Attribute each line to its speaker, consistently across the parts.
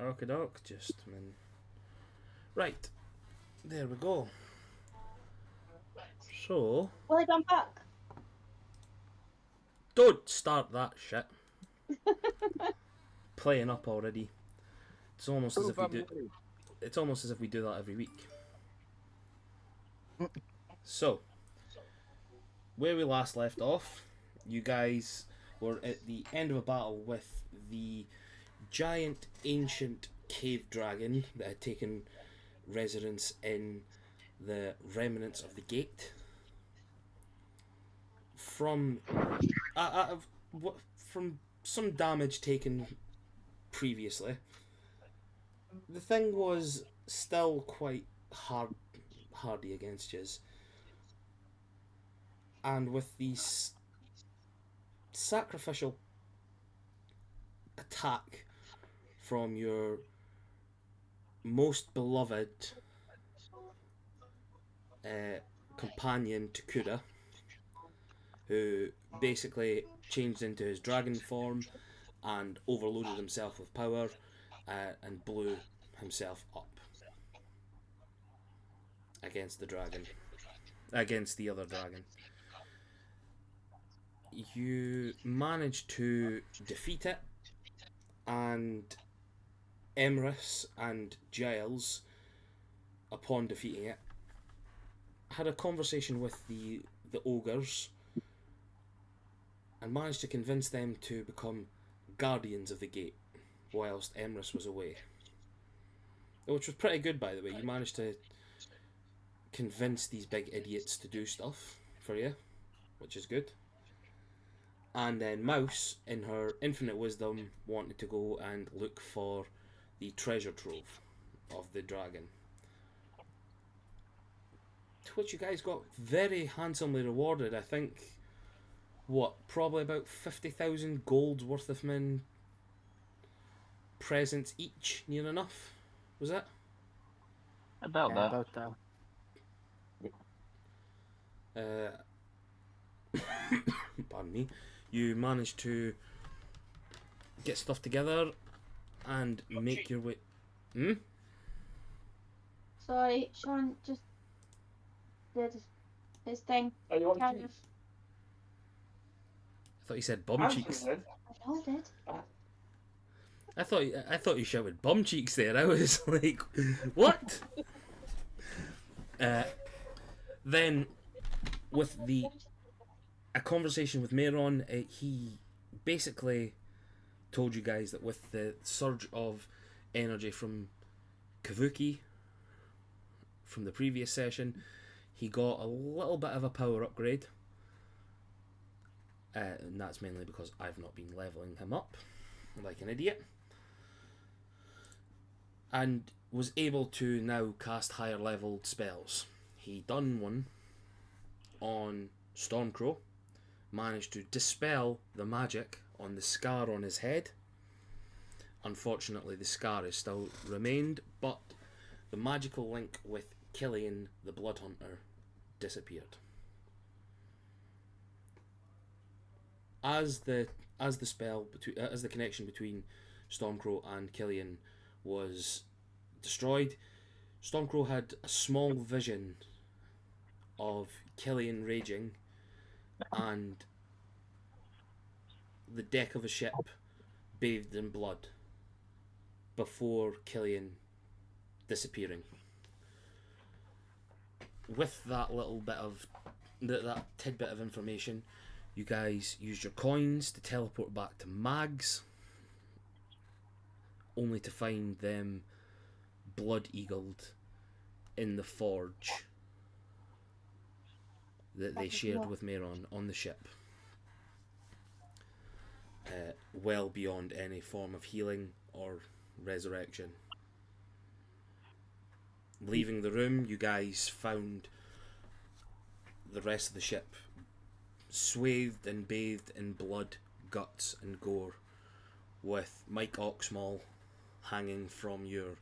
Speaker 1: Okie doke, Right, there we go. So,
Speaker 2: Will I jump back?
Speaker 1: don't start that shit. Playing up already. It's almost as if we do. It's almost as if we do that every week. So, where we last left off, you guys were at the end of a battle with the giant ancient cave dragon that had taken residence in the remnants of the gate. From from some damage taken previously, the thing was still quite hardy against yous, and with these sacrificial attack from your most beloved companion Takura, who basically changed into his dragon form and overloaded himself with power and blew himself up against the dragon, against the other dragon. You managed to defeat it, and Emrys and Giles, upon defeating it, had a conversation with the ogres and managed to convince them to become guardians of the gate whilst Emrys was away. Which was pretty good, by the way. You managed to convince these big idiots to do stuff for you, which is good. And then Mouse, in her infinite wisdom, wanted to go and look for the treasure trove of the dragon. To which you guys got very handsomely rewarded. I think, probably about 50,000 gold worth of presents each, near enough? Was it?
Speaker 3: About that.
Speaker 4: About that.
Speaker 1: Pardon me. You managed to get stuff together and make your way.
Speaker 2: Sorry, Sean just did his thing.
Speaker 3: Are you on
Speaker 2: Kind
Speaker 3: cheese?
Speaker 2: of.
Speaker 1: I thought you said bum cheeks.
Speaker 2: I know I did.
Speaker 1: I thought you shouted bum cheeks there. I was like, what? Then, with a conversation with Mehron, he basically told you guys that with the surge of energy from Kavuki from the previous session, he got a little bit of a power upgrade. And that's mainly because I've not been leveling him up like an idiot. And was able to now cast higher leveled spells. He done one on Stormcrow, managed to dispel the magic on the scar on his head. Unfortunately, the scar is still remained, but the magical link with Killian the Bloodhunter disappeared. As the connection between Stormcrow and Killian was destroyed, Stormcrow had a small vision of Killian raging and the deck of a ship bathed in blood before Killian disappearing. With that little bit of that tidbit of information, you guys used your coins to teleport back to Mags, only to find them blood-eagled in the forge that they shared with Mehron on the ship. Well beyond any form of healing or resurrection. Leaving the room, you guys found the rest of the ship swathed and bathed in blood, guts and gore, with Mike Oxmall hanging from your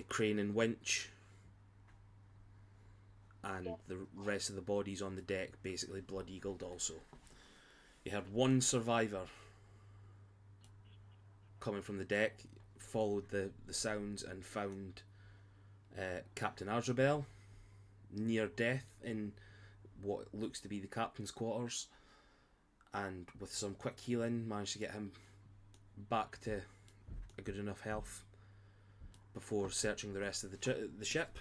Speaker 1: crane and winch, and the rest of the bodies on the deck basically blood-eagled also. You had one survivor coming from the deck, followed the sounds and found Captain Azrael near death in what looks to be the captain's quarters, and with some quick healing managed to get him back to a good enough health before searching the rest of the ship.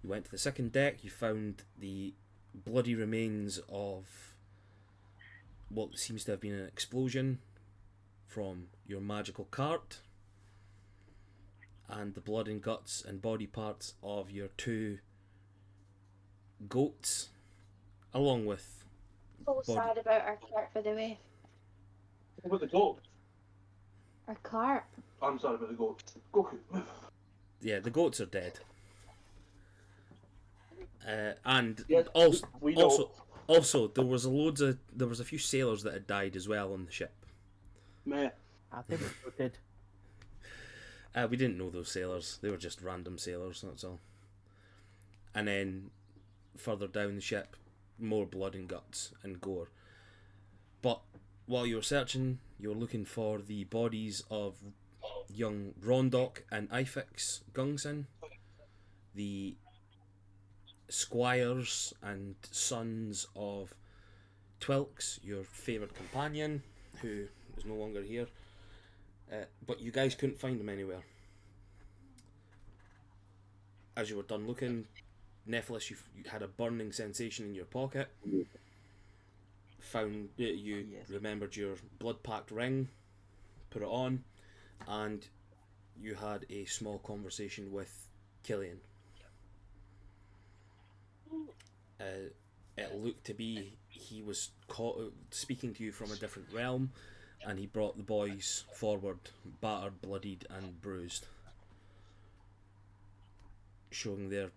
Speaker 1: You went to the second deck, you found the bloody remains of what seems to have been an explosion from your magical cart, and the blood and guts and body parts of your 2 goats, along with
Speaker 2: So sad about our cart, by the way.
Speaker 4: What about the goat?
Speaker 2: Our cart.
Speaker 4: I'm sorry about the goat. Goku, move.
Speaker 1: yeah, the goats are dead. And
Speaker 4: Yes,
Speaker 1: also,
Speaker 4: we know.
Speaker 1: also there was a few sailors that had died as well on the ship.
Speaker 4: Meh.
Speaker 3: I think we did.
Speaker 1: We didn't know those sailors; they were just random sailors. That's all. And then further down the ship, more blood and guts and gore. But while you were searching, you were looking for the bodies of young Rondok and Ifix Gungson, the squires and sons of Twilks, your favourite companion, who is no longer here. But you guys couldn't find him anywhere. As you were done looking, Nephilis, you had a burning sensation in your pocket. Found you remembered your blood-packed ring, put it on, and you had a small conversation with Killian. It looked to be he was speaking to you from a different realm, and he brought the boys forward, battered, bloodied, and bruised, showing that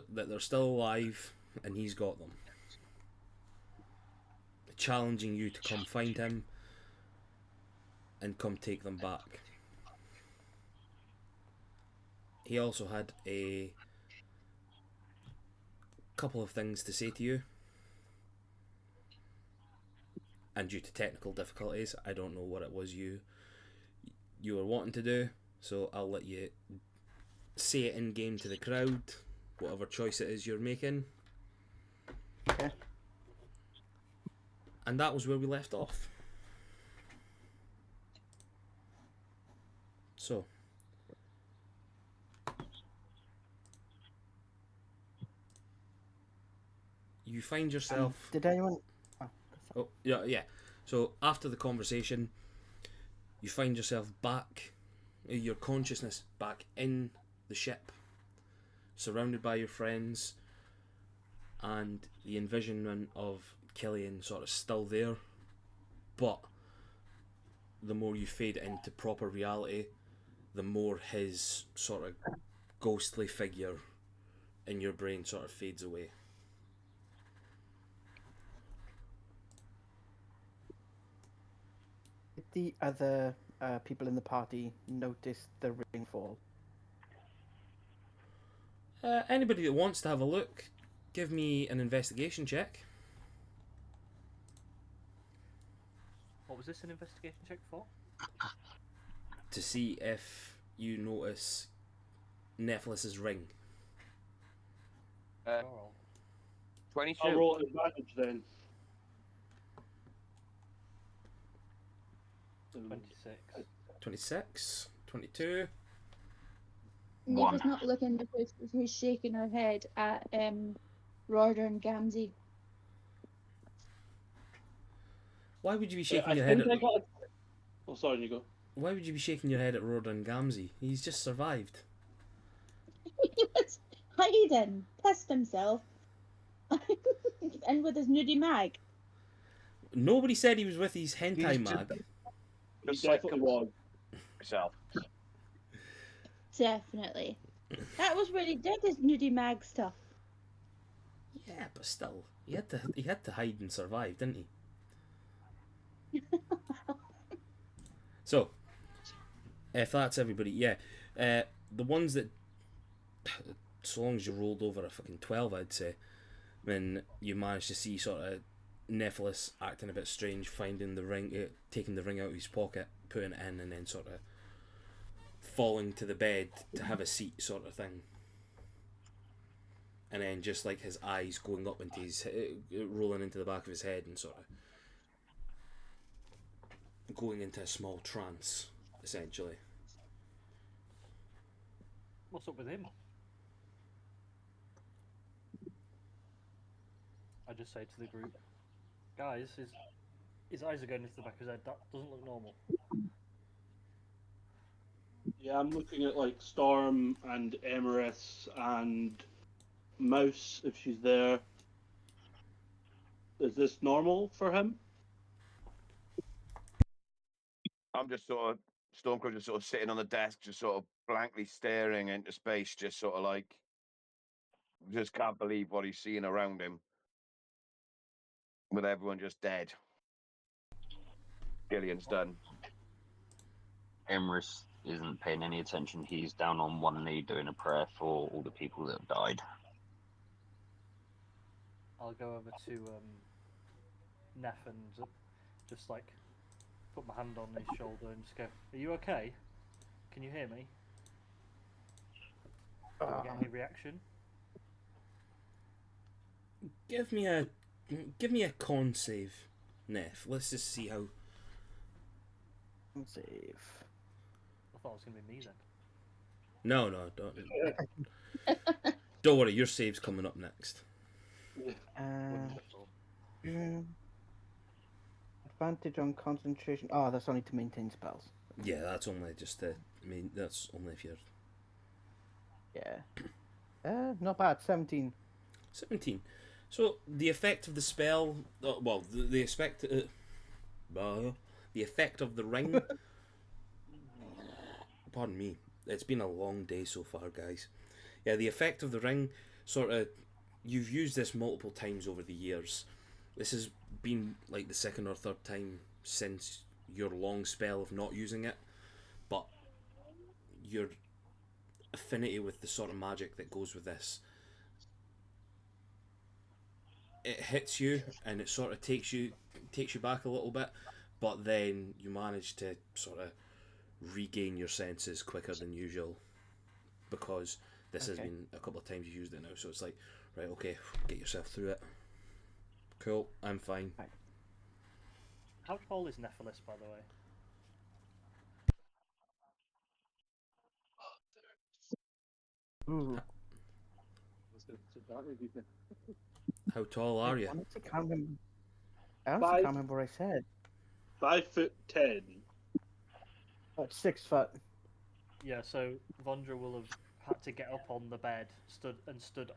Speaker 1: they're still alive, and he's got them. Challenging you to come find him and come take them back. He also had a couple of things to say to you, and due to technical difficulties, I don't know what it was you were wanting to do, so I'll let you say it in game to the crowd, whatever choice it is you're making.
Speaker 3: Okay.
Speaker 1: And that was where we left off. So you find yourself.
Speaker 3: Did anyone?
Speaker 1: Oh, yeah. So after the conversation, you find yourself back, your consciousness back in the ship, surrounded by your friends, and the envisionment of Killian sort of still there, but the more you fade into proper reality, the more his sort of ghostly figure in your brain sort of fades away.
Speaker 3: Did the other people in the party notice the ring fall?
Speaker 1: Anybody that wants to have a look, give me an investigation check.
Speaker 5: What was this an investigation check for?
Speaker 1: To see if you notice Nephilis's ring.
Speaker 6: 22.
Speaker 4: I'll roll an advantage then.
Speaker 5: 26.
Speaker 1: 26, 22.
Speaker 2: Niva's not looking because she's shaking her head at Roder and Gamzee.
Speaker 1: Why would you be
Speaker 4: Yeah,
Speaker 1: shaking your head at...
Speaker 4: Oh, sorry, Nico.
Speaker 1: Why would you be shaking your head at Rodan Gamzee? He's just survived.
Speaker 2: He was hiding, pissed himself, and with his nudie mag.
Speaker 1: Nobody said he was with his hentai
Speaker 6: He's
Speaker 1: mag.
Speaker 4: He definitely was.
Speaker 6: Myself.
Speaker 2: Definitely. That was where he did his nudie mag stuff.
Speaker 1: Yeah, but still, he had to hide and survive, didn't he? So, if that's everybody, yeah, the ones that, so long as you rolled over a fucking 12, I'd say, when you managed to see sort of Nephilis acting a bit strange, finding the ring, taking the ring out of his pocket, putting it in, and then sort of falling to the bed to have a seat, sort of thing. And then just like his eyes going up into his, rolling into the back of his head, and sort of going into a small trance, essentially.
Speaker 5: What's up with him? I just say to the group, guys, his eyes are going into the back of his head. That doesn't look normal.
Speaker 4: Yeah, I'm looking at like Storm and Emerus and Mouse if she's there. Is this normal for him?
Speaker 6: I'm just sort of Stormcrow just sort of sitting on the desk, just sort of blankly staring into space, just sort of like just can't believe what he's seeing around him. With everyone just dead. Gillian's done.
Speaker 7: Emrys isn't paying any attention. He's down on one knee doing a prayer for all the people that have died.
Speaker 5: I'll go over to Neff and just like put my hand on his shoulder and just go, "Are you okay? Can you hear me? Do I get any reaction?"
Speaker 1: Give me a con save, Neff. Let's just see how.
Speaker 3: Save.
Speaker 5: I thought it was going to be me then.
Speaker 1: No, don't worry. Your save's coming up next.
Speaker 3: Advantage on concentration. Oh, that's only to maintain spells.
Speaker 1: Yeah, that's only just to. I mean, that's only if you're
Speaker 3: Yeah. Not bad. 17.
Speaker 1: 17. So the effect of the spell, well, the effect of the ring. Pardon me. It's been a long day so far, guys. Yeah, the effect of the ring, sort of, you've used this multiple times over the years. This has been like the second or third time since your long spell of not using it, but your affinity with the sort of magic that goes with this, it hits you and it sort of takes you back a little bit, but then you manage to sort of regain your senses quicker than usual because this has been a couple of times you've used it now, so it's like, right, okay, get yourself through it. Cool, I'm fine.
Speaker 5: How tall is Nephilis, by the way?
Speaker 3: Ooh.
Speaker 1: How tall are you?
Speaker 3: I honestly can't remember what I said.
Speaker 4: 5'10".
Speaker 3: About 6 foot.
Speaker 5: Yeah, so Vondra will have had to get up on the bed, stood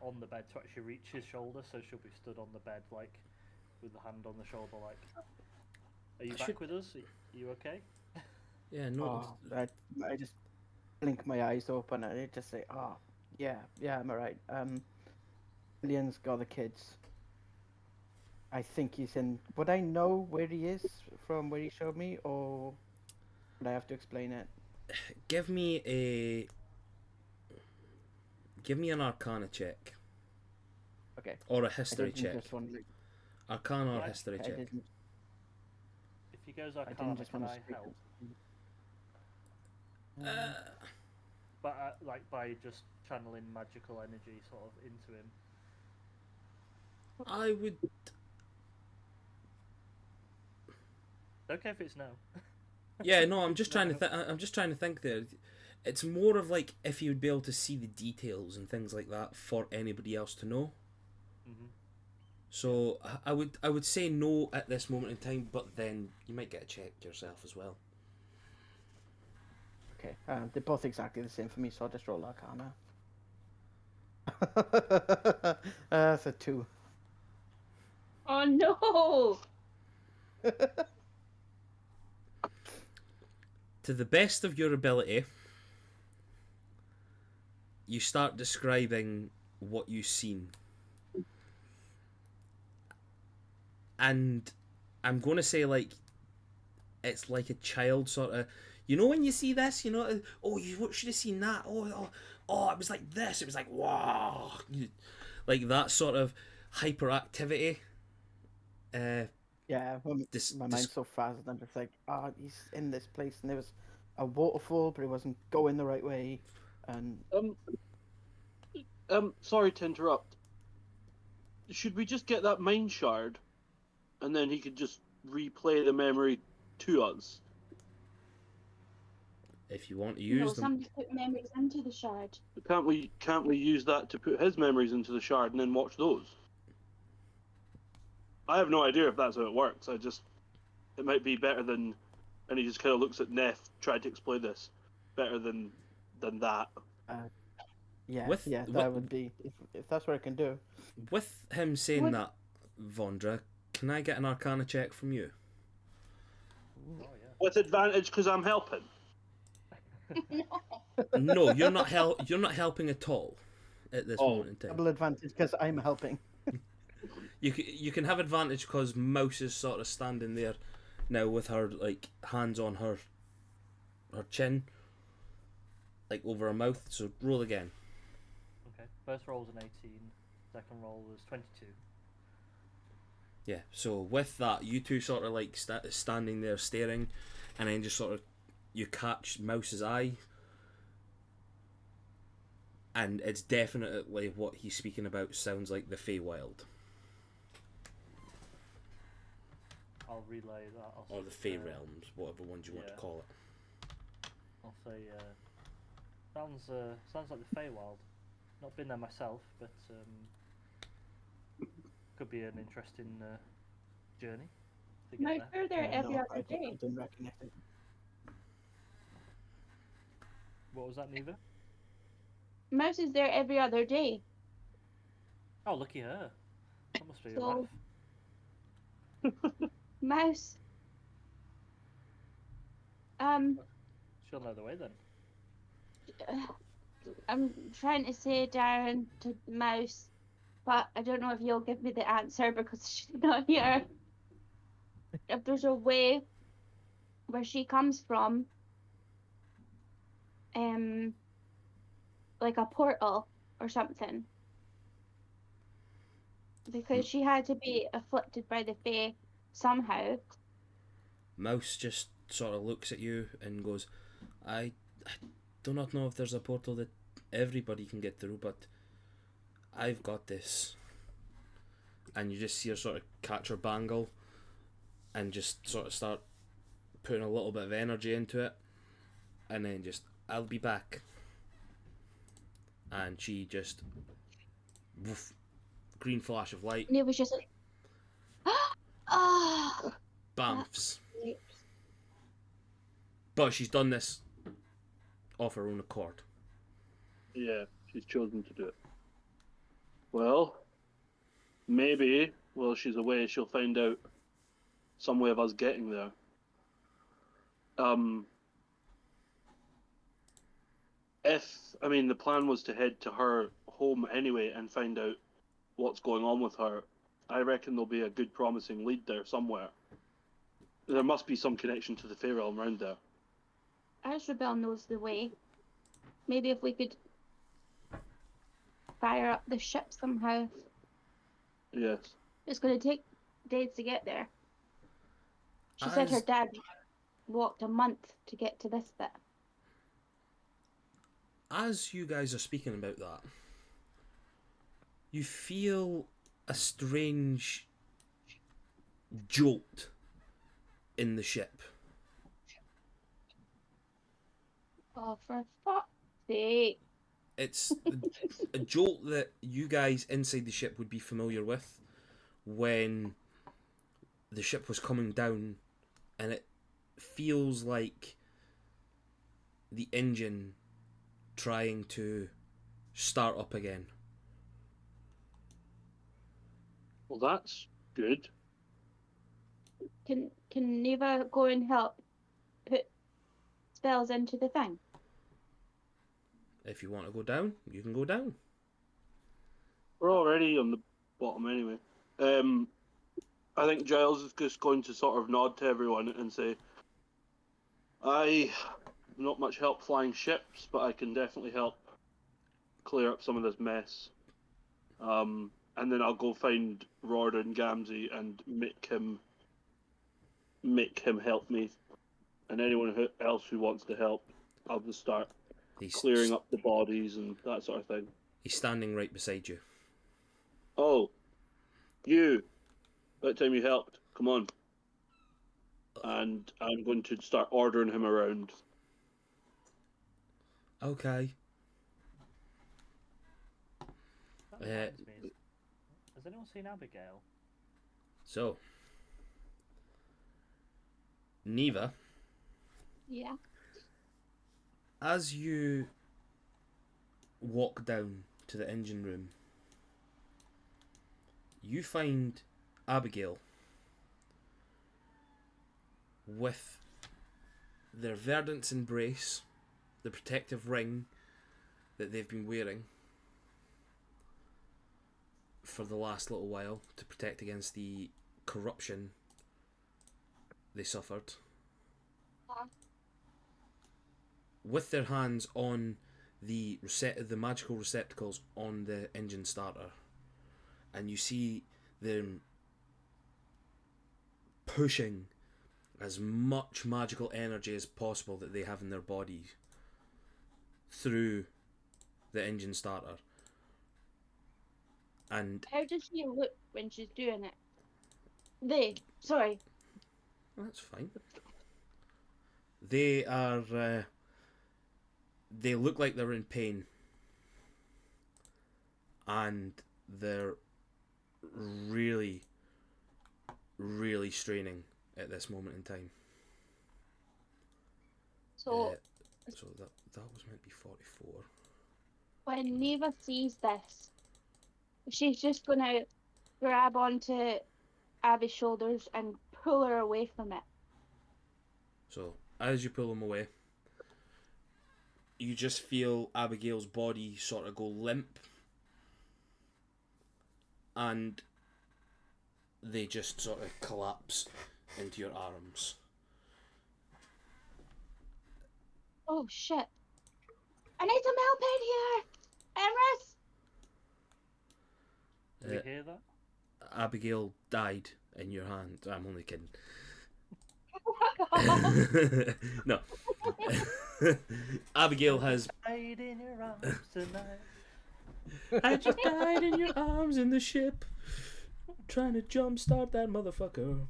Speaker 5: on the bed to actually reach his shoulder, so she'll be stood on the bed, like, with the hand on the shoulder, like. Are you back with us? Are you okay?
Speaker 1: Yeah, no.
Speaker 3: I just blink my eyes open and I just say, yeah, I'm alright. Gillian's got the kids. I think he's in. Would I know where he is from where he showed me, or would I have to explain it?
Speaker 1: Give me an Arcana check.
Speaker 3: Okay.
Speaker 1: Or a history check.
Speaker 3: Just want to...
Speaker 1: Arcana or
Speaker 5: Yeah,
Speaker 1: history check.
Speaker 5: If he goes
Speaker 3: I
Speaker 5: Arcana,
Speaker 3: didn't just
Speaker 5: can
Speaker 3: want
Speaker 5: I
Speaker 3: to speak.
Speaker 5: help? But like by just channeling magical energy sort of into him.
Speaker 1: I would.
Speaker 5: Okay if it's no.
Speaker 1: Yeah, no. I'm just trying to. I'm just trying to think there. It's more of like if you would be able to see the details and things like that for anybody else to know.
Speaker 5: Mm-hmm.
Speaker 1: So I would say no at this moment in time, but then you might get a check yourself as well.
Speaker 3: Okay. They're both exactly the same for me, so I'll just roll Arcana. That's a 2.
Speaker 2: Oh no!
Speaker 1: To the best of your ability, you start describing what you've seen. And I'm going to say, like, it's like a child sort of, you know, when you see this, you know, oh, you should have seen that. Oh, it was like this. It was like, wow. Like that sort of hyperactivity
Speaker 3: Yeah,
Speaker 1: Dis-
Speaker 3: my
Speaker 1: dis-
Speaker 3: mind's so frazzled. I'm just like, he's in this place, and there was a waterfall, but it wasn't going the right way, and
Speaker 4: Sorry to interrupt. Should we just get that mind shard, and then he could just replay the memory to us?
Speaker 1: if you want to
Speaker 2: No,
Speaker 1: use them,
Speaker 2: somebody put memories into the shard.
Speaker 4: Can't we use that to put his memories into the shard and then watch those? I have no idea if that's how it works. It might be better than, and he just kind of looks at Neff, tried to explain this better than that.
Speaker 3: yeah,
Speaker 1: With-
Speaker 3: yeah,
Speaker 1: with-
Speaker 3: that would be if that's what I can do.
Speaker 1: with him saying
Speaker 2: Would-
Speaker 1: that, Vondra, can I get an Arcana check from you?
Speaker 5: Oh yeah.
Speaker 4: With advantage because I'm helping.
Speaker 1: No, you're not You're not helping at all at this
Speaker 4: Oh.
Speaker 1: moment in time.
Speaker 3: Double advantage because I'm helping.
Speaker 1: You can have advantage because Mouse is sort of standing there now with her like hands on her chin, like over her mouth. So roll again.
Speaker 5: Okay. First roll was an 18. Second roll was 22.
Speaker 1: Yeah. So with that, you two sort of like standing there staring, and then just sort of you catch Mouse's eye, and it's definitely what he's speaking about. Sounds like the Feywild
Speaker 5: I'll relay that.
Speaker 1: or the Fey realms, whatever ones you want to
Speaker 5: yeah.
Speaker 1: call it.
Speaker 5: I'll say sounds like the Feywild. Not been there myself, but could be an interesting journey to get
Speaker 2: No,
Speaker 5: there.
Speaker 2: we're there every
Speaker 3: No,
Speaker 2: other
Speaker 3: I
Speaker 2: day.
Speaker 3: didn't recognize it.
Speaker 5: What was that, Neva?
Speaker 2: Mouse is there every other day.
Speaker 5: Oh, lucky her. That must be
Speaker 2: So-
Speaker 5: rough.
Speaker 2: Mouse.
Speaker 5: She'll know the way then.
Speaker 2: I'm trying to say Darren to Mouse, but I don't know if you'll give me the answer because she's not here. If there's a way where she comes from, like a portal or something, because she had to be afflicted by the Fae somehow.
Speaker 1: Mouse just sort of looks at you and goes, I do not know if there's a portal that everybody can get through, but I've got this. And you just see her sort of catch her bangle and just sort of start putting a little bit of energy into it, and then just, I'll be back. And she just, woof, green flash of light,
Speaker 2: And it was just like, ah.
Speaker 1: bamfs. But she's done this of her own accord.
Speaker 4: Yeah, she's chosen to do it. Well, maybe while she's away, she'll find out some way of us getting there. The plan was to head to her home anyway and find out what's going on with her. I reckon there'll be a good, promising lead there somewhere. There must be some connection to the Fey realm around there.
Speaker 2: Azrael knows the way. Maybe if we could fire up the ship somehow.
Speaker 4: Yes.
Speaker 2: It's going to take days to get there. She said her
Speaker 1: As-
Speaker 2: dad walked a month to get to this bit.
Speaker 1: As you guys are speaking about that, you feel a strange jolt in the ship.
Speaker 2: Oh, for fuck's sake.
Speaker 1: It's a jolt that you guys inside the ship would be familiar with when the ship was coming down, and it feels like the engine trying to start up again.
Speaker 4: Well, that's good.
Speaker 2: Can Neva go and help put spells into the thing?
Speaker 1: If you want to go down, you can go down.
Speaker 4: We're already on the bottom anyway. I think Giles is just going to sort of nod to everyone and say, I'm not much help flying ships, but I can definitely help clear up some of this mess. and then I'll go find Rawdon Gamzee and make him help me, and anyone else who wants to help, I'll just start
Speaker 1: He's
Speaker 4: clearing up the bodies and that sort of thing.
Speaker 1: He's standing right beside you.
Speaker 4: Oh, you! That time you helped. Come on. And I'm going to start ordering him around.
Speaker 1: Okay.
Speaker 5: That reminds me, has anyone seen Abigail?
Speaker 1: So, Neva,
Speaker 2: Yeah.
Speaker 1: as you walk down to the engine room, you find Abigail with their Verdant's embrace, the protective ring that they've been wearing for the last little while to protect against the corruption they suffered, with their hands on the magical receptacles on the engine starter, and you see them pushing as much magical energy as possible that they have in their body through the engine starter. And
Speaker 2: How does she look when she's doing it? Sorry.
Speaker 1: that's fine. They are. They look like they're in pain, and they're really, really straining at this moment in time.
Speaker 2: So
Speaker 1: So that was meant to be 44.
Speaker 2: when Neva sees this, she's just gonna grab onto Abby's shoulders and pull her away from it.
Speaker 1: So as you pull them away, you just feel Abigail's body sort of go limp, and they just sort of collapse into your arms.
Speaker 2: Oh shit! I need some help in here, Emrys.
Speaker 5: Did you hear that?
Speaker 1: Abigail died in your hand. I'm only kidding. No. Abigail has.
Speaker 5: Died in your arms tonight.
Speaker 1: I just died in your arms in the ship, trying to jumpstart that motherfucker.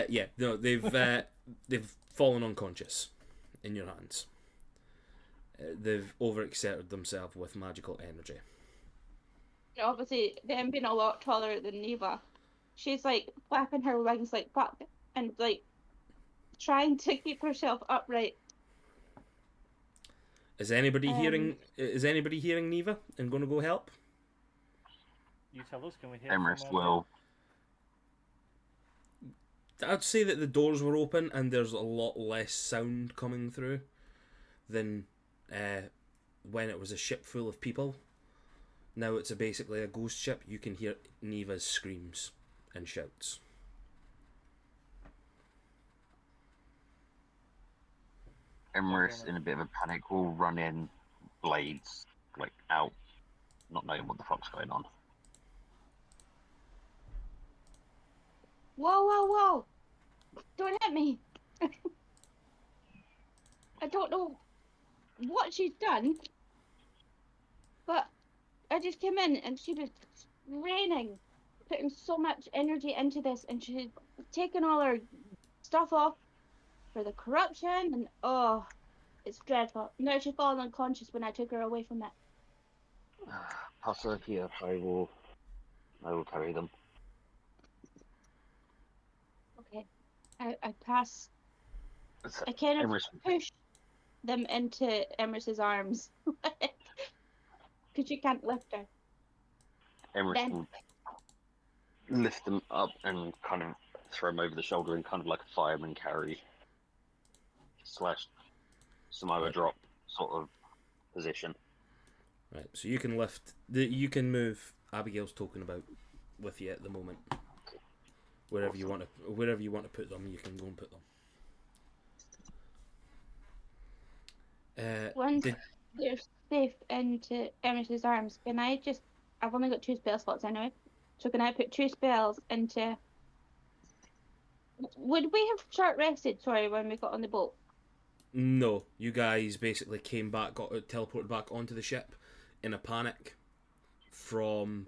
Speaker 1: Yeah, no, they've fallen unconscious in your hands. They've overexerted themselves with magical energy.
Speaker 2: Obviously, them being a lot taller than Neva, she's like flapping her wings like fuck and like trying to keep herself upright.
Speaker 1: Is anybody hearing? Is anybody hearing Neva and going to go help?
Speaker 5: You tell us, can we hear
Speaker 7: Emrys
Speaker 5: from
Speaker 7: will.
Speaker 1: I'd say that the doors were open and there's a lot less sound coming through than when it was a ship full of people. Now it's basically a ghost ship. You can hear Neva's screams and shouts.
Speaker 7: Emrys, in a bit of a panic, will run in, blades like out, not knowing what the fuck's going on.
Speaker 2: Whoa, whoa, whoa! Don't hit me! I don't know what she's done, but I just came in and she was raining, putting so much energy into this, and she's taken all her stuff off for the corruption, and oh, it's dreadful. No, she's fallen unconscious when I took her away from it.
Speaker 7: Pass her here. I will carry them.
Speaker 2: Okay, I pass.
Speaker 7: So,
Speaker 2: I kind of
Speaker 7: Emrys,
Speaker 2: push them into Emrys's arms because you can't lift her.
Speaker 7: Emrys
Speaker 2: Then-
Speaker 7: will lift them up and kind of throw them over the shoulder in kind of like a fireman carry / Samoa drop sort of position.
Speaker 1: Right, so you can lift. You can move Abigail's talking about with you at the moment. Wherever you want to put them, you can go and put them.
Speaker 2: Once they're safe into Emrys's arms, can I just? I've only got 2 spell slots anyway. So can I put 2 spells into? Would we have short rested? Sorry, when we got on the boat.
Speaker 1: No, you guys basically came back, got teleported back onto the ship in a panic from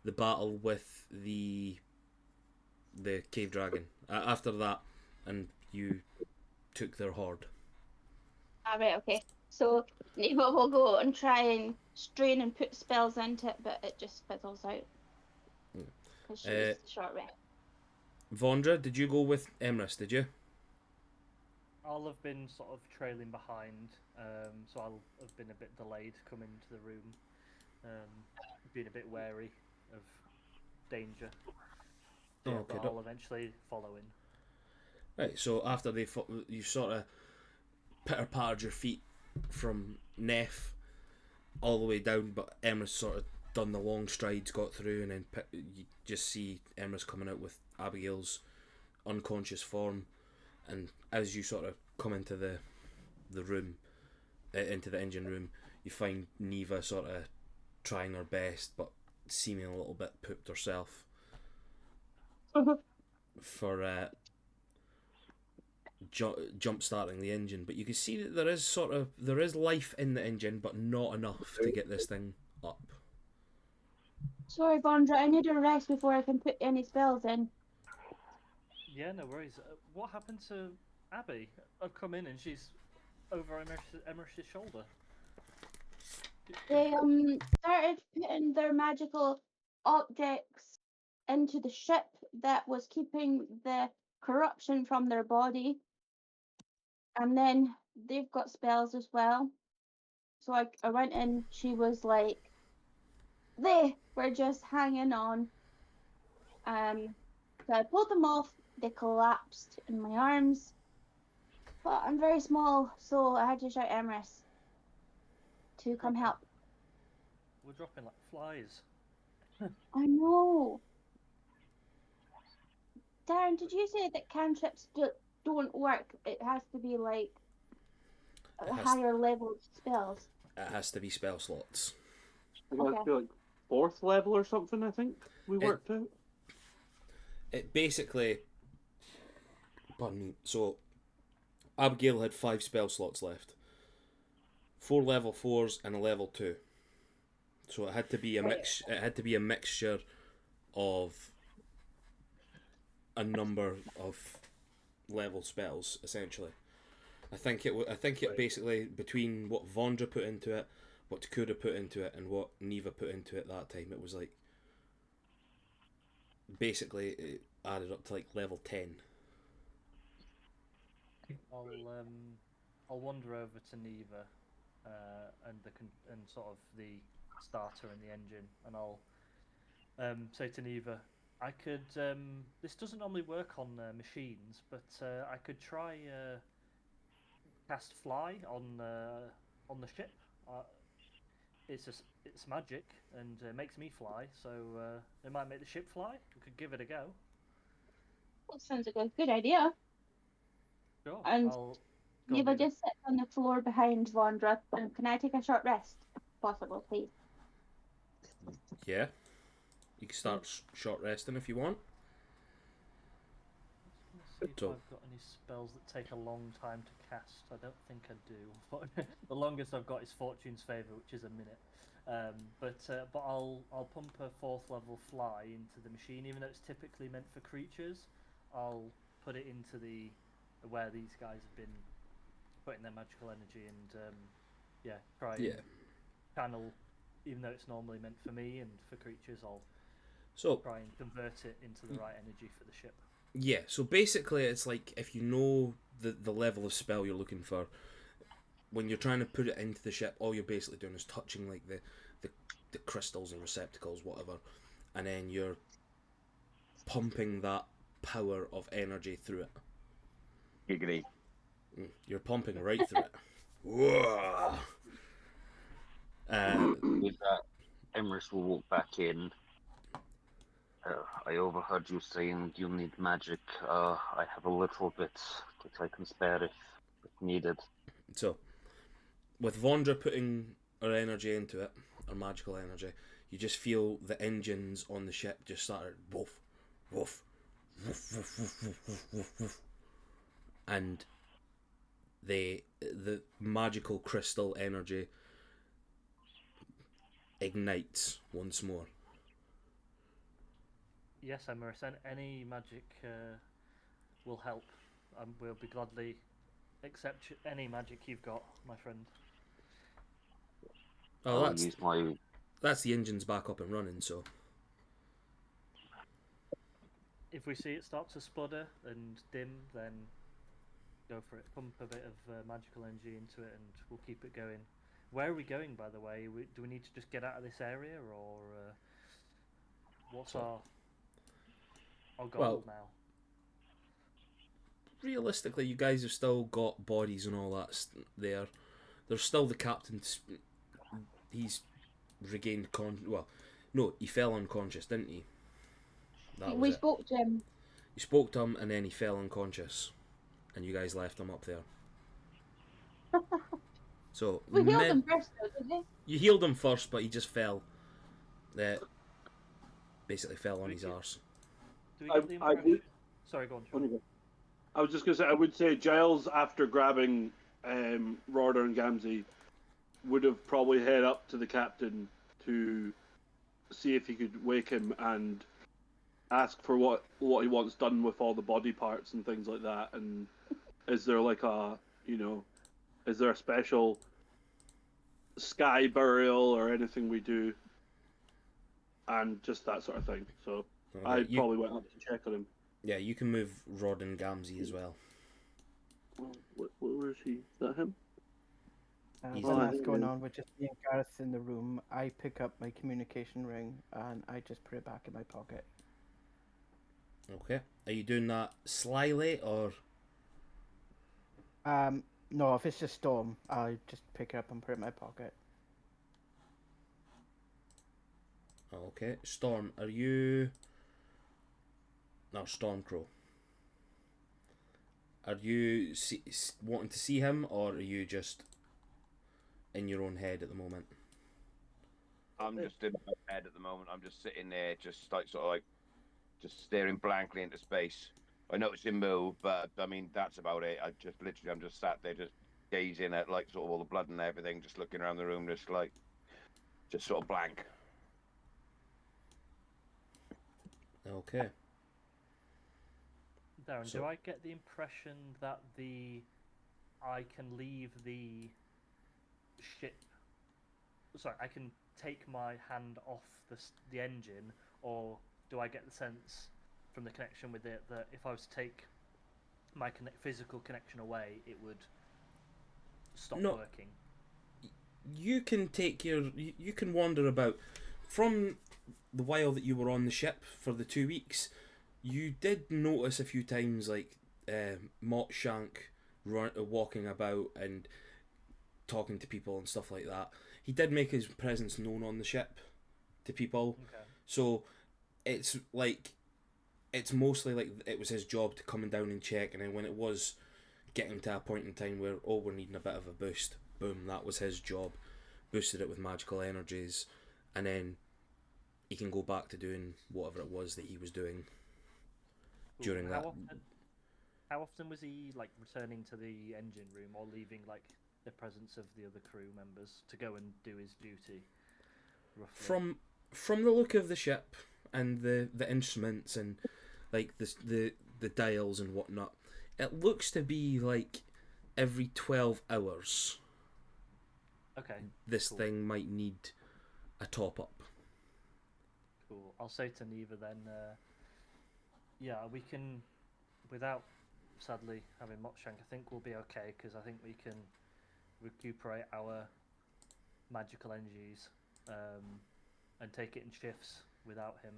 Speaker 1: the battle with the cave dragon. After that, and you took their horde.
Speaker 2: Right, okay. So Neva will go and try and strain and put spells into it, but it just fizzles out. Because she was short rest.
Speaker 1: Vondra, did you go with Emrys, did you?
Speaker 5: I'll have been sort of trailing behind, so I'll have been a bit delayed coming to the room, being a bit wary of danger.
Speaker 1: Oh,
Speaker 5: Yeah,
Speaker 1: okay,
Speaker 5: but I'll eventually follow in.
Speaker 1: Right, so after you sort of pitter-pattered your feet from Neff all the way down, but Emrys sort of done the long strides, got through, and then you just see Emrys coming out with Abigail's unconscious form, and as you sort of come into the room, into the engine room, you find Neva sort of trying her best, but seeming a little bit pooped herself for jump starting the engine. But you can see that there is life in the engine, but not enough to get this thing up.
Speaker 2: Sorry, Bondra, I need a rest before I can put any spells in.
Speaker 5: Yeah, no worries. What happened to Abby? I've come in and she's over Emrys's shoulder.
Speaker 2: They started putting their magical objects into the ship that was keeping the corruption from their body. And then they've got spells as well. So I went in, she was like, they were just hanging on. So I pulled them off, they collapsed in my arms. But I'm very small, so I had to shout Emrys to come help.
Speaker 5: We're dropping like flies.
Speaker 2: I know. Darren, did you say that cantrips don't work? It has to be like higher level spells.
Speaker 1: It has to be spell slots.
Speaker 4: It has to be like 4th level or something, I think we worked out.
Speaker 1: It basically, pardon me, so Abigail had 5 spell slots left. 4 level 4s and a level 2. So it had to be a mix. It had to be a mixture of a number of level spells, essentially. I think it basically, between what Vondra put into it, what Takura put into it, and what Neva put into it that time, it was like basically it added up to like level 10.
Speaker 5: I'll wander over to Neva and sort of the starter and the engine, and I'll say to Neva, I could. This doesn't normally work on machines, but I could try cast fly on the ship. It's magic and makes me fly, so it might make the ship fly. We could give it a go.
Speaker 2: That sounds like a good idea.
Speaker 5: Sure.
Speaker 2: And
Speaker 5: Go on,
Speaker 2: Neva
Speaker 5: Neva.
Speaker 2: just sits on the floor behind Vondra. Can I take a short rest, if possible, please?
Speaker 1: Yeah, you can start short resting if you want.
Speaker 5: See if I've got any spells that take a long time to cast. I don't think I do. But the longest I've got is Fortune's Favour, which is a minute. But I'll pump a 4th level fly into the machine, even though it's typically meant for creatures. I'll put it into where these guys have been putting their magical energy, and try and channel. Even though it's normally meant for me and for creatures, I'll try and convert it into the right energy for the ship.
Speaker 1: Yeah, so basically it's like if you know the level of spell you're looking for, when you're trying to put it into the ship, all you're basically doing is touching like the crystals and receptacles, whatever, and then you're pumping that power of energy through it.
Speaker 6: Giggity.
Speaker 1: You're pumping right through it. Whoa!
Speaker 7: With that, Emrys will walk back in. I overheard you saying you need magic. I have a little bit that I can spare if needed.
Speaker 1: So, with Vondra putting her energy into it, her magical energy, you just feel the engines on the ship just started woof, woof, woof, woof, woof, woof, woof, woof, woof. And the magical crystal energy ignites once more.
Speaker 5: Yes, Emrys, any magic will help. We'll be gladly accept any magic you've got, my friend.
Speaker 1: Oh,
Speaker 7: I'll use my
Speaker 1: that's the engine's back up and running, so.
Speaker 5: If we see it start to sputter and dim, then go for it. Pump a bit of magical energy into it, and we'll keep it going. Where are we going, by the way? Do we need to just get out of this area, or what's our goal now?
Speaker 1: Realistically, you guys have still got bodies and all that there. There's still the captain. He's regained well, no, he fell unconscious, didn't he? That was
Speaker 2: We
Speaker 1: it.
Speaker 2: spoke to him.
Speaker 1: You spoke to him and then he fell unconscious, and you guys left him up there. So
Speaker 2: We healed him first, though, didn't we?
Speaker 1: you healed him first, but he just fell. Basically fell on his arse.
Speaker 5: Do we get the impression? Sorry, go on, Sean.
Speaker 4: I was just going to say, I would say Giles, after grabbing Rodder and Gamzee, would have probably head up to the captain to see if he could wake him and ask for what he wants done with all the body parts and things like that. And is there like is there a special sky burial or anything we do? And just that sort of thing. So I probably went up to check on him.
Speaker 1: Yeah, you can move Rod and Gamzee as well.
Speaker 4: Where is he? Is that him?
Speaker 3: While that's going on with just me and Gareth in the room, I pick up my communication ring and I just put it back in my pocket.
Speaker 1: Okay. Are you doing that slyly or?
Speaker 3: No, if it's just Storm, I just pick it up and put it in my pocket.
Speaker 1: Okay. Storm, are you? No, Stormcrow. Are you wanting to see him, or are you just in your own head at the moment?
Speaker 6: I'm just in my head at the moment. I'm just sitting there, just just staring blankly into space. I noticed him move, but I mean that's about it. I'm just sat there, just gazing at like sort of all the blood and everything, just looking around the room, just sort of blank.
Speaker 1: Okay.
Speaker 5: Darren, do I get the impression that I can leave the ship? Sorry, I can take my hand off the engine, or do I get the sense from the connection with it that if I was to take my physical connection away, it would stop working?
Speaker 1: You can take you can wander about from the while that you were on the ship for the 2 weeks. You did notice a few times, like Mottshank walking about and talking to people and stuff like that. He did make his presence known on the ship to people.
Speaker 5: Okay.
Speaker 1: So it's mostly like it was his job to come down and check, and then when it was getting to a point in time where we're needing a bit of a boost, boom, that was his job. Boosted it with magical energies, and then he can go back to doing whatever it was that he was doing. During that.
Speaker 5: How often was he like returning to the engine room or leaving like the presence of the other crew members to go and do his duty? Roughly?
Speaker 1: From the look of the ship and the instruments and like the dials and whatnot, it looks to be like every 12 hours.
Speaker 5: Okay.
Speaker 1: This thing might need a top up.
Speaker 5: Cool. I'll say to Neva then. Yeah, we can, without sadly having Mottshank, I think we'll be okay, because I think we can recuperate our magical energies and take it in shifts without him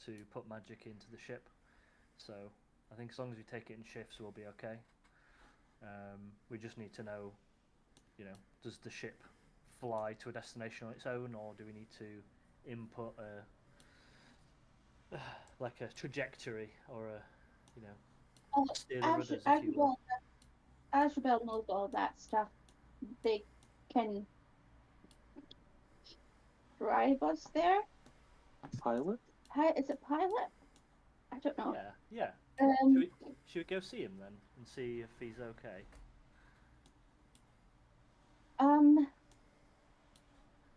Speaker 5: to put magic into the ship. So I think as long as we take it in shifts, we'll be okay. We just need to know, does the ship fly to a destination on its own, or do we need to input like a trajectory or steer the rudders, if you will.
Speaker 2: Azrael knows all that stuff. They can drive us there.
Speaker 4: Pilot?
Speaker 2: Is it pilot? I don't know.
Speaker 5: Yeah.
Speaker 2: Um,
Speaker 5: Should we go see him then and see if he's okay?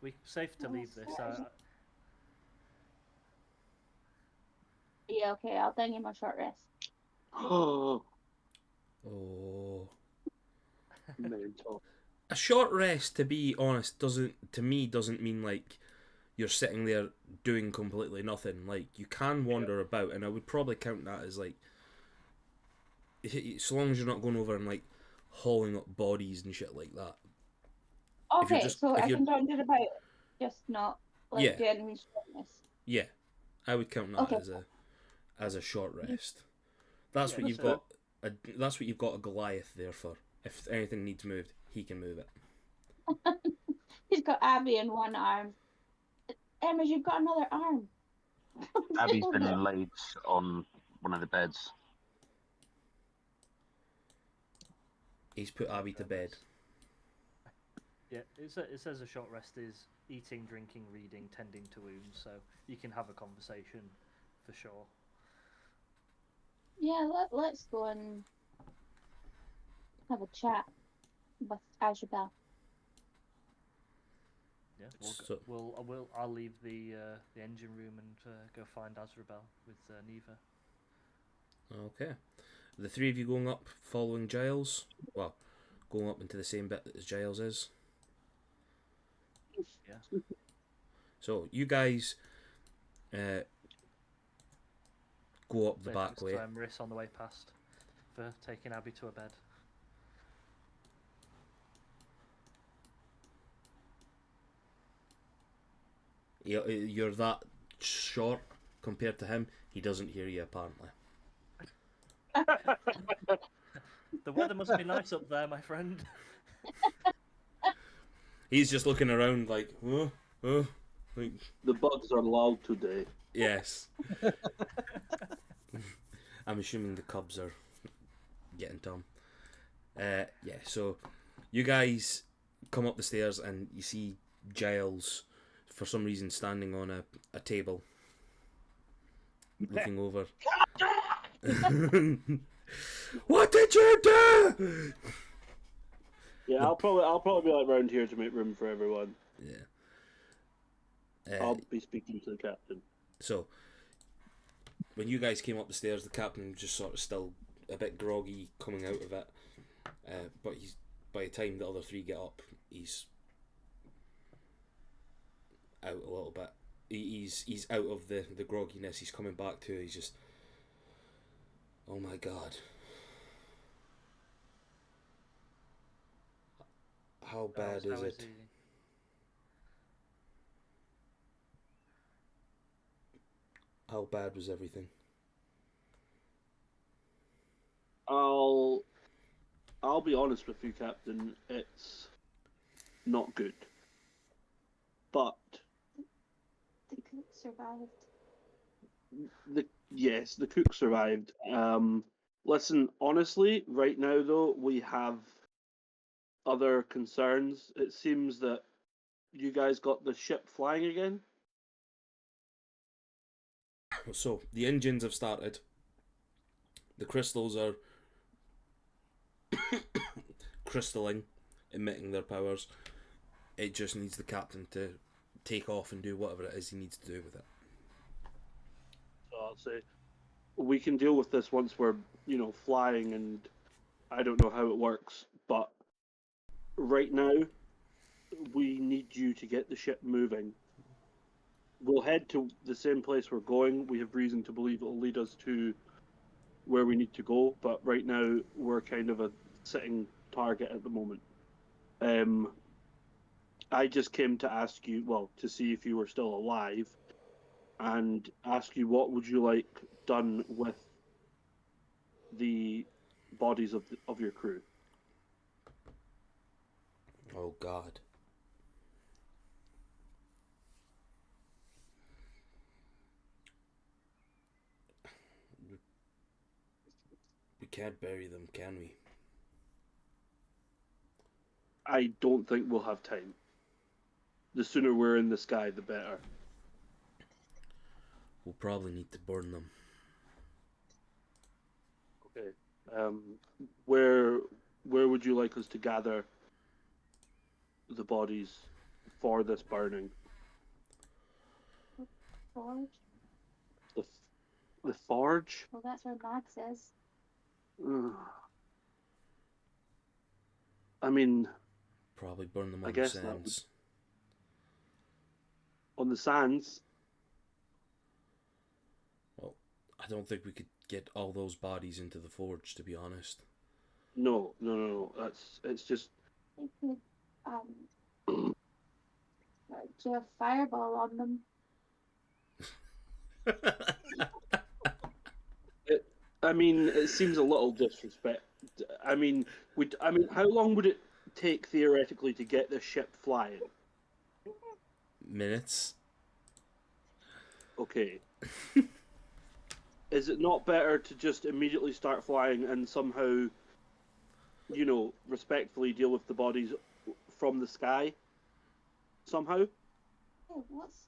Speaker 5: We safe to
Speaker 2: Oh,
Speaker 5: leave this.
Speaker 2: sorry. Yeah, okay, I'll ding him a short rest.
Speaker 4: Oh,
Speaker 1: Oh.
Speaker 4: mental.
Speaker 1: A short rest, to be honest, doesn't mean like you're sitting there doing completely nothing. Like, you can wander about, and I would probably count that as like, so long as you're not going over and like hauling up bodies and shit like that.
Speaker 2: Okay, so
Speaker 1: if
Speaker 2: I
Speaker 1: you're-
Speaker 2: can wander about, just not like
Speaker 1: Yeah.
Speaker 2: do any shortness.
Speaker 1: Yeah, I would count that
Speaker 2: Okay.
Speaker 1: as a short rest. That's
Speaker 5: Yeah,
Speaker 1: what you've
Speaker 5: so-
Speaker 1: got. That's what you've got a Goliath there for. If anything needs moved, he can move it.
Speaker 2: He's got Abby in one arm. Emma, you've got another arm.
Speaker 7: Abby's been laid on one of the beds.
Speaker 1: He's put Abby to bed.
Speaker 5: Yeah, it says a short rest is eating, drinking, reading, tending to wounds, so you can have a conversation for sure.
Speaker 2: Yeah, let's go and have a chat with Azabel.
Speaker 5: Yeah,
Speaker 1: So-
Speaker 5: I'll leave the engine room and go find Azrael with Neva.
Speaker 1: Okay. The three of you going up, following Giles. Well, going up into the same bit as Giles is.
Speaker 5: Yeah.
Speaker 1: So you guys go up the
Speaker 5: Say
Speaker 1: back
Speaker 5: thanks
Speaker 1: way.
Speaker 5: to Emrys on the way past for taking Abby to a bed.
Speaker 1: You're that short compared to him. He doesn't hear you apparently.
Speaker 5: The weather must be nice up there, my friend.
Speaker 1: He's just looking around like, like,
Speaker 4: The bugs are loud today.
Speaker 1: yes. I'm assuming the cubs are getting to him. Yeah, so you guys come up the stairs and you see Giles, for some reason, standing on a table, looking over. What did you do?
Speaker 4: Yeah, I'll probably be like round here to make room for everyone.
Speaker 1: Yeah.
Speaker 4: I'll be speaking to the captain.
Speaker 1: So, when you guys came up the stairs, the captain was just sort of still a bit groggy coming out of it. But he's, by the time the other three get up, he's out a little bit. He's out of the grogginess. He's coming back to it. He's just, oh my god. How bad is it? How bad was everything?
Speaker 4: I'll be honest with you, Captain. It's not good. But
Speaker 2: The cook survived.
Speaker 4: the cook survived. Listen, honestly, right now though, we have other concerns. It seems that you guys got the ship flying again.
Speaker 1: So, the engines have started. The crystals are crystalline, emitting their powers. It just needs the captain to take off and do whatever it is he needs to do with it.
Speaker 4: So I'll say we can deal with this once we're, flying, and I don't know how it works, but right now we need you to get the ship moving. We'll head to the same place we're going. We have reason to believe it'll lead us to where we need to go, but right now we're kind of a sitting target at the moment. I just came to ask you, well, to see if you were still alive, and ask you what would you like done with the bodies of your crew.
Speaker 1: Oh god. We can't bury them, can we?
Speaker 4: I don't think we'll have time. the sooner we're in the sky, the better.
Speaker 1: We'll probably need to burn them.
Speaker 4: Okay. Where would you like us to gather the bodies for this burning?
Speaker 2: Forge.
Speaker 4: The forge?
Speaker 2: Well, that's where Max is.
Speaker 4: Ugh. I mean,
Speaker 1: Probably burn them
Speaker 4: I
Speaker 1: on the
Speaker 4: guess that would-
Speaker 1: sands.
Speaker 4: on the sands.
Speaker 1: Well, I don't think we could get all those bodies into the forge, to be honest.
Speaker 4: No. It's just
Speaker 2: We could do a fireball on them.
Speaker 4: I mean, it seems a little disrespect. I mean, how long would it take theoretically to get this ship flying?
Speaker 1: Minutes.
Speaker 4: Okay. Is it not better to just immediately start flying and somehow, respectfully deal with the bodies from the sky? Somehow?
Speaker 2: Hey, what's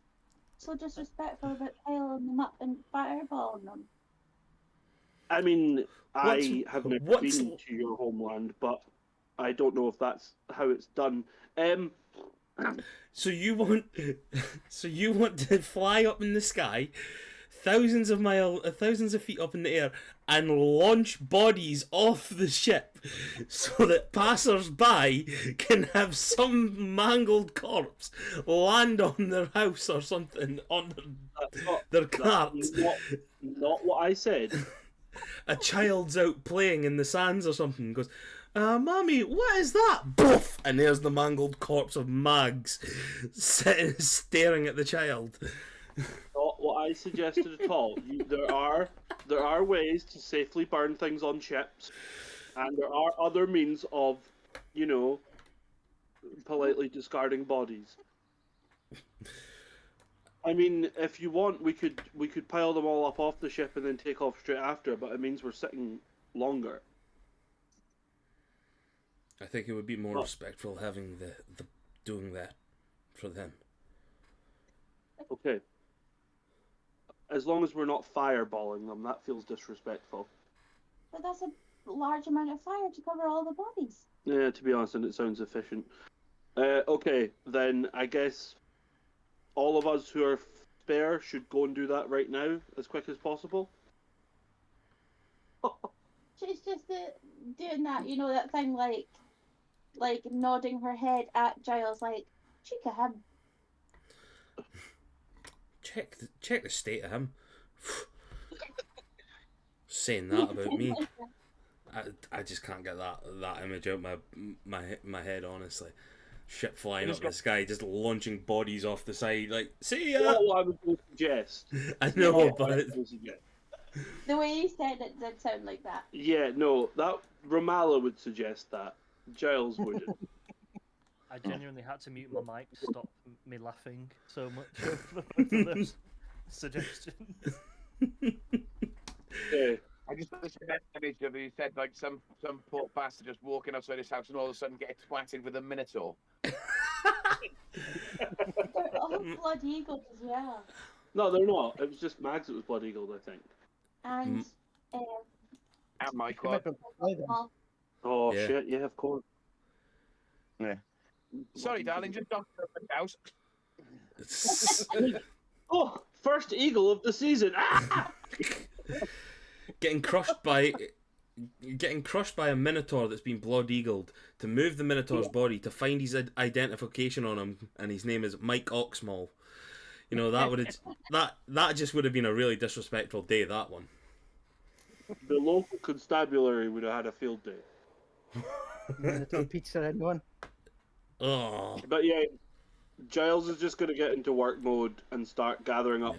Speaker 2: so disrespectful about piling them up and fireballing them?
Speaker 4: I mean, I
Speaker 1: What's-
Speaker 4: have never
Speaker 1: what's-
Speaker 4: been to your homeland, but I don't know if that's how it's done.
Speaker 1: So you want to fly up in the sky, thousands of feet up in the air, and launch bodies off the ship, so that passers-by can have some mangled corpse land on their house or something on their cart.
Speaker 4: That's not what I said.
Speaker 1: A child's out playing in the sands or something and goes, Mommy, what is that? Boof! And there's the mangled corpse of Mags sitting staring at the child.
Speaker 4: Not what I suggested at all. There are ways to safely burn things on ships, and there are other means of, politely discarding bodies. I mean, if you want, we could pile them all up off the ship and then take off straight after, but it means we're sitting longer.
Speaker 1: I think it would be more
Speaker 4: Oh.
Speaker 1: respectful having the doing that for them.
Speaker 4: Okay. As long as we're not fireballing them, that feels disrespectful.
Speaker 2: But that's a large amount of fire to cover all the bodies.
Speaker 4: Yeah, to be honest, and it sounds efficient. Okay, then I guess all of us who are spare should go and do that right now, as quick as possible.
Speaker 2: She's just doing that, that thing like nodding her head at Giles, like, cheek of him.
Speaker 1: Check the state of him. Saying that about me, I just can't get that image out my head. Honestly, ship flying up the sky, just launching bodies off the side. Like, see ya.
Speaker 4: What I would suggest.
Speaker 1: I know,
Speaker 4: What
Speaker 1: but
Speaker 4: I
Speaker 1: it,
Speaker 4: would suggest.
Speaker 2: The way you said it did sound like that.
Speaker 4: Yeah, no, that Ramala would suggest that. Giles wouldn't.
Speaker 5: I genuinely had to mute my mic to stop me laughing so much over both of those suggestions.
Speaker 4: Yeah.
Speaker 6: I just pictured that image of you said like some poor bastard just walking outside his house and all of a sudden get twatted with a minotaur.
Speaker 2: They're all blood eagles as well.
Speaker 4: No, they're not. It was just Mags that was blood eagled, I think.
Speaker 2: And
Speaker 6: And my
Speaker 3: You
Speaker 6: God.
Speaker 3: might be able to play them.
Speaker 2: well,
Speaker 4: Oh
Speaker 1: Yeah.
Speaker 4: shit! Yeah, of course.
Speaker 6: Yeah. Sorry, darling, just knocked over the house.
Speaker 4: Oh, first eagle of the season. Ah!
Speaker 1: getting crushed by a minotaur that's been blood eagled, to move the minotaur's body, to find his identification on him, and his name is Mike Oxmall. That just would have been a really disrespectful day, that one.
Speaker 4: The local constabulary would have had a field day.
Speaker 3: Minotaur pizza, anyone?
Speaker 1: Oh,
Speaker 4: But yeah, Giles is just going to get into work mode and start gathering up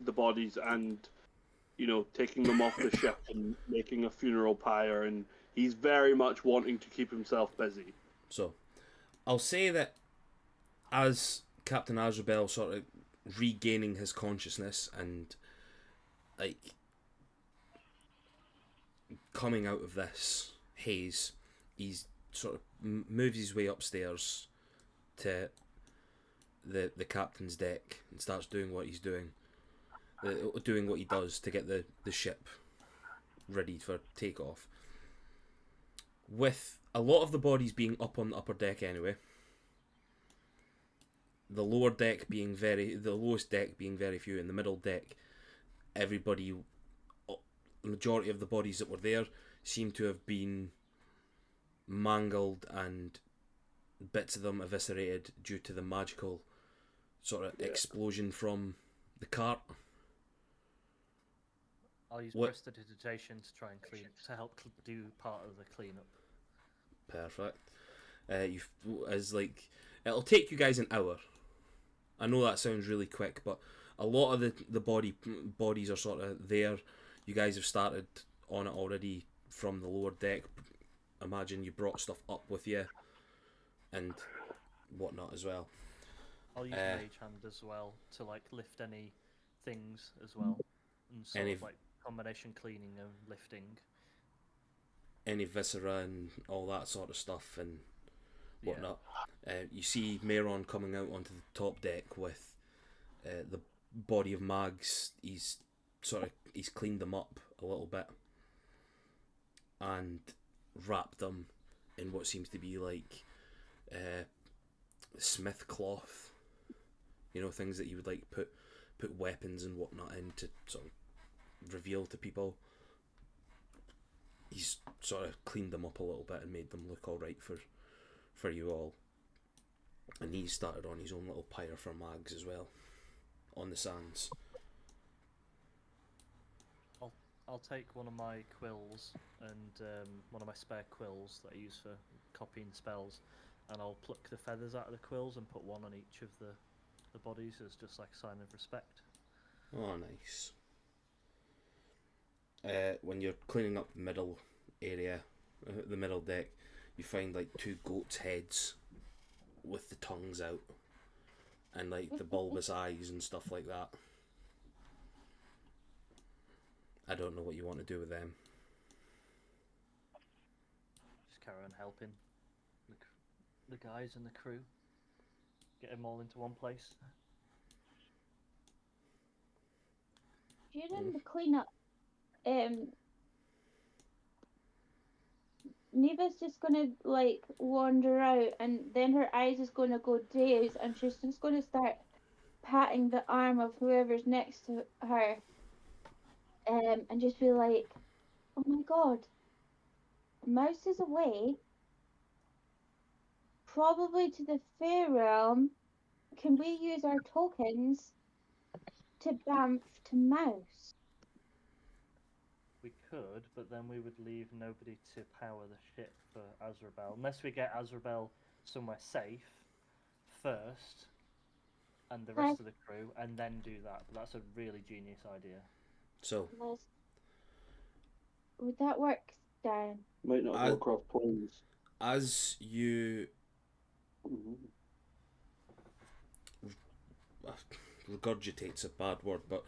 Speaker 4: the bodies and, taking them off the ship and making a funeral pyre, and he's very much wanting to keep himself busy.
Speaker 1: so I'll say that as Captain Azrael sort of regaining his consciousness and like coming out of this haze, he's sort of moves his way upstairs to the captain's deck and starts doing what he's doing, doing what he does to get the ship ready for takeoff. With a lot of the bodies being up on the upper deck anyway, the lowest deck being very few, and the middle deck, everybody, the majority of the bodies that were there seem to have been mangled and bits of them eviscerated due to the magical sort of explosion from the cart.
Speaker 5: I'll use
Speaker 1: What-
Speaker 5: prestidigitation to try and to help do part of the cleanup.
Speaker 1: Perfect. It'll take you guys an hour. I know that sounds really quick, but a lot of the bodies are sort of there. You guys have started on it already from the lower deck. Imagine you brought stuff up with you and whatnot as well.
Speaker 5: I'll use Mage Hand as well to like lift any things as well, and sort
Speaker 1: Any
Speaker 5: of like combination cleaning and lifting.
Speaker 1: Any viscera and all that sort of stuff and
Speaker 5: Yeah.
Speaker 1: whatnot. You see Mayron coming out onto the top deck with the body of Mags. He's cleaned them up a little bit and wrapped them in what seems to be like smith cloth. You know, things that you would like put weapons and whatnot in to sort of reveal to people. He's sort of cleaned them up a little bit and made them look alright for you all. And he started on his own little pyre for Mags as well, on the sands.
Speaker 5: I'll take one of my quills and one of my spare quills that I use for copying spells, and I'll pluck the feathers out of the quills and put one on each of the bodies as just like a sign of respect.
Speaker 1: Oh, nice. When you're cleaning up the middle area, the middle deck, you find like 2 goats' heads with the tongues out and like the bulbous eyes and stuff like that. I don't know what you want to do with them.
Speaker 5: Just carry on helping the guys and the crew. Get them all into one place.
Speaker 2: During the cleanup, Neva's just gonna like wander out, and then her eyes is gonna go dazed, and she's just gonna start patting the arm of whoever's next to her, and just be like, "Oh my god, Mouse is away, probably to the Fae Realm. Can we use our tokens to bamf to Mouse?"
Speaker 5: We could, but then we would leave nobody to power the ship for Azrael. Unless we get Azrael somewhere safe first, and the rest of the crew, and then do that. But that's a really genius idea.
Speaker 1: So,
Speaker 2: Would that work, Darren?
Speaker 4: Might not go across planes.
Speaker 1: as you regurgitate's a bad word, but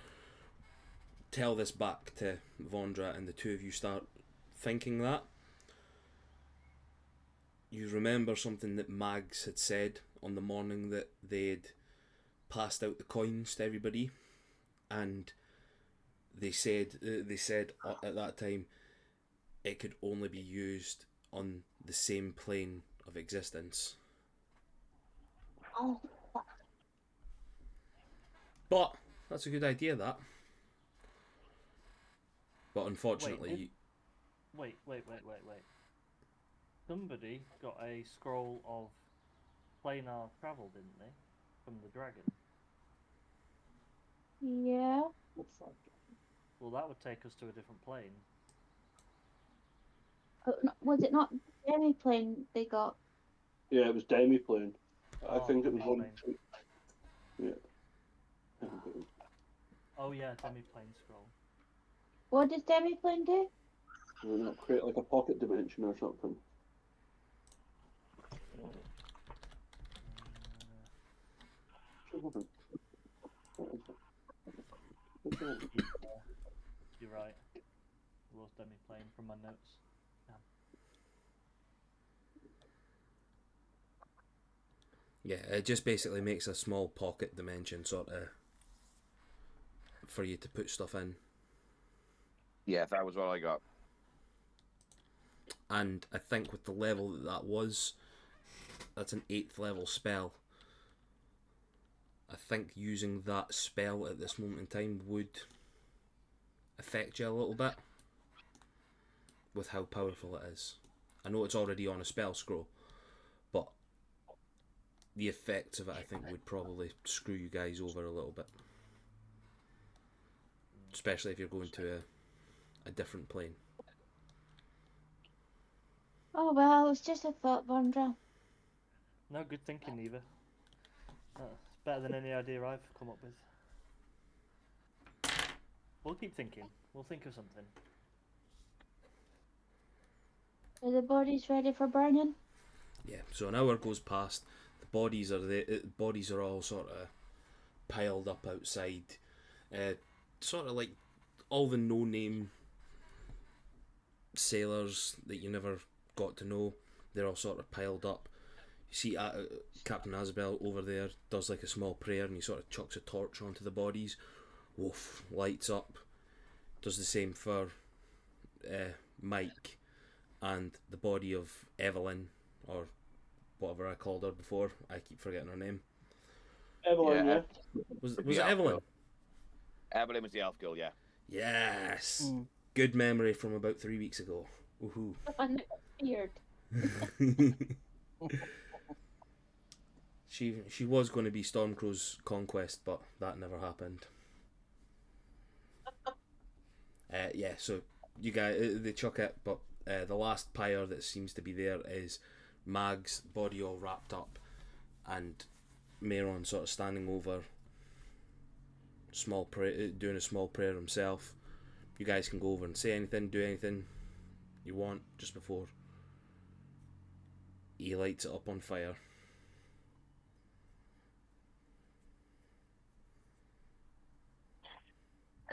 Speaker 1: tell this back to Vondra, and the two of you start thinking that, you remember something that Mags had said on the morning that they'd passed out the coins to everybody, and they said at that time it could only be used on the same plane of existence.
Speaker 2: Oh,
Speaker 1: But that's a good idea, that. But unfortunately,
Speaker 5: Wait. Somebody got a scroll of planar travel, didn't they? From the dragon.
Speaker 2: yeah.
Speaker 5: Well, that would take us to a different plane.
Speaker 2: Was it not Demiplane they got?
Speaker 4: Yeah, it was Demiplane. I
Speaker 5: Oh,
Speaker 4: think it was one.
Speaker 5: Demiplane.
Speaker 4: Yeah.
Speaker 5: Oh yeah, demi-plane scroll.
Speaker 2: What does Demiplane do?
Speaker 4: Why not create like a pocket dimension or something?
Speaker 5: You're right. Lost demi-plane from my notes.
Speaker 1: Yeah, it just basically makes a small pocket dimension sort of for you to put stuff in.
Speaker 6: Yeah, that was what I got.
Speaker 1: And I think with the level that was, that's an 8th level spell. I think using that spell at this moment in time would affect you a little bit with how powerful it is. I know it's already on a spell scroll, but the effects of it, I think, would probably screw you guys over a little bit. Especially if you're going to a different plane.
Speaker 2: Oh well, it's just a thought, Vondra.
Speaker 5: No, good thinking, Neva. It's better than any idea I've come up with. We'll keep thinking. We'll think of something.
Speaker 2: Are the bodies ready for burning?
Speaker 1: Yeah, so an hour goes past. The bodies are all sort of piled up outside. Sort of like all the no-name sailors that you never got to know. They're all sort of piled up. You see Captain Asbel over there does like a small prayer and he sort of chucks a torch onto the bodies. Woof, lights up. Does the same for Mike and the body of Evelyn, or whatever I called her before. I keep forgetting her name.
Speaker 4: Evelyn, yeah.
Speaker 1: Was
Speaker 6: The
Speaker 1: it
Speaker 6: elf
Speaker 1: Evelyn?
Speaker 6: girl. Evelyn was the elf girl, yeah.
Speaker 1: Yes.
Speaker 3: Mm.
Speaker 1: Good memory from about 3 weeks ago. Woohoo.
Speaker 2: The one that got feared.
Speaker 1: She was going to be Stormcrow's conquest, but that never happened. Yeah, so you guys, they chuck it, but the last pyre that seems to be there is Mag's body all wrapped up, and Mayron sort of standing over, doing a small prayer himself. You guys can go over and say anything, do anything you want just before he lights it up on fire.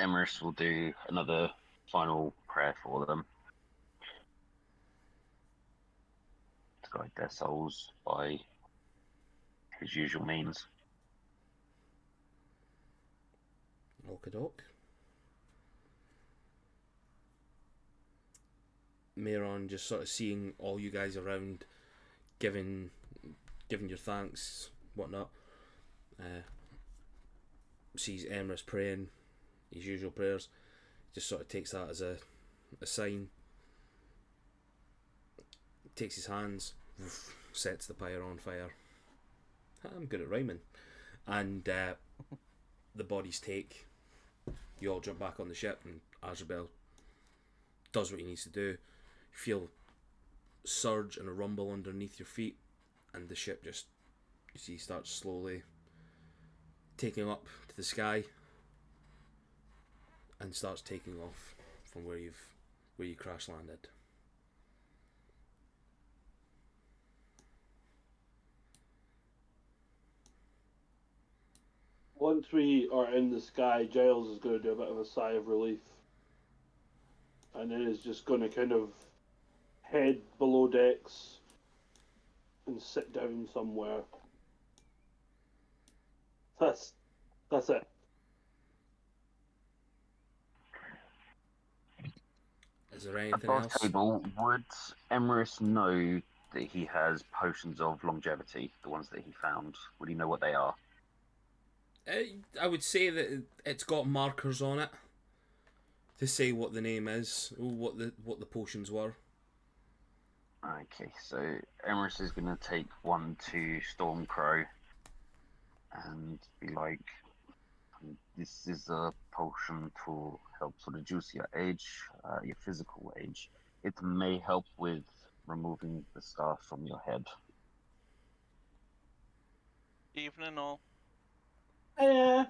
Speaker 7: Emrys will do another final prayer for them to guide their souls by his usual means.
Speaker 1: Okey-doke. Mayron just sort of seeing all you guys around, giving your thanks, whatnot. Sees Emrys praying his usual prayers, just sort of takes that as a sign. Takes his hands, sets the pyre on fire. I'm good at rhyming. And the bodies take. You all jump back on the ship, and Azrael does what he needs to do. You feel surge and a rumble underneath your feet, and the ship just, you see, starts slowly taking up to the sky and starts taking off from where you crash landed.
Speaker 4: Once we are in the sky, Giles is going to do a bit of a sigh of relief. And then is just going to kind of head below decks and sit down somewhere. That's it.
Speaker 1: Is there anything
Speaker 7: Above
Speaker 1: else?
Speaker 7: table, would Emrys know that he has potions of longevity, the ones that he found? Would he know what they are?
Speaker 1: I would say that it's got markers on it to say what the name is, or what the potions were.
Speaker 7: Okay, so Emrys is going to take one to Stormcrow and be like, this is a potion to help to reduce your age, your physical age. It may help with removing the scar from your head.
Speaker 8: Evening all.
Speaker 4: Yeah.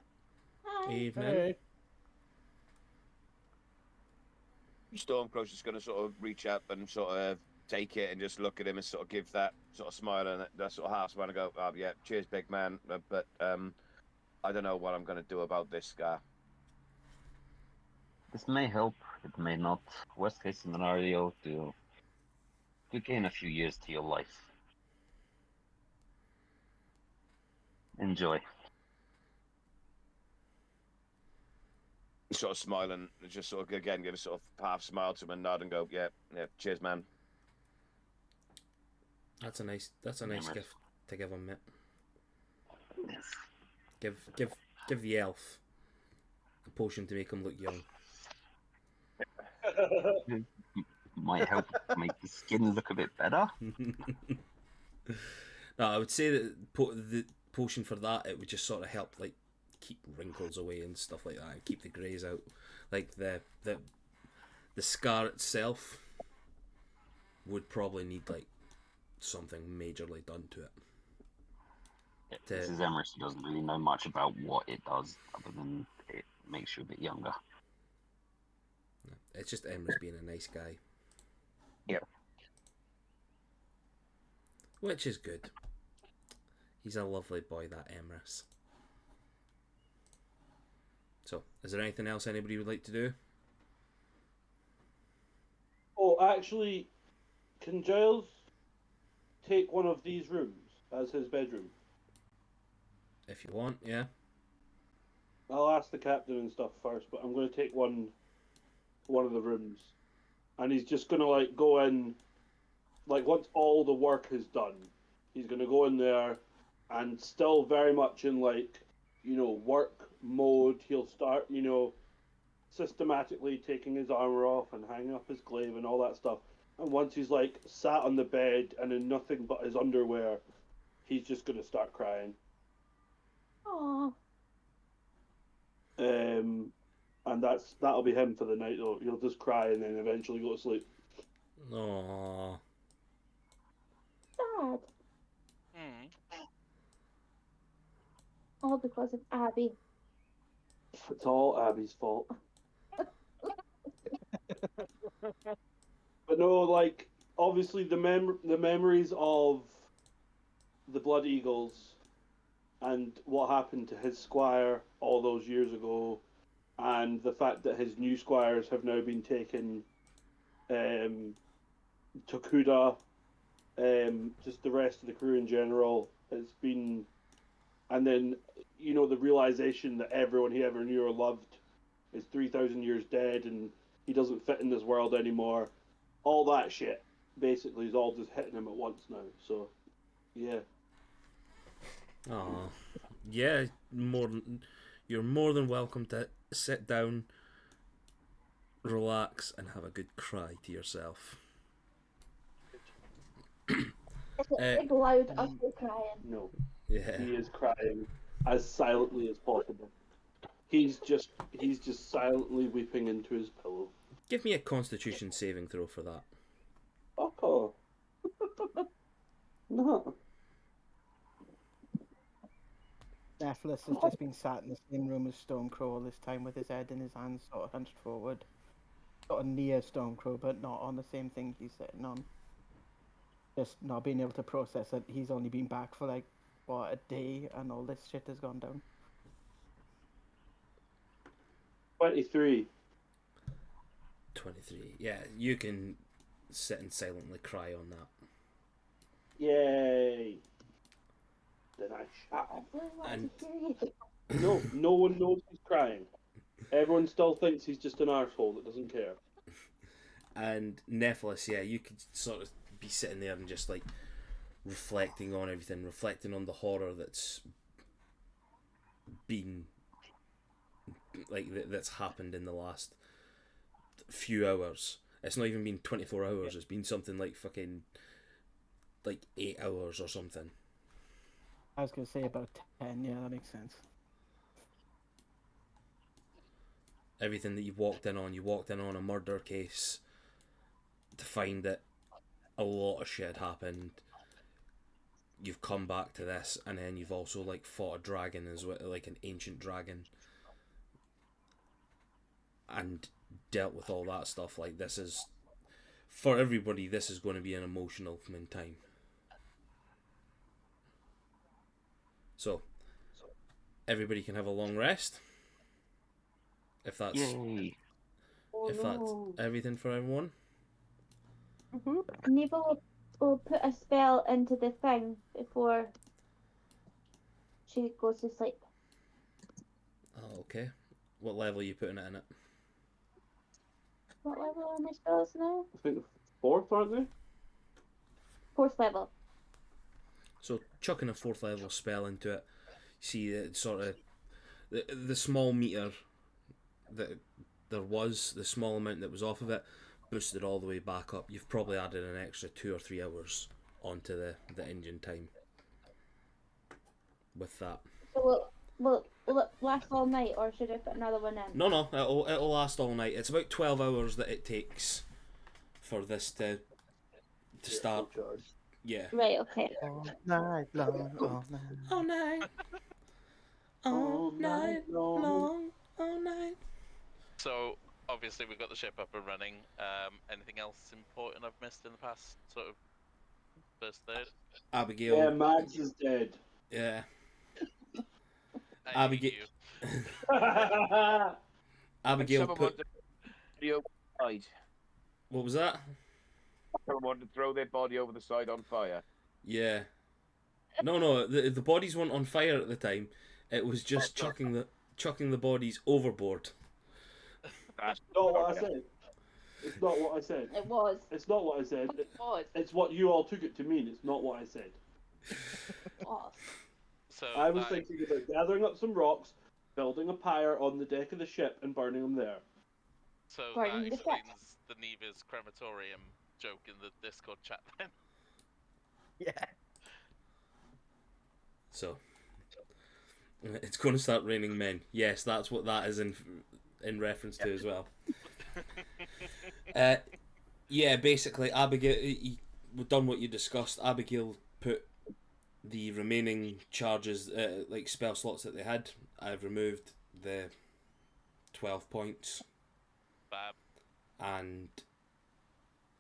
Speaker 2: Hi.
Speaker 1: Evening.
Speaker 6: Stormcrow's just going to sort of reach up and sort of take it and just look at him and sort of give that sort of smile and that sort of half smile and go, oh, yeah, cheers, big man. But I don't know what I'm going to do about this scar.
Speaker 7: This may help, it may not. Worst case scenario, you gain a few years to your life. Enjoy.
Speaker 6: Sort of smiling, just sort of again give a sort of half smile to him and nod and go, yeah, cheers, man.
Speaker 1: That's a nice
Speaker 7: Emrys.
Speaker 1: gift to give him, mate.
Speaker 7: Yes.
Speaker 1: Give the elf a potion to make him look young.
Speaker 7: Might help make the skin look a bit better.
Speaker 1: No, I would say that the potion for that, it would just sort of help like keep wrinkles away and stuff like that, and keep the greys out. Like the scar itself would probably need like something majorly done to it.
Speaker 7: This is Emrys, who doesn't really know much about what it does, other than it makes you a bit younger.
Speaker 1: It's just Emrys being a nice guy.
Speaker 6: Yep.
Speaker 1: Which is good. He's a lovely boy, that Emrys. So, is there anything else anybody would like to do?
Speaker 4: Oh, actually, can Giles take one of these rooms as his bedroom?
Speaker 1: If you want, yeah.
Speaker 4: I'll ask the captain and stuff first, but I'm going to take one of the rooms, and he's just going to like go in, like once all the work is done, he's going to go in there, and still very much in like, work mode. He'll start, systematically taking his armor off and hanging up his glaive and all that stuff. And once he's like sat on the bed and in nothing but his underwear, he's just going to start crying.
Speaker 2: Oh,
Speaker 4: And that'll be him for the night though. He'll just cry and then eventually go to sleep.
Speaker 1: Aww.
Speaker 2: sad.
Speaker 8: Hmm.
Speaker 2: All because of Abby.
Speaker 4: It's all Abby's fault. But no, like obviously the memories of the Blood Eagles and what happened to his squire all those years ago, and the fact that his new squires have now been taken to Kuda, just the rest of the crew in general, it's been, and then the realization that everyone he ever knew or loved is 3,000 years dead and he doesn't fit in this world anymore. All that shit basically is all just hitting him at once now. So, yeah.
Speaker 1: Aw. Yeah, you're more than welcome to sit down, relax, and have a good cry to yourself.
Speaker 2: It's a big loud ugly crying.
Speaker 4: No,
Speaker 1: Yeah.
Speaker 4: he is crying as silently as possible. He's just silently weeping into his pillow.
Speaker 1: Give me a Constitution saving throw for that.
Speaker 4: Oh. No.
Speaker 3: Nephilis has just been sat in the same room as Stormcrow all this time with his head in his hands sort of hunched forward. Sort of near Stormcrow, but not on the same thing he's sitting on. Just not being able to process it. He's only been back for like, what, a day, and all this shit has gone down.
Speaker 4: 23.
Speaker 1: 23. Yeah, you can sit and silently cry on that.
Speaker 4: Yay. Then I shut up.
Speaker 2: Everyone wants
Speaker 1: And-
Speaker 2: to hear you.
Speaker 4: No, no one knows he's crying. Everyone still thinks he's just an arsehole that doesn't care.
Speaker 1: And Nephilis, yeah, you could sort of be sitting there and just like reflecting on everything, reflecting on the horror that's been like that's happened in the last few hours. It's not even been 24 hours. It's been something like fucking like 8 hours or something.
Speaker 3: I was going to say about 10, yeah, that makes sense.
Speaker 1: Everything that you walked in on a murder case to find that a lot of shit happened. You've come back to this, and then you've also like fought a dragon as well, like an ancient dragon, and dealt with all that stuff. Like, this is, for everybody, this is going to be an emotional time. So everybody can have a long rest, if that's
Speaker 7: Yay!
Speaker 1: if that's everything for everyone.
Speaker 2: Neville will put a spell into the thing before she goes to sleep.
Speaker 1: Oh, okay. What level are you putting it in at?
Speaker 2: What level are my spells now?
Speaker 4: I think the fourth, aren't they?
Speaker 2: 4th level.
Speaker 1: So chucking a 4th level spell into it, see it sort of the small meter that there was, the small amount that was off of it, boosted all the way back up. You've probably added an extra 2 or 3 hours onto the engine time with that.
Speaker 2: So will it last all night, or should I put another one in?
Speaker 1: No, it'll last all night. It's about 12 hours that it takes for this to start. Yeah.
Speaker 2: Right, okay.
Speaker 3: All night long, all night.
Speaker 1: All night. All night long. All night.
Speaker 8: So obviously we've got the ship up and running. Anything else important I've missed in the past sort of first third?
Speaker 1: Abigail.
Speaker 4: Yeah, Max is dead.
Speaker 1: Yeah.
Speaker 8: I
Speaker 1: Abigail.
Speaker 8: hate you.
Speaker 1: Abigail
Speaker 6: Someone
Speaker 1: put.
Speaker 6: wanted to body over the side.
Speaker 1: What was that?
Speaker 6: Someone wanted to throw their body over the side on fire.
Speaker 1: Yeah. No. The bodies weren't on fire at the time. It was just chucking the bodies overboard.
Speaker 6: That's
Speaker 4: Not what I said. It's not what I said.
Speaker 2: It was.
Speaker 4: It's not what I said.
Speaker 2: It was.
Speaker 4: It's what you all took it to mean. It's not what I said.
Speaker 2: It was.
Speaker 8: So
Speaker 4: I was
Speaker 8: that-
Speaker 4: thinking about gathering up some rocks, building a pyre on the deck of the ship, and burning them there.
Speaker 8: So
Speaker 2: Burning
Speaker 8: that
Speaker 2: the ship.
Speaker 8: explains the Neva's crematorium joke in the Discord chat then.
Speaker 3: Yeah.
Speaker 1: So it's going to start raining men. Yes, that's what that is in reference to as well. Yeah, basically, Abigail. We've done what you discussed. Abigail put the remaining charges, like spell slots that they had. I've removed the 12 points,
Speaker 8: Fab.
Speaker 1: and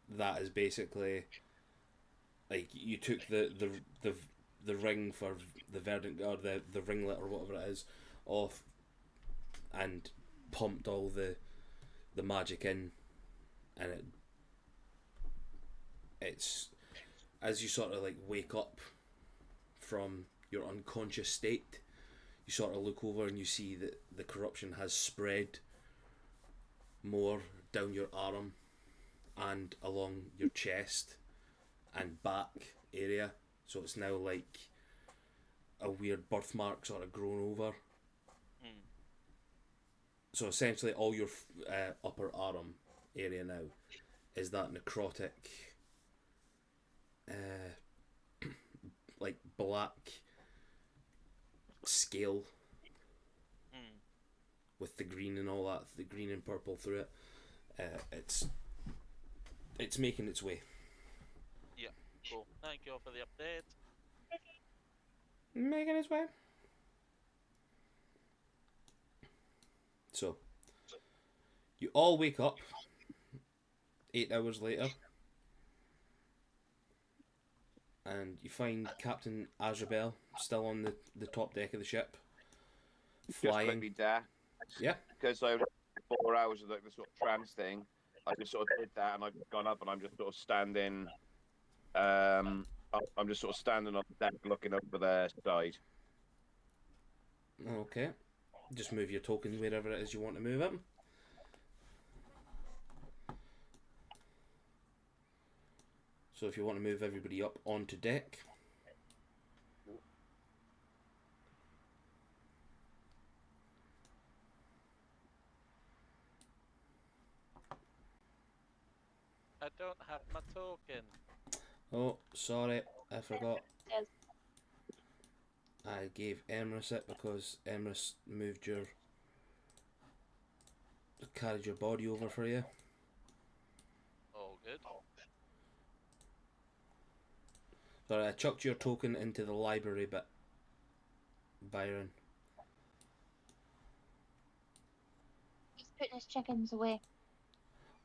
Speaker 1: that is basically like you took the ring for the verdant or the ringlet or whatever it is off, and pumped all the magic in, and it's as you sort of like wake up from your unconscious state, you sort of look over and you see that the corruption has spread more down your arm and along your chest and back area, so it's now like a weird birthmark sort of grown over.
Speaker 8: Hmm.
Speaker 1: So essentially all your upper arm area now is that necrotic like black scale
Speaker 8: Hmm.
Speaker 1: with the green and all that, the green and purple through it. It's making its way.
Speaker 8: Cool. Thank you all for the update.
Speaker 1: Making its way. So you all wake up 8 hours later, and you find Captain Azabel still on the top deck of the ship,
Speaker 6: just
Speaker 1: flying.
Speaker 6: quickly there.
Speaker 1: Yeah.
Speaker 6: Because I 4 hours of like the sort of trance thing, I just sort of did that and I've gone up and I'm just sort of standing. I'm just sort of standing on the deck looking over the side.
Speaker 1: Okay. Just move your tokens wherever it is you want to move them. So if you want to move everybody up onto deck.
Speaker 8: I don't have my token.
Speaker 1: Oh, sorry, I forgot.
Speaker 2: Yes.
Speaker 1: I gave Emrys it because Emrys moved carried your body over for you.
Speaker 8: All good.
Speaker 1: Sorry, I chucked your token into the library bit, Byron.
Speaker 2: He's putting his chickens away.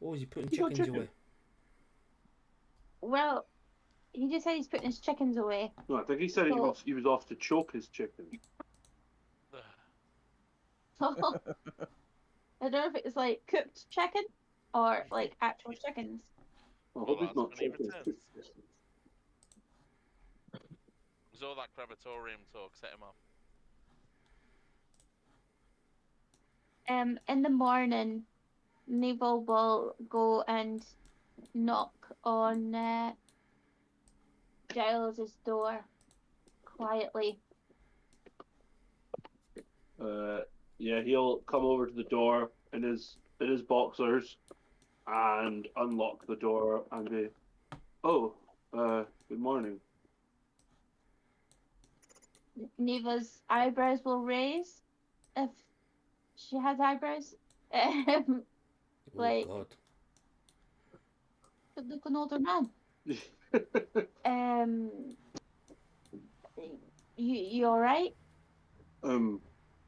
Speaker 1: Oh, is he putting
Speaker 4: You got
Speaker 1: chickens
Speaker 4: chicken?
Speaker 1: away?
Speaker 2: Well, he just said he's putting his chickens away.
Speaker 4: No, I think he said
Speaker 2: So-
Speaker 4: he was off to choke his chicken.
Speaker 2: I don't know if it's like cooked chicken or like actual chickens.
Speaker 4: I hope he's
Speaker 8: that's
Speaker 4: not
Speaker 8: when he
Speaker 4: choking his
Speaker 8: returns.
Speaker 4: chicken.
Speaker 8: Was all that crematorium talk set him off?
Speaker 2: In the morning, Neville will go and knock on Giles's door quietly.
Speaker 4: Yeah, he'll come over to the door in his boxers and unlock the door and be, oh, good morning.
Speaker 2: Neva's eyebrows will raise if she has eyebrows.
Speaker 1: Oh
Speaker 2: Like,
Speaker 1: God.
Speaker 2: good looking older man. Um, you all right?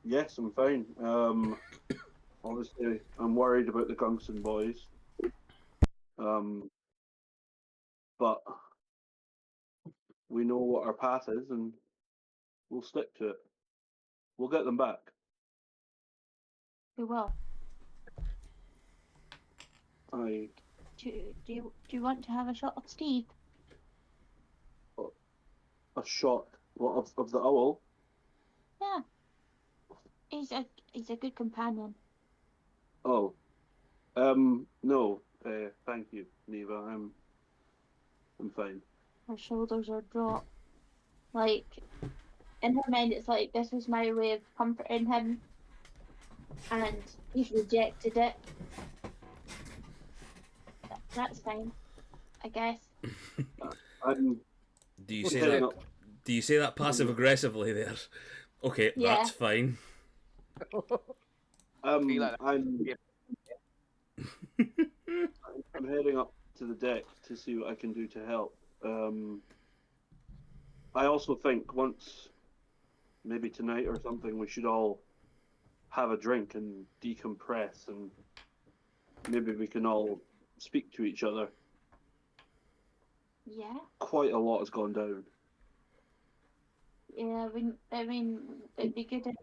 Speaker 4: Yes, I'm fine. Obviously, I'm worried about the Gungson boys. But we know what our path is, and we'll stick to it. We'll get them back.
Speaker 2: We will.
Speaker 4: I
Speaker 2: Do you want to have a shot of Steve?
Speaker 4: a shot of the owl.
Speaker 2: Yeah. He's a good companion.
Speaker 4: Oh, no. Thank you, Neva. I'm fine.
Speaker 2: Her shoulders are dropped. Like, in her mind, it's like, this was my way of comforting him, and he's rejected it. That's fine, I guess.
Speaker 4: I'm
Speaker 1: Do you say
Speaker 4: heading
Speaker 1: that?
Speaker 4: up.
Speaker 1: Do you say that passive aggressively there? Okay,
Speaker 2: Yeah.
Speaker 1: that's fine.
Speaker 6: Feel like
Speaker 4: I'm
Speaker 6: Yeah.
Speaker 4: I'm heading up to the deck to see what I can do to help. I also think once, maybe tonight or something, we should all have a drink and decompress, and maybe we can all speak to each other.
Speaker 2: Yeah.
Speaker 4: Quite a lot has gone down.
Speaker 2: Yeah, I mean, it'd be good if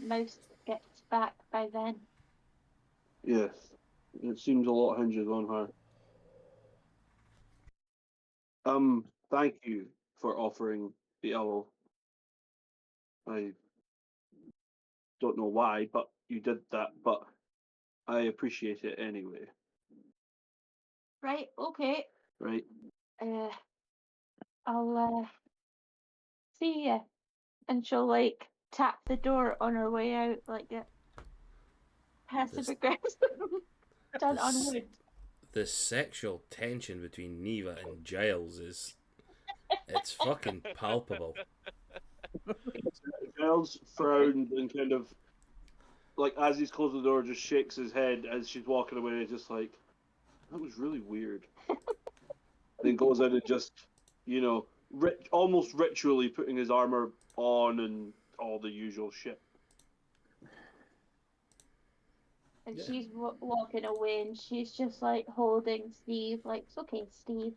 Speaker 2: Mouse gets back by then.
Speaker 4: Yes, it seems a lot hinges on her. Thank you for offering the owl. I don't know why, but you did that, but I appreciate it anyway,
Speaker 2: Right, okay.
Speaker 4: right?
Speaker 2: I'll see ya. And she'll like tap the door on her way out, like a passive
Speaker 1: This-
Speaker 2: aggressive. Done on
Speaker 1: this-
Speaker 2: wood.
Speaker 1: The sexual tension between Neva and Giles it's fucking palpable.
Speaker 4: Giles frowned and kind of, like, as he's closed the door, just shakes his head as she's walking away, just like, that was really weird. Then goes in and just, almost ritually putting his armor on and all the usual shit.
Speaker 2: And
Speaker 1: Yeah.
Speaker 2: she's walking away, and she's just like holding Steve, like, it's okay, Steve.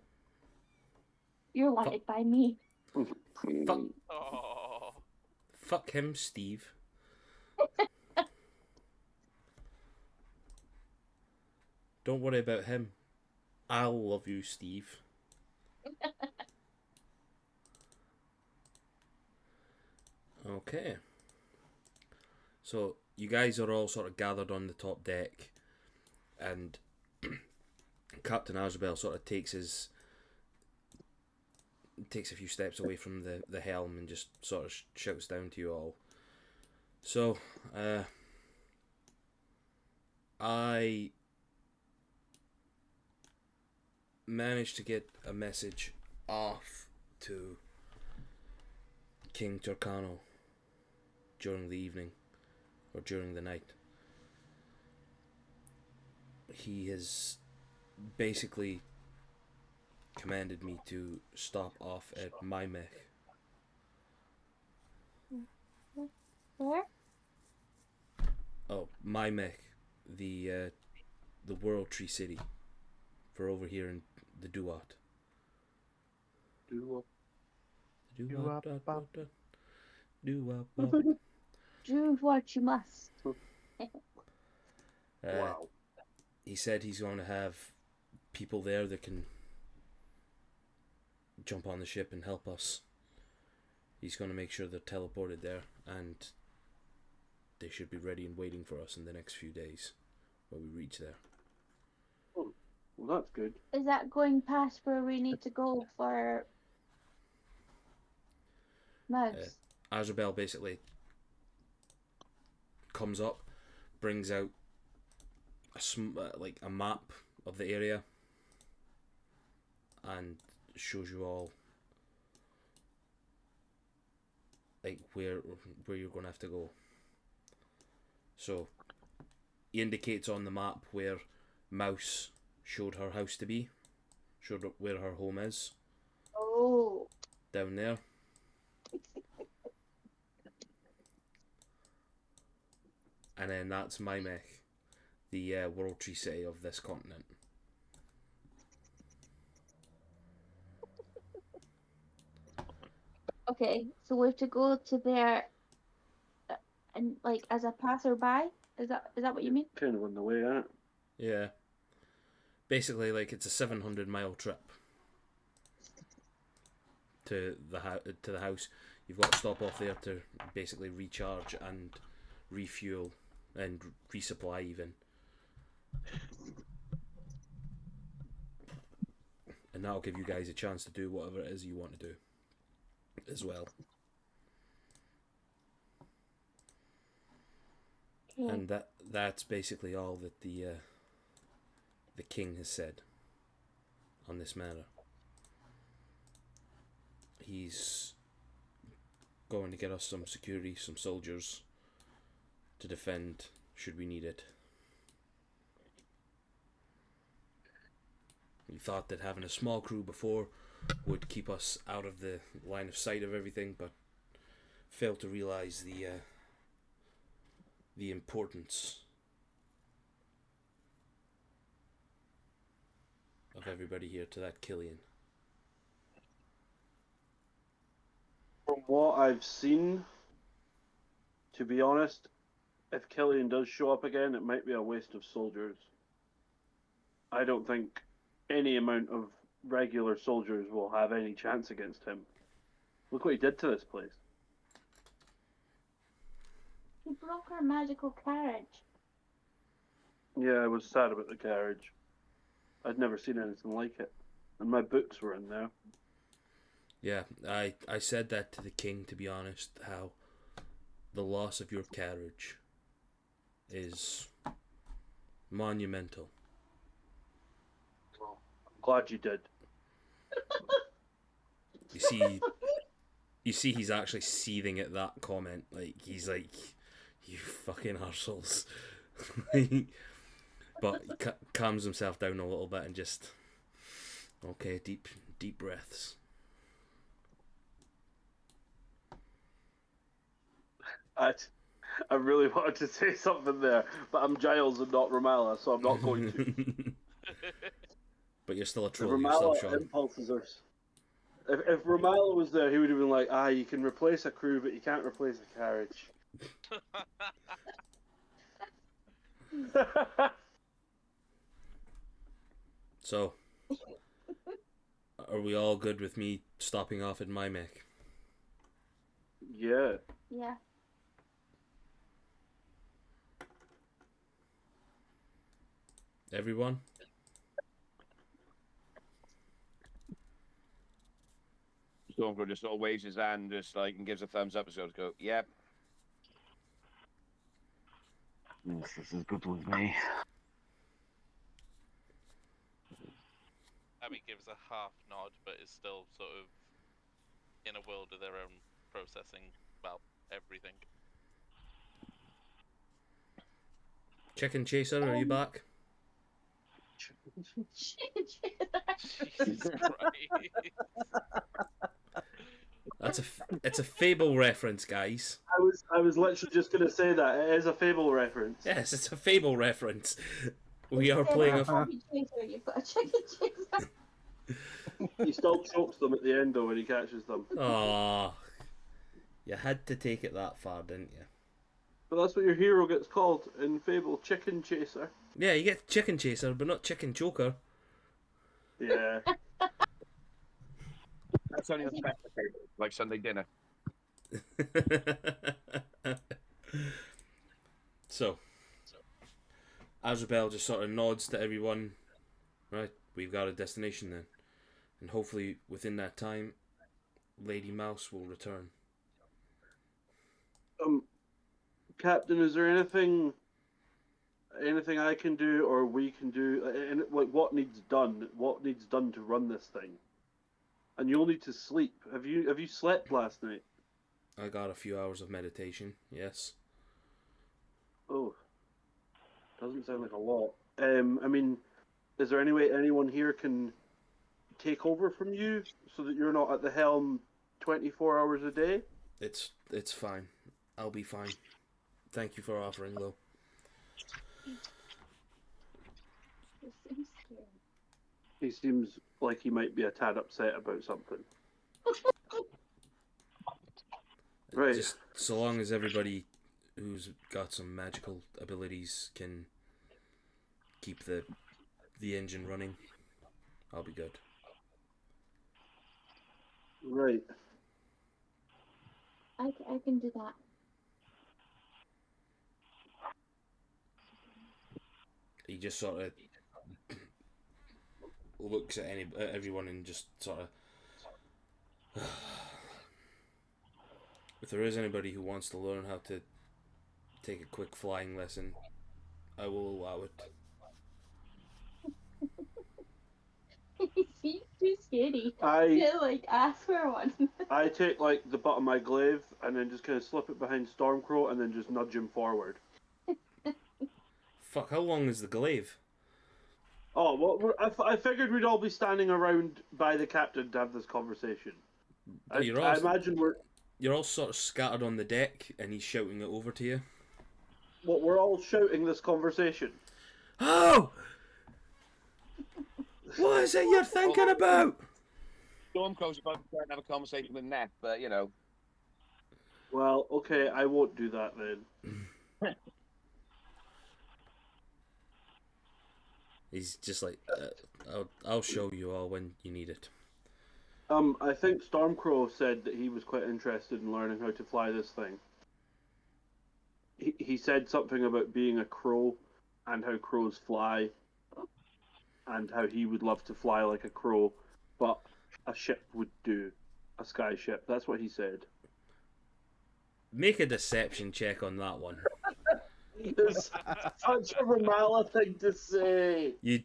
Speaker 2: You're wanted by me.
Speaker 1: Fuck,
Speaker 8: Oh.
Speaker 1: fuck him, Steve. Don't worry about him. I'll love you, Steve. Okay. So you guys are all sort of gathered on the top deck, and Captain Azrael sort of takes a few steps away from the helm and just sort of shouts down to you all. So, I managed to get a message off to King Turcano during the evening, or during the night. He has basically commanded me to stop off at Mymech.
Speaker 2: Where?
Speaker 1: Oh, Mymech, the World Tree City, for over here in the Duat.
Speaker 4: Do
Speaker 1: Duat, dot,
Speaker 3: Duat-bop.
Speaker 1: dot, dot. Duat,
Speaker 2: Do what you must.
Speaker 4: wow.
Speaker 1: He said he's going to have people there that can jump on the ship and help us. He's going to make sure they're teleported there, and they should be ready and waiting for us in the next few days when we reach there.
Speaker 4: Well, that's good.
Speaker 2: Is that going past where we need to go for Mouse?
Speaker 1: Azrael basically comes up, brings out like a map of the area, and shows you all like where you're going to have to go. So he indicates on the map where Mouse showed her house to be, showed where her home is,
Speaker 2: Oh.
Speaker 1: down there. And then that's Mymech, the World Tree City of this continent.
Speaker 2: Okay, so we have to go to there, and like as a passerby. Is that what you mean?
Speaker 4: Kind of on the way, ain't it?
Speaker 1: Yeah. Basically, like, it's a 700-mile trip to the house. You've got to stop off there to basically recharge and refuel and resupply even. And that'll give you guys a chance to do whatever it is you want to do as well.
Speaker 2: Okay.
Speaker 1: And that's basically all that the king has said on this matter. He's going to get us some security, some soldiers to defend should we need it. We thought that having a small crew before would keep us out of the line of sight of everything, but failed to realize the importance of everybody here to that Killian.
Speaker 4: From what I've seen, to be honest, if Killian does show up again, it might be a waste of soldiers. I don't think any amount of regular soldiers will have any chance against him. Look what he did to this place.
Speaker 2: He broke our magical carriage.
Speaker 4: Yeah, I was sad about the carriage. I'd never seen anything like it. And my books were in there.
Speaker 1: Yeah, I said that to the king, to be honest, how the loss of your carriage is monumental.
Speaker 4: I'm glad you did.
Speaker 1: You see he's actually seething at that comment. Like, he's like, you fucking arseholes. But he calms himself down a little bit and just, okay, deep breaths.
Speaker 4: I really wanted to say something there, but I'm Giles and not Romala, so I'm not going to.
Speaker 1: But you're still a
Speaker 4: The
Speaker 1: troll yourself,
Speaker 4: Romala
Speaker 1: Sean.
Speaker 4: impulses are... If Romala was there, he would have been like, you can replace a crew, but you can't replace a carriage.
Speaker 1: So, are we all good with me stopping off at Mymech?
Speaker 4: Yeah.
Speaker 2: Yeah.
Speaker 1: Everyone?
Speaker 6: Stormcrow just sort of waves his hand, just like, and gives a thumbs up, and sort of go, "Yep."
Speaker 7: Yes, this is good with me.
Speaker 8: Abby gives a half nod, but is still sort of in a world of their own, processing, well, everything.
Speaker 1: Chicken Chaser, are you back?
Speaker 8: Jesus Christ.
Speaker 1: It's a Fable reference, guys.
Speaker 4: I was literally just going to say that. It is a Fable reference.
Speaker 1: Yes, it's a Fable reference. We are playing a...
Speaker 2: Chicken chaser. You've got a chicken chaser.
Speaker 4: He still chokes them at the end, though, when he catches them.
Speaker 1: Aww. You had to take it that far, didn't you?
Speaker 4: But that's what your hero gets called in Fable, Chicken Chaser.
Speaker 1: Yeah, you get Chicken Chaser, but not Chicken Choker.
Speaker 4: Yeah.
Speaker 6: That's only the special occasion, like Sunday dinner.
Speaker 1: So, Azrael just sort of nods to everyone. Right, we've got a destination then. And hopefully within that time, Lady Mouse will return.
Speaker 4: Captain, is there anything I can do or we can do? And like, what needs done? What needs done to run this thing? And you'll need to sleep. Have you slept last night?
Speaker 1: I got a few hours of meditation. Yes.
Speaker 4: Oh, doesn't sound like a lot. I mean, is there any way anyone here can take over from you so that you're not at the helm 24 hours a day?
Speaker 1: It's fine. I'll be fine. Thank you for offering, though.
Speaker 2: This seems scary.
Speaker 4: He seems like he might be a tad upset about something. Right.
Speaker 1: Just so long as everybody who's got some magical abilities can keep the engine running, I'll be good.
Speaker 4: Right.
Speaker 2: I can do that.
Speaker 1: He just sort of looks at everyone and just sort of... If there is anybody who wants to learn how to take a quick flying lesson, I will allow it.
Speaker 2: He seems too scary
Speaker 4: I
Speaker 2: to like ask for one.
Speaker 4: I take like the butt of my glaive and then just kind of slip it behind Stormcrow and then just nudge him forward.
Speaker 1: Fuck, how long is the glaive?
Speaker 4: Oh, well, I figured we'd all be standing around by the captain to have this conversation. I imagine
Speaker 1: You're all sort of scattered on the deck, and he's shouting it over to you.
Speaker 4: we're all shouting this conversation.
Speaker 1: Oh! What is it you're thinking about?
Speaker 6: Stormcrow's about to try and have a conversation with Neff, but you know.
Speaker 4: Well, okay, I won't do that then.
Speaker 1: He's just like, I'll show you all when you need it.
Speaker 4: I think Stormcrow said that he was quite interested in learning how to fly this thing. He said something about being a crow and how crows fly and how he would love to fly like a crow, but a ship would do. A sky ship. That's what he said.
Speaker 1: Make a deception check on that one.
Speaker 4: It's such a Ramallah thing to say.
Speaker 1: You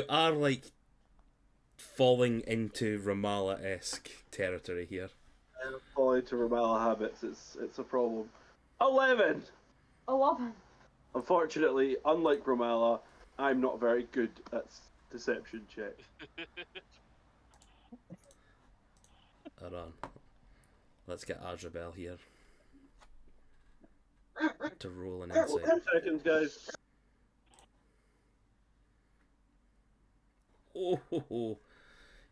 Speaker 1: are like falling into Ramallah-esque territory here.
Speaker 4: I'm falling to Ramallah habits. It's a problem. 11.
Speaker 2: 11.
Speaker 4: Unfortunately, unlike Ramallah, I'm not very good at deception check.
Speaker 1: Hold on. Let's get Azrael here to roll an insight.
Speaker 4: 10 seconds, guys.
Speaker 1: Oh,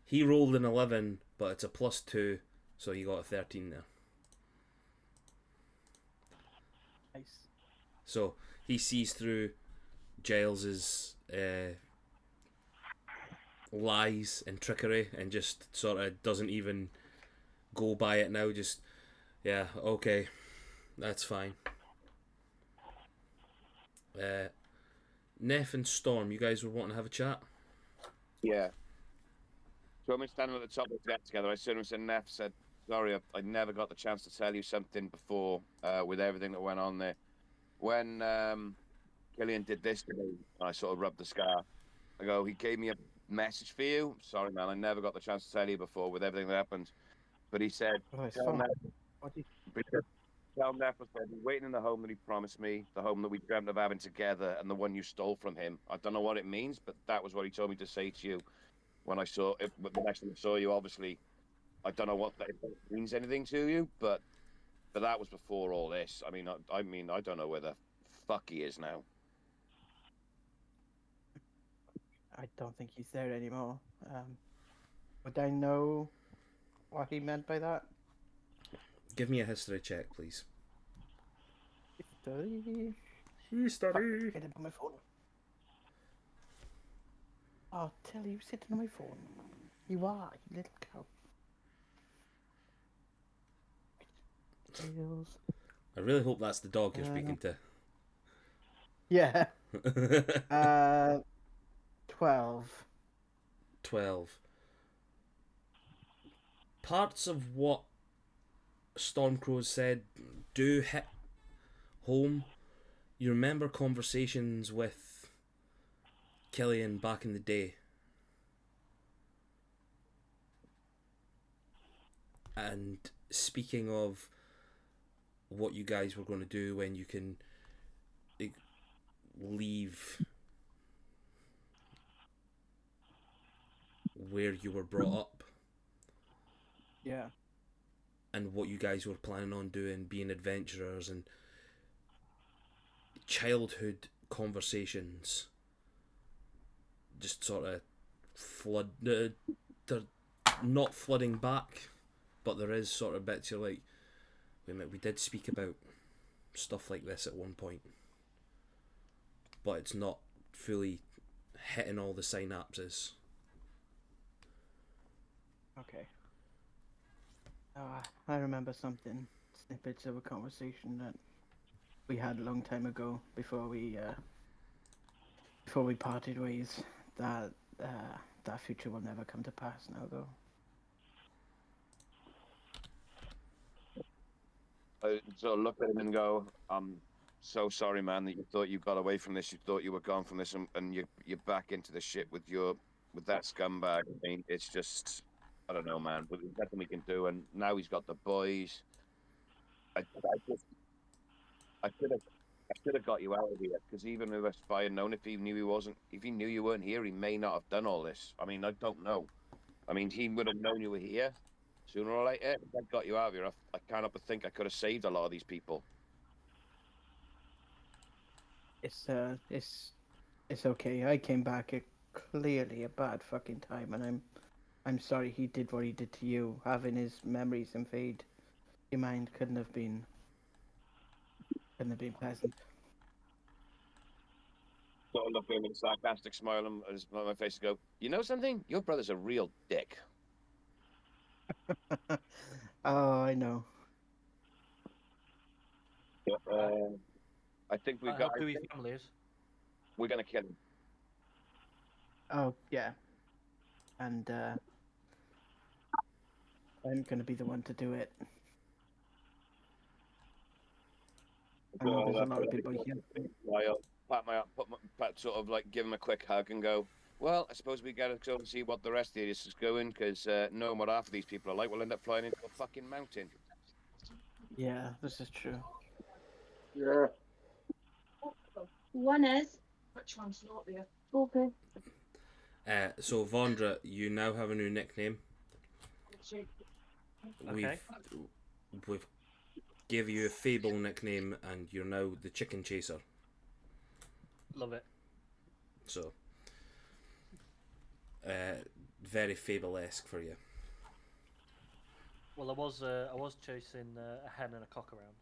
Speaker 1: he rolled an 11, but it's a +2, so you got a 13 there.
Speaker 3: Nice.
Speaker 1: So he sees through Giles's lies and trickery and just sort of doesn't even go by it now. Just, yeah, okay, that's fine. Neff and Storm, you guys were wanting to have a chat?
Speaker 6: Yeah. So when we're standing at the top of the deck together, I said to Neff, said, sorry, I never got the chance to tell you something before with everything that went on there. When Killian did this to me, I sort of rubbed the scar. I go, he gave me a message for you. Sorry, man, I never got the chance to tell you before with everything that happened. But he said,
Speaker 3: Oh, it's
Speaker 6: tell
Speaker 3: fun.
Speaker 6: Neff,
Speaker 3: What do you...
Speaker 6: tell Neff I said, he's waiting in the home that he promised me, the home that we dreamt of having together, and the one you stole from him. I don't know what it means, but that was what he told me to say to you when I saw it. The next time I saw you, obviously, I don't know what that means anything to you, but that was before all this. I mean, I don't know where the fuck he is now.
Speaker 3: I don't think he's there anymore. Would I know what he meant by that?
Speaker 1: Give me a history check, please.
Speaker 3: History.
Speaker 1: History.
Speaker 3: Get it on my phone. Oh, Tilly, you're sitting on my phone. You are, you little cow. Tails.
Speaker 1: I really hope that's the dog you're speaking to.
Speaker 3: Yeah. 12.
Speaker 1: 12. Parts of what Stormcrow said do hit home. You remember conversations with Killian back in the day. And speaking of what you guys were going to do when you can leave where you were brought up,
Speaker 3: Yeah.
Speaker 1: and what you guys were planning on doing, being adventurers, and childhood conversations just sort of flood. They're not flooding back, but there is sort of bits you're like, wait a minute, we did speak about stuff like this at one point, but it's not fully hitting all the synapses.
Speaker 3: Okay. I remember something, snippets of a conversation that we had a long time ago before we parted ways. That future will never come to pass now, though.
Speaker 6: I sort of look at him and go, I'm so sorry, man, that you thought you got away from this. You thought you were gone from this, and you're back into the shit with that scumbag. I mean, it's just, I don't know, man. But there's nothing we can do, and now he's got the boys. I should have got you out of here, because even if I had known, if he knew you weren't here, he may not have done all this. I mean, I don't know. I mean, he would have known you were here sooner or later. If I got you out of here, I can't but think I could have saved a lot of these people.
Speaker 3: It's okay. I came back at clearly a bad fucking time, and I'm sorry he did what he did to you. Having his memories invade your mind couldn't have been pleasant.
Speaker 6: Sort of look at him with a sarcastic smile on my face and go, you know something? Your brother's a real dick.
Speaker 3: Oh, I know.
Speaker 6: I think we've
Speaker 5: How
Speaker 6: got.
Speaker 5: do his family is?
Speaker 6: We're gonna kill him.
Speaker 3: Oh, yeah. And I'm gonna be the one to do it. I know there's a lot of people here.
Speaker 6: Sort of like give him a quick hug and go, well, I suppose we gotta go and see what the rest of this is going, because knowing what half of these people are like, we'll end up flying into a fucking mountain.
Speaker 3: Yeah, this is true.
Speaker 4: Yeah.
Speaker 2: One is. Which one's not there? Okay.
Speaker 1: So Vondra, you now have a new nickname.
Speaker 5: Okay.
Speaker 1: We've give you a Fable nickname, and you're now the Chicken Chaser.
Speaker 5: Love it.
Speaker 1: So, very Fable-esque for you.
Speaker 5: Well, I was chasing a hen and a cock around.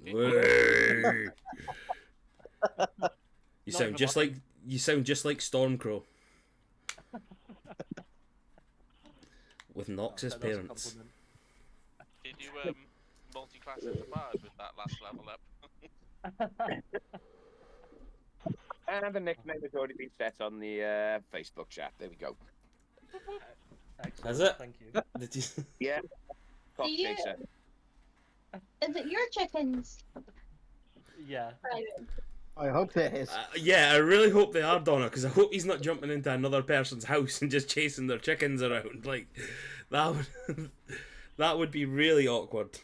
Speaker 1: Way. You
Speaker 5: Not
Speaker 1: sound
Speaker 5: even
Speaker 1: just
Speaker 5: mine.
Speaker 1: like Stormcrow. With Nox's
Speaker 5: That was a
Speaker 1: parents.
Speaker 5: compliment.
Speaker 8: Did you multi-class as a bard with that last level up?
Speaker 6: And the nickname has already been set on the Facebook chat. There we go.
Speaker 5: Excellent.
Speaker 1: Has it?
Speaker 5: Thank you.
Speaker 1: Did you?
Speaker 6: Yeah. Cock
Speaker 2: you-
Speaker 6: chaser.
Speaker 2: Is it your chickens?
Speaker 5: Yeah.
Speaker 3: I hope it is.
Speaker 1: Yeah, I really hope they are, Donna, because I hope he's not jumping into another person's house and just chasing their chickens around. Like, that would that would be really awkward.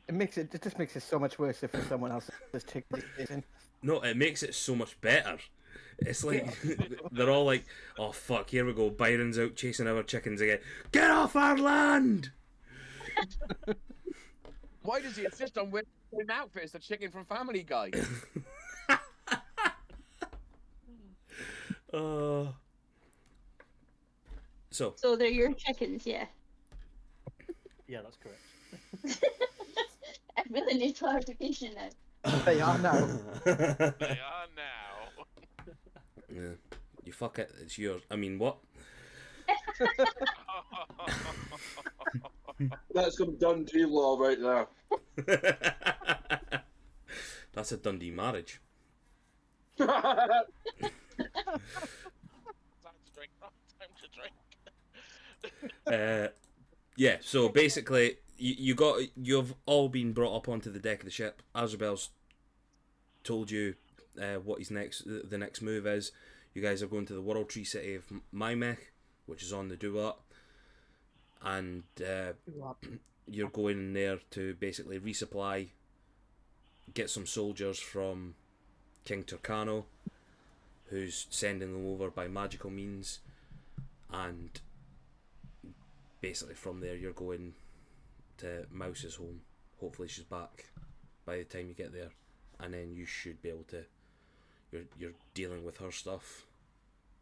Speaker 3: It just makes it so much worse if it's someone else's chicken.
Speaker 1: No, it makes it so much better. It's like they're all like, "Oh fuck, here we go. Byron's out chasing our chickens again. Get off our land!"
Speaker 6: Why does he insist on wearing the same outfit as the chicken from Family Guy?
Speaker 2: So they're your chickens, yeah.
Speaker 5: Yeah, that's correct.
Speaker 2: I really need clarification now.
Speaker 3: They are now.
Speaker 8: They are now.
Speaker 1: Yeah. You fuck it, it's yours. I mean, what?
Speaker 4: That's some Dundee law right there.
Speaker 1: That's a Dundee marriage.
Speaker 8: Time to drink, not time to drink.
Speaker 1: Yeah, so basically, you've all been brought up onto the deck of the ship. Azrael's told you what his the next move is. You guys are going to the World Tree City of Mymech, which is on the Duat, and you're going there to basically resupply, get some soldiers from King Turkano, who's sending them over by magical means, and basically from there you're going to Mouse's home. Hopefully she's back by the time you get there, and then you should be able to. You're dealing with her stuff,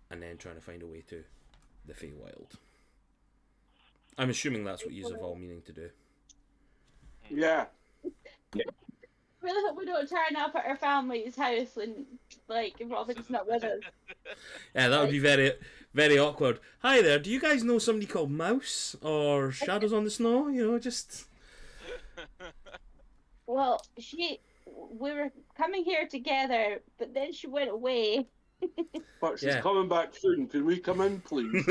Speaker 1: and then trying to find a way to the Feywild. I'm assuming that's what you're all meaning to do.
Speaker 4: Yeah.
Speaker 2: Really hope we don't turn up at our family's house when, like, Robin's not with us.
Speaker 1: Yeah, that would be very, very awkward. Hi there, do you guys know somebody called Mouse or Shadows on the Snow? You know, just.
Speaker 2: Well, we were coming here together, but then she went away.
Speaker 4: But she's
Speaker 1: Yeah.
Speaker 4: coming back soon. Can we come in, please?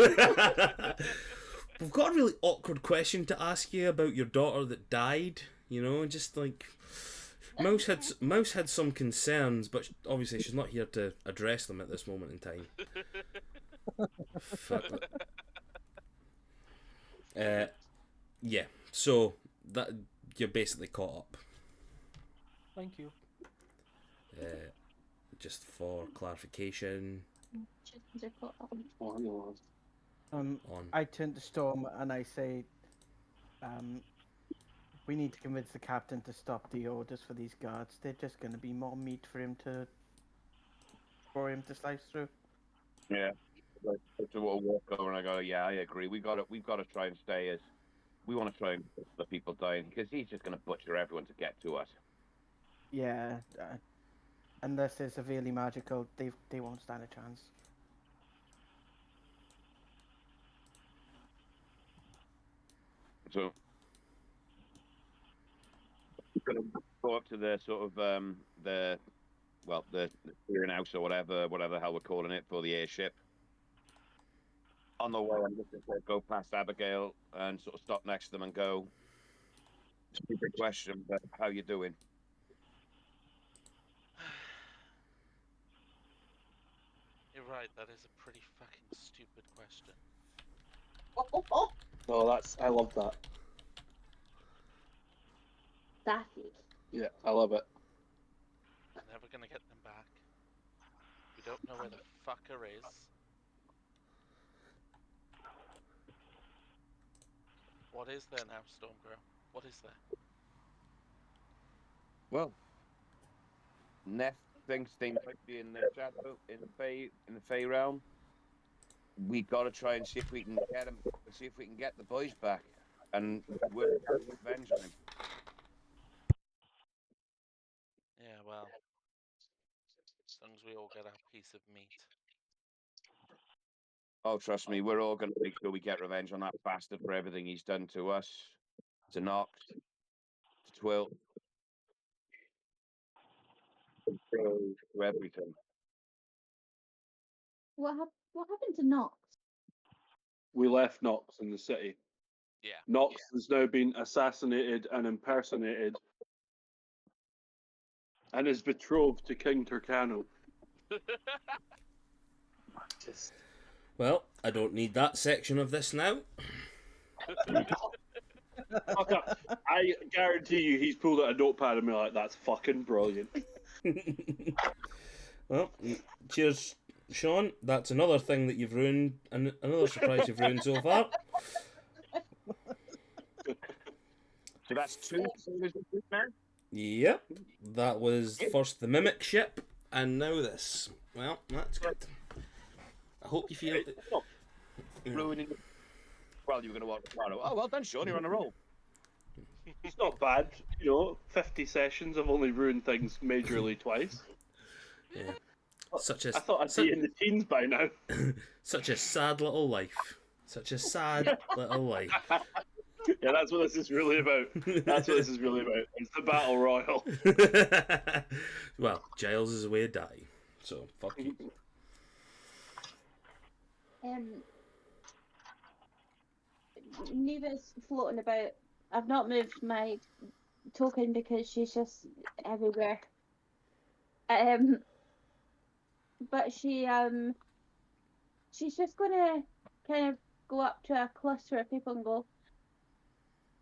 Speaker 1: We've got a really awkward question to ask you about your daughter that died. You know, just like Mouse had some concerns, but obviously she's not here to address them at this moment in time. Fuck. Yeah. So that you're basically caught up.
Speaker 5: Thank you.
Speaker 1: Just for clarification,
Speaker 2: Chickens are caught up.
Speaker 4: Oh, hang on.
Speaker 1: on
Speaker 3: I turn to Storm and I say, we need to convince the captain to stop the orders for these guards. They're just going to be more meat for him to slice through.
Speaker 6: Yeah. It's a walk over and I go, yeah, I agree. We've got to try and stay as we want to try and stop the people dying because he's just going to butcher everyone to get to us.
Speaker 3: Yeah, unless they're severely magical, they won't stand a chance.
Speaker 6: So we're going to go up to the sort of the clearing house or whatever the hell we're calling it for the airship. On the way, I'm just going to go past Abigail and sort of stop next to them and go, stupid question, but how you doing?
Speaker 8: You're right, that is a pretty fucking stupid question.
Speaker 4: Oh, I love that.
Speaker 2: Sassy.
Speaker 4: Yeah, I love it.
Speaker 8: We're never gonna get them back. We don't know where the fucker is. What is there now, Stormgirl? What is there?
Speaker 6: Well, Neff thinks they might be in the shadow in the Fey realm. We gotta try and see if we can get him. See if we can get the boys back, and we're revenge on him.
Speaker 8: Yeah, well, as long as we all get our piece of meat.
Speaker 6: Oh, trust me, we're all gonna make sure we get revenge on that bastard for everything he's done to us, to Nox, to Twill, to everything.
Speaker 2: What happened to Nox?
Speaker 4: We left Nox in the city.
Speaker 8: Yeah.
Speaker 4: Nox has now been assassinated and impersonated and is betrothed to King Turkano. Just...
Speaker 1: Well, I don't need that section of this now.
Speaker 4: Okay, I guarantee you he's pulled out a notepad and be like, that's fucking brilliant.
Speaker 1: Well, cheers, Sean. That's another thing that you've ruined, and another surprise you've ruined so far.
Speaker 6: So that's two now?
Speaker 1: Yep, that was first the mimic ship, and now this. Well, that's good. I hope you feel.
Speaker 6: Ruining. Well, you were going to watch tomorrow. Oh, well done, Sean. You're on a roll.
Speaker 4: It's not bad, 50 sessions. I've only ruined things majorly twice.
Speaker 1: Yeah. Such a
Speaker 4: I thought I'd be in the teens by now.
Speaker 1: such a sad little life. Such a sad little life.
Speaker 4: Yeah, that's what this is really about. That's what this is really about. It's the battle royal.
Speaker 1: Well, Giles is away to die, so fuck you.
Speaker 2: Neva's floating about. I've not moved my token because she's just everywhere. But she's just gonna kind of go up to a cluster of people and go,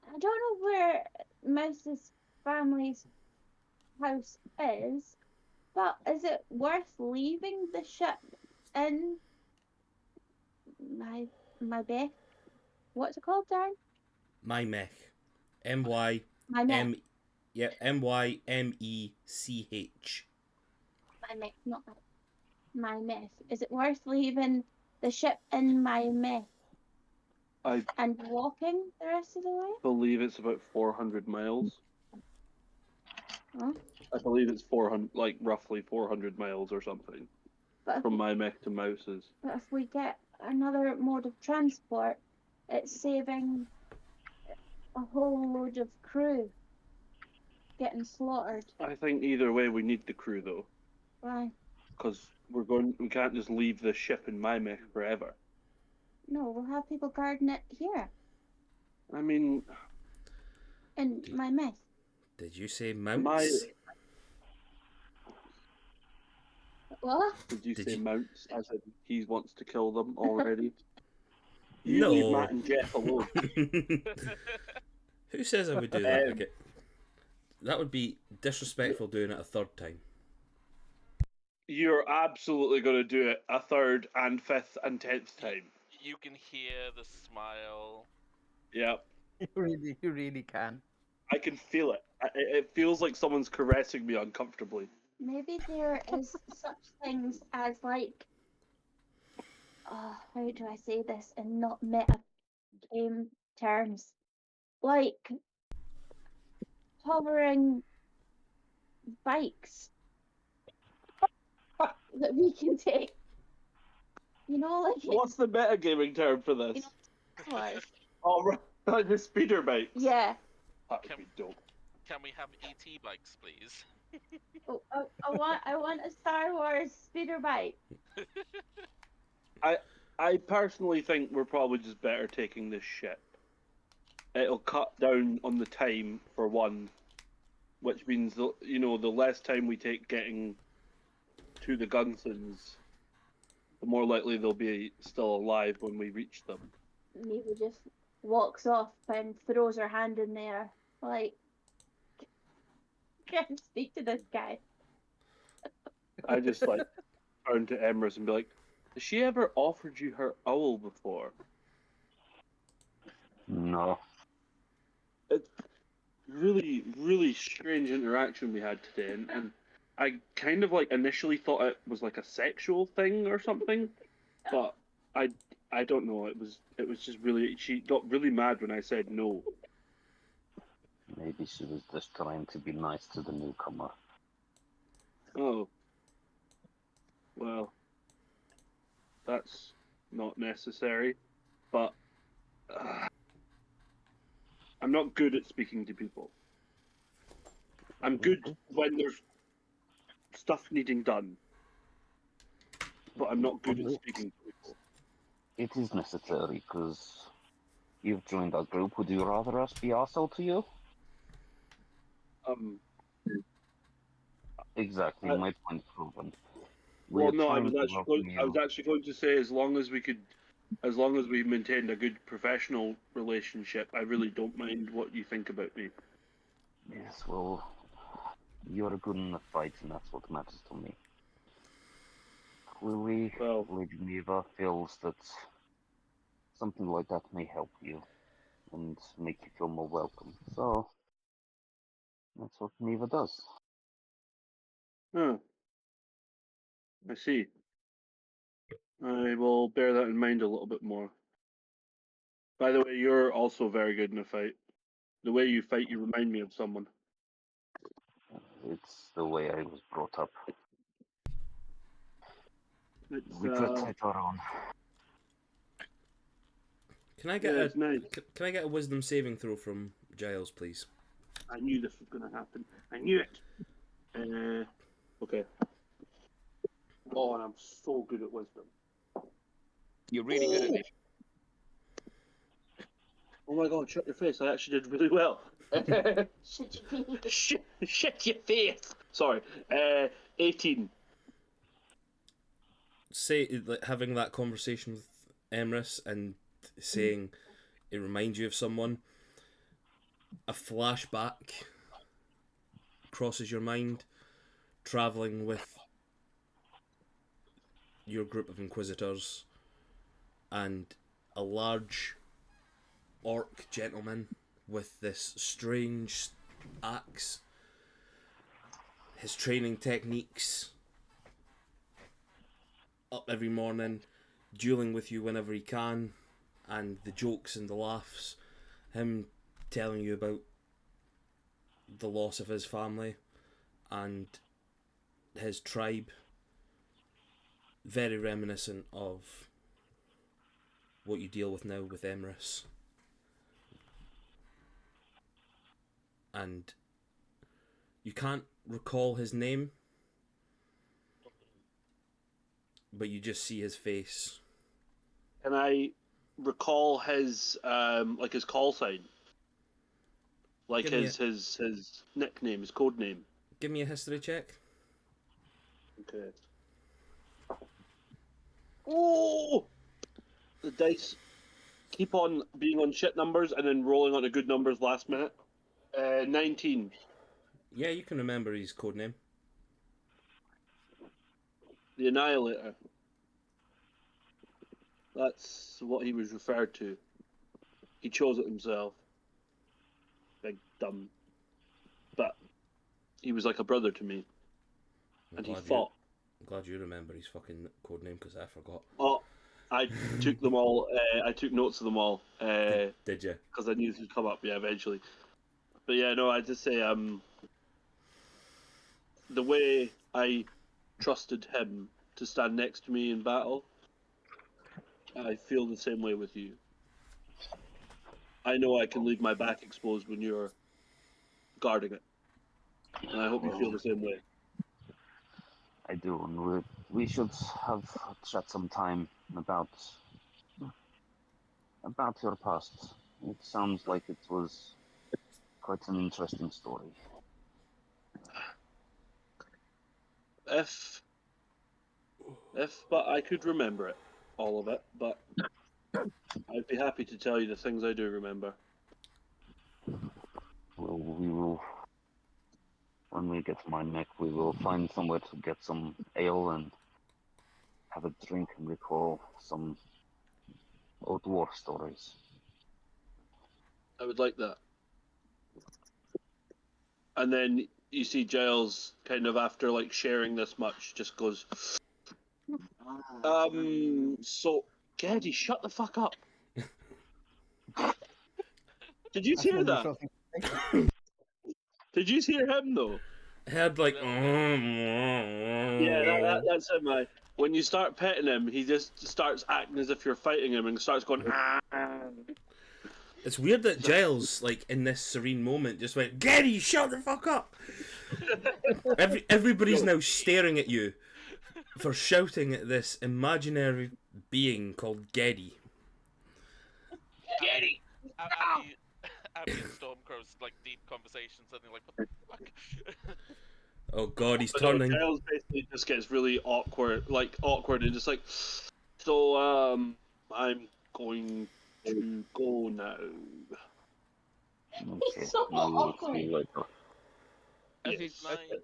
Speaker 2: I don't know where Mouse's family's house is, but is it worth leaving the ship in my bed? What's it called, Darren?
Speaker 1: My mech. M-Y...
Speaker 2: My mech.
Speaker 1: Yeah, M-Y-M-E-C-H.
Speaker 2: My mech, not my mech. Is it worth leaving the ship in my mech
Speaker 4: I
Speaker 2: and walking the rest of the way?
Speaker 4: believe it's about 400 miles.
Speaker 2: Huh?
Speaker 4: I believe it's 400, like roughly 400 miles or something,
Speaker 2: But
Speaker 4: from my mech to Mouse's.
Speaker 2: But if we get another mode of transport, it's saving a whole load of crew getting slaughtered.
Speaker 4: I think either way we need the crew though,
Speaker 2: Why?
Speaker 4: because we can't just leave the ship in my mech forever.
Speaker 2: No, we'll have people guarding it here
Speaker 4: I mean,
Speaker 2: in my mech.
Speaker 1: Did you say mounts?
Speaker 2: What?
Speaker 4: Did you
Speaker 1: Did
Speaker 4: say
Speaker 1: you-
Speaker 4: mounts as in he wants to kill them already? You
Speaker 1: No.
Speaker 4: leave Matt and Jeff alone.
Speaker 1: Who says I would do that? Okay. That would be disrespectful doing it a third time.
Speaker 4: You're absolutely going to do it a third and fifth and 10th time.
Speaker 8: You can hear the smile.
Speaker 4: Yep.
Speaker 3: You really can.
Speaker 4: I can feel it. It feels like someone's caressing me uncomfortably.
Speaker 2: Maybe there is such things as like, how do I say this in not meta game terms? Like hovering bikes that we can take. You know, like
Speaker 4: What's the metagaming term for this?
Speaker 2: You know, was.
Speaker 4: Oh, right. Like the speeder bikes.
Speaker 2: Yeah.
Speaker 4: That would be dope.
Speaker 8: Can we have ET bikes, please?
Speaker 2: Oh, I want a Star Wars speeder bike.
Speaker 4: I personally think we're probably just better taking this ship. It'll cut down on the time for one, which means the less time we take getting to the Gunsons, the more likely they'll be still alive when we reach them.
Speaker 2: Neva just walks off and throws her hand in there, like, can't speak to this guy.
Speaker 4: I just like turn to Emrys and be like, has she ever offered you her owl before?
Speaker 7: No.
Speaker 4: It's really, really strange interaction we had today, and I kind of like initially thought it was like a sexual thing or something, but I don't know. It was just really, she got really mad when I said no.
Speaker 7: Maybe she was just trying to be nice to the newcomer.
Speaker 4: Oh, well, that's not necessary, but I'm not good at speaking to people. I'm good when there's stuff needing done, but I'm not good at speaking to people.
Speaker 7: It is necessary, because you've joined our group. Would you rather us be arsehole to you? Exactly, my point proven.
Speaker 4: Well, no, I
Speaker 7: trying
Speaker 4: was
Speaker 7: to
Speaker 4: actually
Speaker 7: welcome
Speaker 4: going. I was
Speaker 7: you.
Speaker 4: actually going to say as long as we maintained a good professional relationship, I really don't mind what you think about me.
Speaker 7: Yes, well, you're good in the fight, and that's what matters to me. Clearly,
Speaker 4: Well,
Speaker 7: Lady Neva feels that something like that may help you and make you feel more welcome. So, that's what Neva does.
Speaker 4: huh. I see. I will bear that in mind a little bit more. By the way, you're also very good in a fight. The way you fight, you remind me of someone.
Speaker 7: It's the way I was brought up.
Speaker 4: It's
Speaker 7: We protect our own.
Speaker 1: Can I get
Speaker 4: Yeah,
Speaker 1: a
Speaker 4: it's nice.
Speaker 1: can I get a wisdom saving throw from Giles, please?
Speaker 4: I knew this was going to happen. I knew it. Okay. Oh, and I'm so good at wisdom.
Speaker 6: You're really good at it.
Speaker 4: Oh my god, shut your face. I actually did really well.
Speaker 2: Shut your face.
Speaker 4: Shut your face. Sorry. 18.
Speaker 1: Say like having that conversation with Emrys and saying it reminds you of someone. A flashback crosses your mind, traveling with your group of Inquisitors and a large orc gentleman with this strange axe. His training techniques, up every morning, dueling with you whenever he can, and the jokes and the laughs, him telling you about the loss of his family and his tribe. Very reminiscent of what you deal with now with Emrys. And you can't recall his name, but you just see his face.
Speaker 4: Can I recall his like his call sign? Like
Speaker 1: Give me
Speaker 4: his nickname, his code name.
Speaker 1: Give me a history check.
Speaker 4: Okay. Oh! The dice keep on being on shit numbers and then rolling onto good numbers last minute. 19.
Speaker 1: Yeah, you can remember his code name.
Speaker 4: The Annihilator. That's what he was referred to. He chose it himself. Big dumb. But he was like a brother to me. And he fought.
Speaker 1: I'm glad you remember his fucking code name because I forgot.
Speaker 4: Oh, I took them all. I took notes of them all.
Speaker 1: Did you?
Speaker 4: Because I knew this would come up, yeah, eventually. But yeah, no, I just say, the way I trusted him to stand next to me in battle, I feel the same way with you. I know I can leave my back exposed when you're guarding it. And I hope you feel the same way.
Speaker 7: I do, and we should have chat some time about your past. It sounds like it was quite an interesting story.
Speaker 4: But I could remember it, all of it, but I'd be happy to tell you the things I do remember.
Speaker 7: Well, we will, when we get to my neck, we will find somewhere to get some ale and have a drink and recall some old war stories.
Speaker 4: I would like that. And then you see Giles kind of after like sharing this much just goes, so Geddy, shut the fuck up. Did you
Speaker 3: That's
Speaker 4: hear
Speaker 3: an
Speaker 4: that?
Speaker 3: unusual thing to think.
Speaker 4: Did you hear him though?
Speaker 1: I had like.
Speaker 4: Yeah, that's him. When you start petting him, he just starts acting as if you're fighting him and starts going.
Speaker 1: It's weird that Giles, like in this serene moment, just went, "Gary, shut the fuck up!" Everybody's now staring at you for shouting at this imaginary being called Geddy.
Speaker 8: Geddy! Abby and Stormcrow's like deep conversations, and they're like, "What the fuck?"
Speaker 1: Oh god, he's
Speaker 4: But no,
Speaker 1: turning.
Speaker 4: Giles basically just gets really awkward, and just like, so I'm going to go now.
Speaker 7: Okay,
Speaker 2: so
Speaker 7: we will
Speaker 2: awkward.
Speaker 7: see later.
Speaker 8: Every night.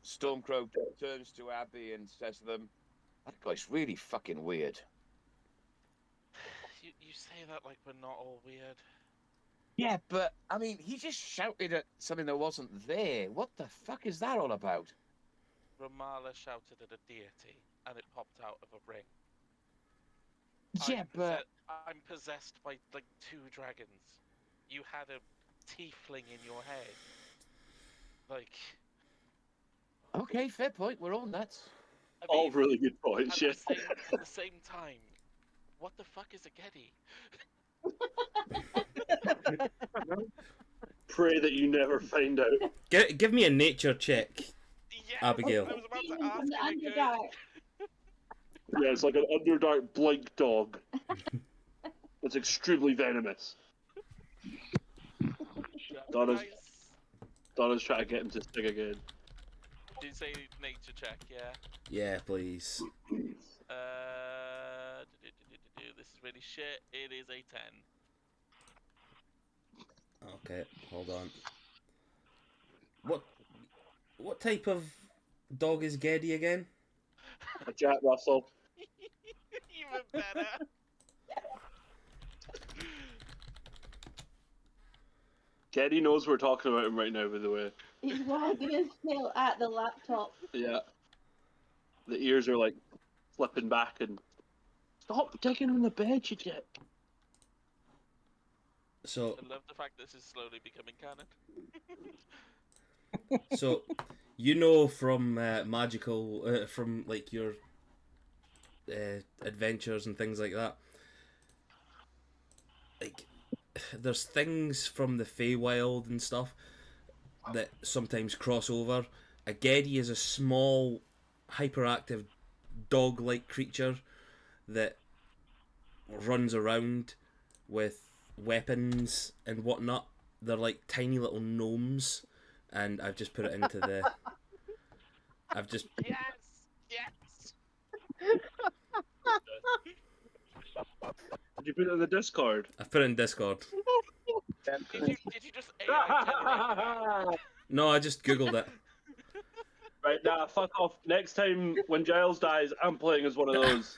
Speaker 6: Stormcrow turns to Abby and says to them, "That guy's really fucking weird."
Speaker 8: You say that like we're not all weird.
Speaker 6: Yeah, but I mean, he just shouted at something that wasn't there. What the fuck is that all about?
Speaker 8: Ramala shouted at a deity, and it popped out of a ring.
Speaker 6: Yeah, but
Speaker 8: I'm possessed by like 2 dragons. You had a tiefling in your head. Like.
Speaker 6: okay, fair point. We're all nuts.
Speaker 8: I
Speaker 4: All
Speaker 8: mean,
Speaker 4: really good points.
Speaker 8: at
Speaker 4: Yeah.
Speaker 8: the same time, what the fuck is a Geddy?
Speaker 4: Pray that you never find out.
Speaker 1: Give me a nature check,
Speaker 8: Yeah,
Speaker 1: Abigail.
Speaker 8: I was about to
Speaker 2: Demon
Speaker 8: ask
Speaker 2: from the
Speaker 8: if I could.
Speaker 2: Underdark.
Speaker 4: Yeah, it's like an Underdark blink dog. It's extremely venomous. Donna's,
Speaker 8: Nice.
Speaker 4: Donna's trying to get him to sing again.
Speaker 8: Did you say nature check? Yeah.
Speaker 1: Yeah, please.
Speaker 8: This is really shit. It is a 10.
Speaker 1: Okay, hold on. What type of dog is Geddy again?
Speaker 4: A Jack Russell.
Speaker 8: Even better.
Speaker 4: Geddy knows we're talking about him right now, by the way.
Speaker 2: He's wagging his tail at the laptop.
Speaker 4: Yeah. The ears are like flipping back and. Stop digging on the bed, you dick.
Speaker 1: So,
Speaker 8: I love the fact this is slowly becoming canon.
Speaker 1: so you know from magical, from like your adventures and things like that. Like, there's things from the Feywild and stuff that sometimes cross over. A Geddy is a small, hyperactive, dog-like creature that runs around with weapons and whatnot. They're like tiny little gnomes, and I've just put it into the. I've just
Speaker 8: Yes! Yes!
Speaker 4: Did you put it in the Discord?
Speaker 1: I've put it in Discord.
Speaker 8: Did you just AI generate?
Speaker 1: No, I just googled it.
Speaker 4: Right, nah, fuck off. Next time when Giles dies, I'm playing as one of those.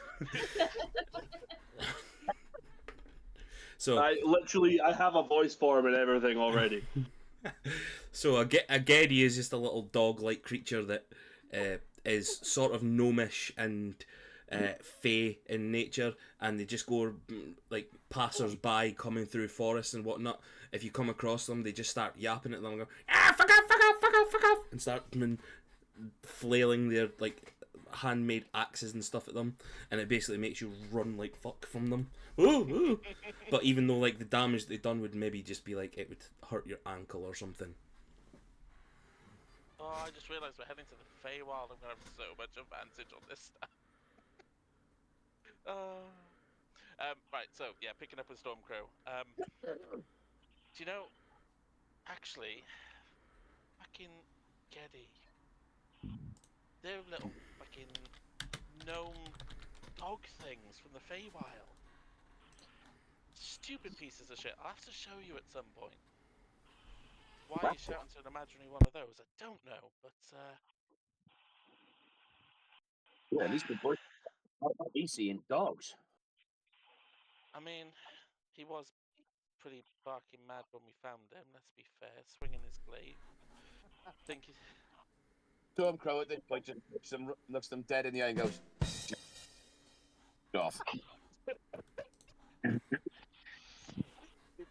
Speaker 1: So
Speaker 4: I have a voice for him and everything already.
Speaker 1: So a Geddy is just a little dog-like creature that is sort of gnomish and fey in nature, and they just go like passers-by coming through forests and whatnot. If you come across them, they just start yapping at them and go, "Ah, fuck off, fuck off, fuck off, fuck off," and start flailing their like handmade axes and stuff at them, and it basically makes you run like fuck from them. Ooh, ooh. But even though like the damage they done would maybe just be like it would hurt your ankle or something.
Speaker 8: Oh, I just realised we're heading to the Feywild. I'm gonna have so much advantage on this stuff. Right, so yeah, picking up with Stormcrow. Do you know? Actually, fucking Geddy. They're little fucking gnome dog things from the Feywild. Stupid pieces of shit. I'll have to show you at some point. Why are you shouting to an imaginary one of those? I don't know, but
Speaker 6: Yeah, at least the boy he's seeing dogs.
Speaker 8: I mean, he was pretty barking mad when we found him. Let's be fair, swinging his glaive. Think he's...
Speaker 6: Stormcrow at this point just looks them dead in the eye and goes, off.
Speaker 8: Did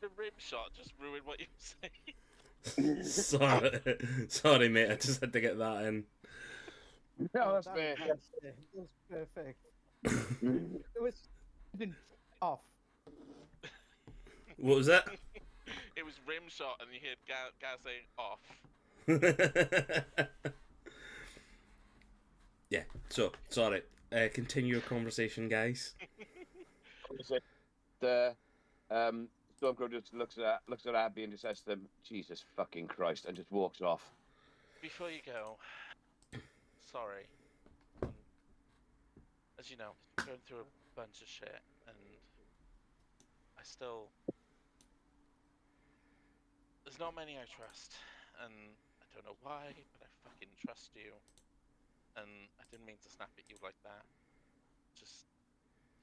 Speaker 8: the rim shot just ruin what you were saying?
Speaker 1: Sorry, mate. I just had to get that in.
Speaker 6: No, that's fair.
Speaker 3: It was perfect. It was off.
Speaker 1: What was that?
Speaker 8: It was rim shot, and you heard Gaz saying off.
Speaker 1: Yeah. So sorry. Continue your conversation, guys.
Speaker 6: The Stormcrow just looks at Abby and just says to them, "Jesus fucking Christ," and just walks off.
Speaker 8: Before you go, sorry. As you know, going through a bunch of shit, and I still... There's not many I trust, and I don't know why, but I fucking trust you. And I didn't mean to snap at you like that. Just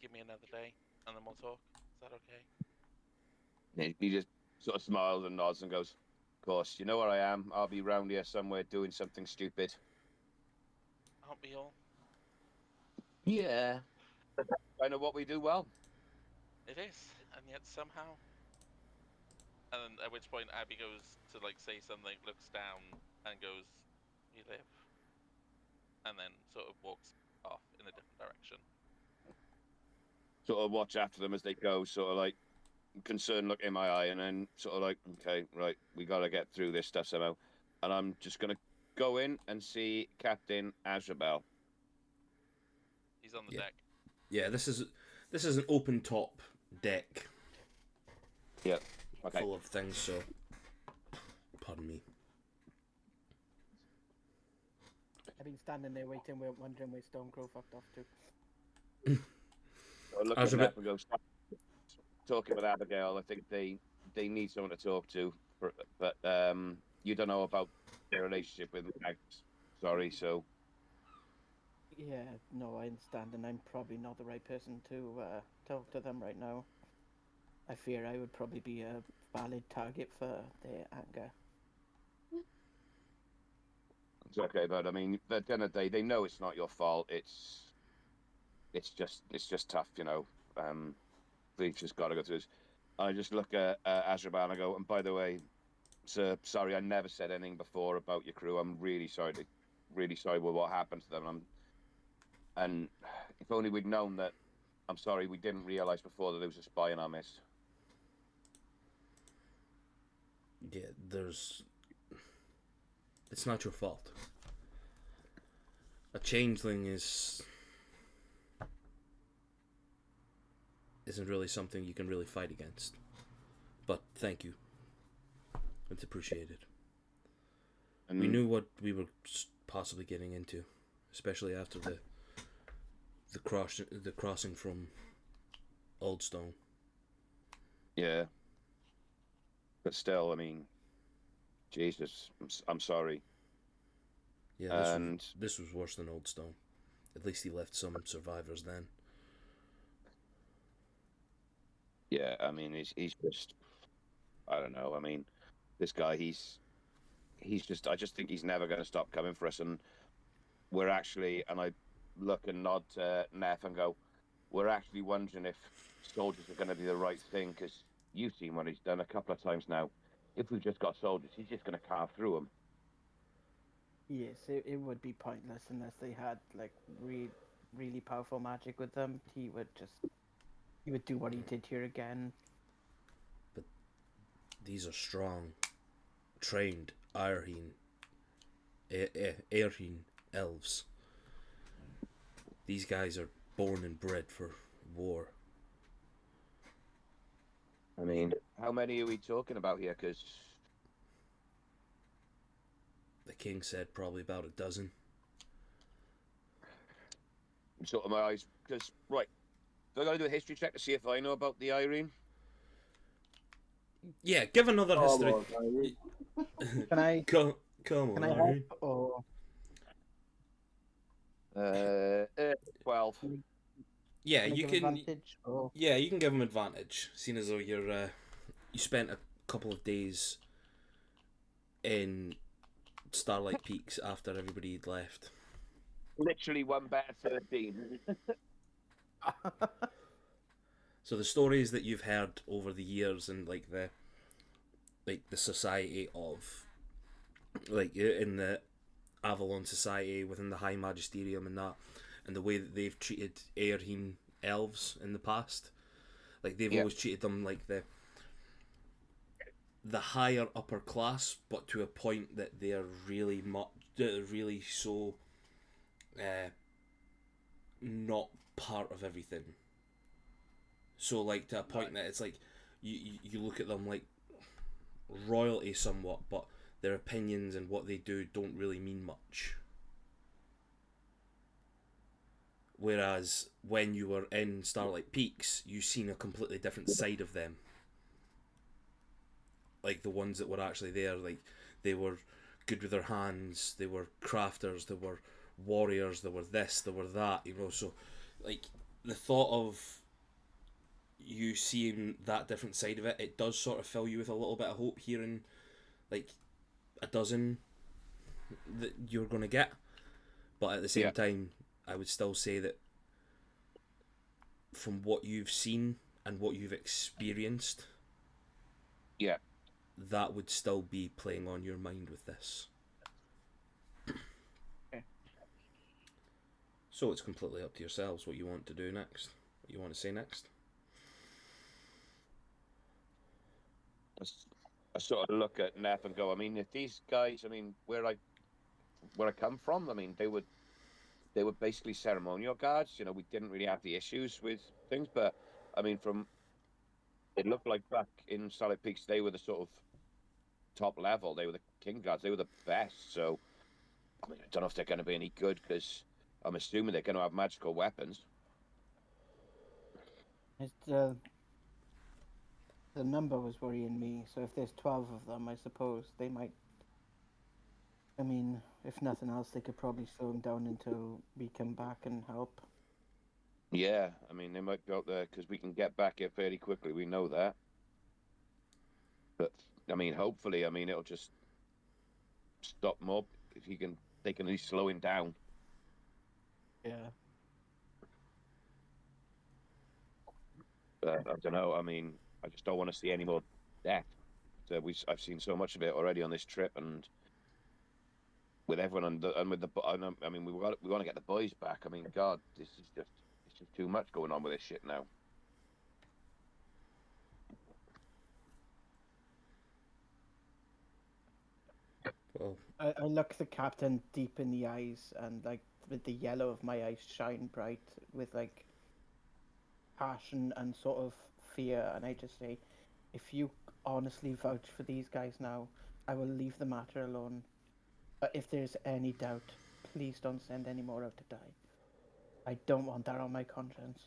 Speaker 8: give me another day, and then we'll talk. Is that okay?
Speaker 6: He just sort of smiles and nods and goes, "Of course, you know where I am. I'll be round here somewhere doing something stupid."
Speaker 8: Aren't we all?
Speaker 6: Yeah. I know what we do well.
Speaker 8: It is, and yet somehow... And then at which point Abby goes to like say something, looks down, and goes, "You live," and then sort of walks off in a different direction.
Speaker 6: Sort of watch after them as they go, sort of like concerned look in my eye, and then sort of like, okay, right, we got to get through this stuff somehow. And I'm just going to go in and see Captain Azrael.
Speaker 8: He's on the
Speaker 1: Yeah.
Speaker 8: deck.
Speaker 1: Yeah, this is an open top deck
Speaker 6: Yeah. Okay.
Speaker 1: full of things. So, pardon me.
Speaker 3: I've been standing there waiting, wondering where Stormcrow fucked off to.
Speaker 6: I look at
Speaker 1: Azrael-
Speaker 6: Neff and go, "Stop talking with Abigail. I think they need someone to talk to. But you don't know about their relationship with Max. Sorry, so
Speaker 3: Yeah, no, I understand, and I'm probably not the right person to talk to them right now. I fear I would probably be a valid target for their anger.
Speaker 6: it's okay. But I mean, at the end of the day, they know it's not your fault. It's just tough, you know. We've just got to go through this. I just look at Azrael and I go, and by the way, sir, sorry, I never said anything before about your crew. I'm really sorry with what happened to them. And if only we'd known that. I'm sorry, we didn't realise before that there was a spy in our midst.
Speaker 1: Yeah, it's not your fault. A changeling isn't really something you can really fight against. But thank you. It's appreciated.
Speaker 6: And
Speaker 1: We knew what we were possibly getting into, especially after the crossing from Oldstone.
Speaker 6: Yeah. But still, I mean, Jesus, I'm sorry.
Speaker 1: Yeah,
Speaker 6: And
Speaker 1: this was worse than Oldstone. At least he left some survivors then.
Speaker 6: yeah, I mean, he's just, I don't know. I mean, this guy, he's just, I just think he's never going to stop coming for us. And we're actually, and I look and nod to Neff and go, we're actually wondering if soldiers are going to be the right thing, because you've seen what he's done a couple of times now. If we've just got soldiers, he's just going to carve through them.
Speaker 3: Yes, it would be pointless unless they had like really powerful magic with them. He would do what he did here again.
Speaker 1: These are strong, trained Airheen elves. These guys are born and bred for war.
Speaker 6: I mean, how many are we talking about here? Because
Speaker 1: The king said probably about a dozen.
Speaker 6: I'm sort of my eyes, because, right, do I got to do a history check to see if I know about the Irene?
Speaker 1: Yeah, give another history.
Speaker 3: Can I
Speaker 1: Come
Speaker 3: can
Speaker 1: on,
Speaker 3: I
Speaker 1: Irene.
Speaker 3: help or
Speaker 6: 12.
Speaker 1: Yeah,
Speaker 3: can I
Speaker 1: you
Speaker 3: give
Speaker 1: can.
Speaker 3: advantage? Or
Speaker 1: Yeah, you can give him advantage, seeing as though you spent a couple of days in Starlight Peaks after everybody had left.
Speaker 6: Literally one better 13.
Speaker 1: So the stories that you've heard over the years and like the society of, like in the Avalon Society within the High Magisterium and that, and the way that they've treated Airheen elves in the past, like they've always treated them like the higher upper class, but to a point that they are really so not part of everything. So like to a point that it's like you look at them like royalty somewhat, but their opinions and what they do don't really mean much. Whereas when you were in Starlight Peaks, you seen a completely different side of them. Like the ones that were actually there, like they were good with their hands, they were crafters, they were warriors, they were this, they were that, you know. So like the thought of you seeing that different side of it, it does sort of fill you with a little bit of hope, hearing like a dozen that you're going to get. But at the same time, I would still say that from what you've seen and what you've experienced, that would still be playing on your mind with this.
Speaker 3: Okay.
Speaker 1: So it's completely up to yourselves what you want to do next, what you want to say next.
Speaker 6: I sort of look at Neff and go, I mean, if these guys, I mean, where I come from, I mean, they were basically ceremonial guards. You know, we didn't really have the issues with things, but I mean, it looked like back in Solid Peaks, they were the sort of top level. They were the king guards. They were the best. So, I mean, I don't know if they're going to be any good because I'm assuming they're going to have magical weapons.
Speaker 3: It's, the number was worrying me. So if there's 12 of them, I suppose they might. I mean, if nothing else, they could probably slow them down until we come back and help.
Speaker 6: Yeah, I mean, they might be out there because we can get back here fairly quickly. We know that. But I mean, hopefully, I mean, it'll just stop them up if they can at least slow him down.
Speaker 3: Yeah.
Speaker 6: But I don't know. I mean, I just don't want to see any more death. So I've seen so much of it already on this trip, and with everyone I mean, we want to get the boys back. I mean, God, it's just too much going on with this shit now.
Speaker 1: Well,
Speaker 3: I look the captain deep in the eyes, and like with the yellow of my eyes shine bright with like passion and sort of fear, and I just say, if you honestly vouch for these guys now, I will leave the matter alone. But if there's any doubt, please don't send any more out to die. I don't want that on my conscience.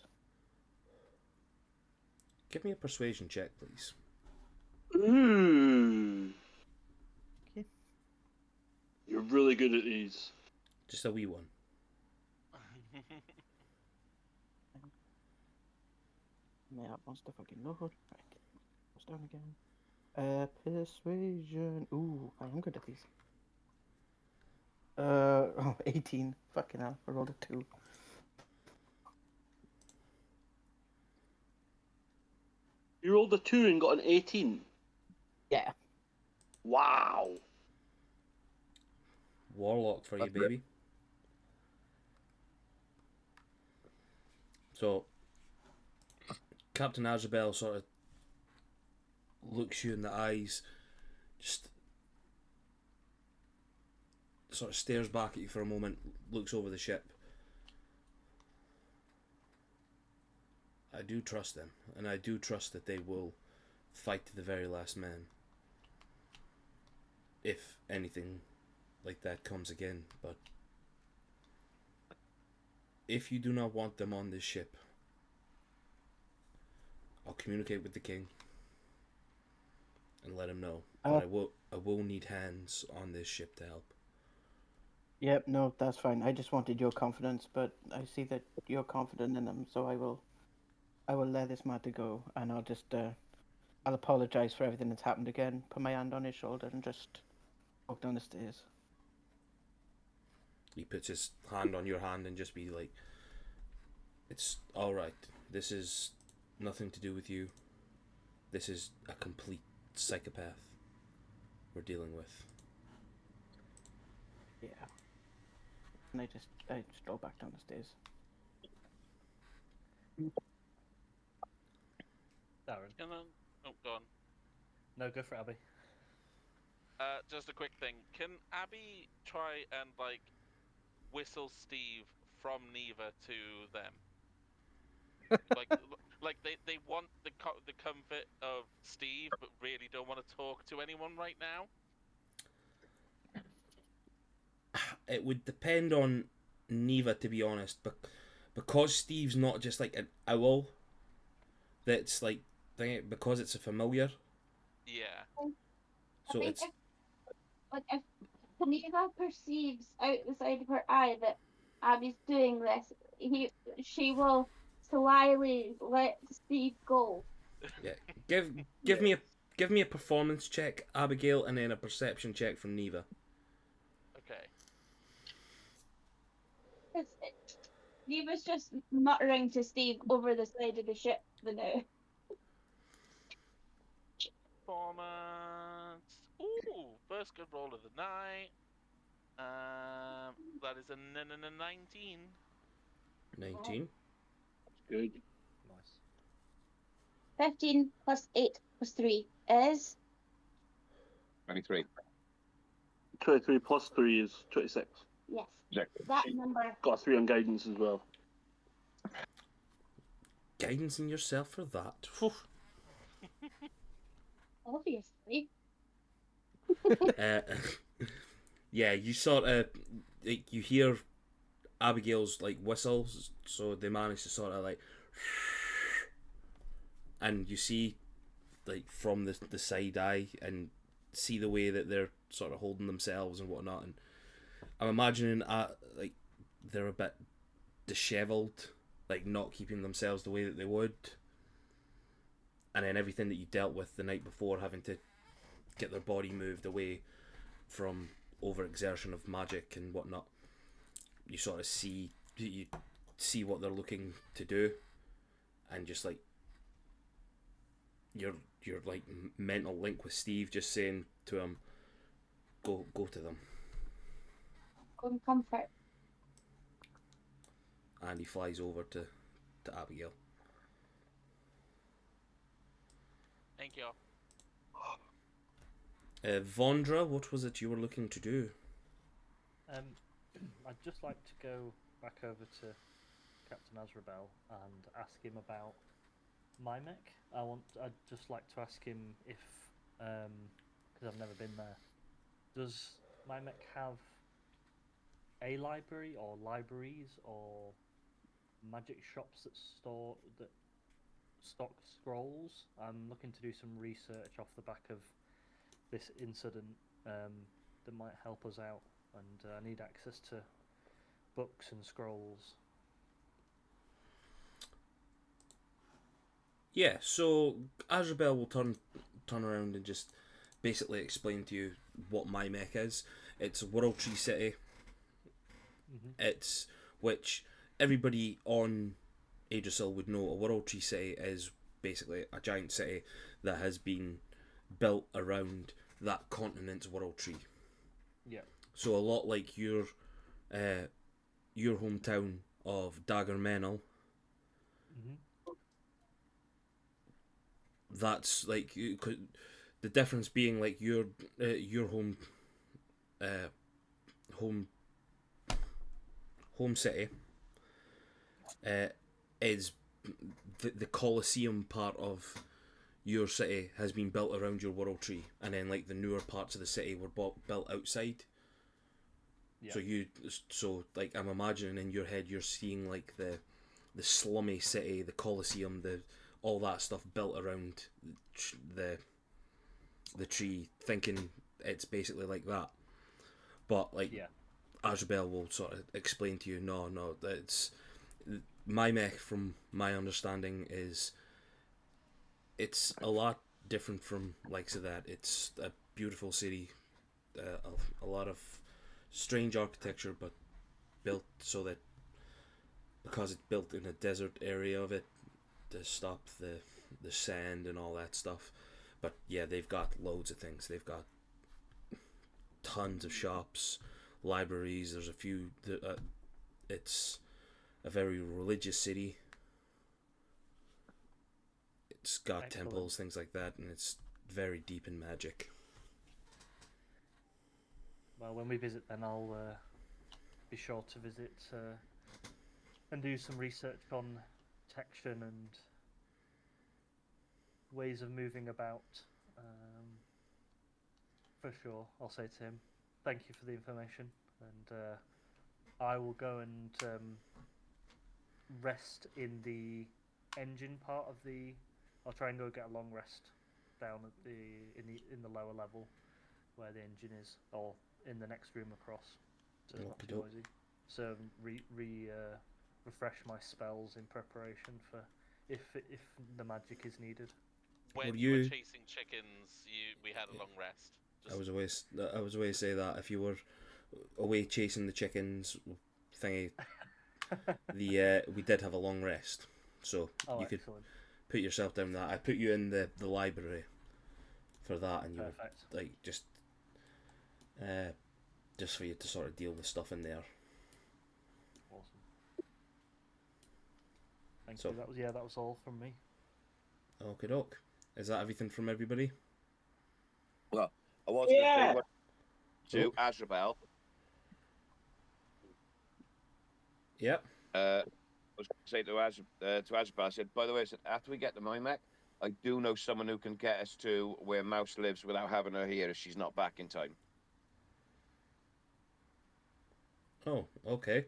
Speaker 1: give me a persuasion check, please.
Speaker 3: Okay.
Speaker 4: You're really good at these.
Speaker 1: Just a wee one.
Speaker 3: Yeah, wants to fucking load. Right. Goes down again. Persuasion. Ooh, I am good at these. 18. Fucking hell, I rolled a 2.
Speaker 4: You rolled a 2 and got an 18.
Speaker 3: Yeah.
Speaker 4: Wow.
Speaker 1: Warlock for you, baby. So, Captain Azabel sort of looks you in the eyes, just sort of stares back at you for a moment, looks over the ship. I do trust them, and I do trust that they will fight to the very last man. If anything like that comes again, but if you do not want them on this ship, I'll communicate with the king and let him know. But I will need hands on this ship to help.
Speaker 3: Yep, no, that's fine. I just wanted your confidence, but I see that you're confident in them, so I will let this matter go, and I'll just I'll apologize for everything that's happened again. Put my hand on his shoulder and just walk down the stairs.
Speaker 1: He puts his hand on your hand and just be like, it's alright. This is nothing to do with you. This is a complete psychopath we're dealing with.
Speaker 3: Yeah. And I just stroll back down the stairs.
Speaker 5: Darren.
Speaker 8: Can I... Oh, go on.
Speaker 5: No, go for it, Abby.
Speaker 8: Just a quick thing. Can Abby try and like whistle Steve from Neva to them? like they want the comfort of Steve, but really don't want to talk to anyone right now.
Speaker 1: It would depend on Neva, to be honest, but because Steve's not just like an owl that's like because it's a familiar.
Speaker 8: Yeah.
Speaker 1: So
Speaker 2: I
Speaker 1: it's
Speaker 2: think if Neva perceives out the side of her eye that Abby's doing this, she will slyly let Steve go.
Speaker 1: yeah. Give me a performance check, Abigail, and then a perception check from Neva.
Speaker 8: Okay.
Speaker 2: Neva's just muttering to Steve over the side of the ship for now.
Speaker 8: Performance. Ooh, first good roll of the night. That is a 19.
Speaker 1: 19.
Speaker 4: Good.
Speaker 5: Nice.
Speaker 2: 15 plus 8 plus 3 is
Speaker 6: 23.
Speaker 4: 23 plus 3 is 26.
Speaker 2: Yes.
Speaker 6: Yeah.
Speaker 2: That number.
Speaker 4: Got a 3 on guidance as well.
Speaker 1: Guidance in yourself for that. Phew.
Speaker 2: Obviously.
Speaker 1: uh, yeah, you sort of like you hear Abigail's like whistles, so they manage to sort of like, and you see like from the side eye and see the way that they're sort of holding themselves and whatnot, and I'm imagining like they're a bit dishevelled, like not keeping themselves the way that they would, and then everything that you dealt with the night before, having to get their body moved away from overexertion of magic and whatnot. You sort of see what they're looking to do, and just like your like mental link with Steve, just saying to him, go to them,
Speaker 2: Go and comfort.
Speaker 1: and he flies over to Abigail.
Speaker 8: Thank you.
Speaker 1: Vondra, what was it you were looking to do?
Speaker 5: I'd just like to go back over to Captain Azrael and ask him about Mimec. I'd just like to ask him if, because I've never been there, does Mimec have a library or libraries or magic shops that stock scrolls? I'm looking to do some research off the back of this incident that might help us out, and I need access to books and scrolls.
Speaker 1: Yeah, so Azrael will turn around and just basically explain to you what Mimec is. It's a World Tree City.
Speaker 5: Mm-hmm.
Speaker 1: It's which everybody on Idrisil would know. A World Tree City is basically a giant city that has been built around that continent's world tree.
Speaker 5: Yeah.
Speaker 1: So a lot like your hometown of Daggermenel.
Speaker 5: Mm-hmm.
Speaker 1: That's like the difference being like your home city is the Colosseum part of your city has been built around your world tree, and then like the newer parts of the city were built outside.
Speaker 5: Yeah.
Speaker 1: So like I'm imagining in your head you're seeing like the slummy city, the Colosseum, all that stuff built around the tree, thinking it's basically like that. But like Azrael will sort of explain to you, no, that's Mimec, from my understanding, is it's a lot different from likes of that. It's a beautiful city, a lot of strange architecture, but built so that because it's built in a desert area of it to stop the sand and all that stuff. But yeah, they've got loads of things. They've got tons of shops, libraries. There's a few. It's a very religious city. It's got
Speaker 5: Excellent.
Speaker 1: temples, things like that, and it's very deep in magic.
Speaker 5: Well, when we visit, then I'll be sure to visit and do some research on protection and ways of moving about. For sure, I'll say to him, thank you for the information, and I will go and rest in the engine part of the. I'll try and go get a long rest down at in the lower level where the engine is, or in the next room across. So it's not too noisy. So refresh my spells in preparation for if the magic is needed.
Speaker 8: When you were chasing chickens, we had a long rest.
Speaker 1: I was away to say that if you were away chasing the chickens thingy, we did have a long rest, so you could put yourself down that. I put you in the library for that, and you were like just for you to sort of deal with stuff in there.
Speaker 5: Awesome. Thank you. That was all from me.
Speaker 1: Okie doke. Is that everything from everybody?
Speaker 6: Well, I was going to say
Speaker 4: Yeah.
Speaker 6: what to Azrael.
Speaker 1: Yep.
Speaker 6: I was going to say to Azrael, I said, by the way, I said, after we get to Mymac, I do know someone who can get us to where Mouse lives without having her here if she's not back in time.
Speaker 1: Oh, okay.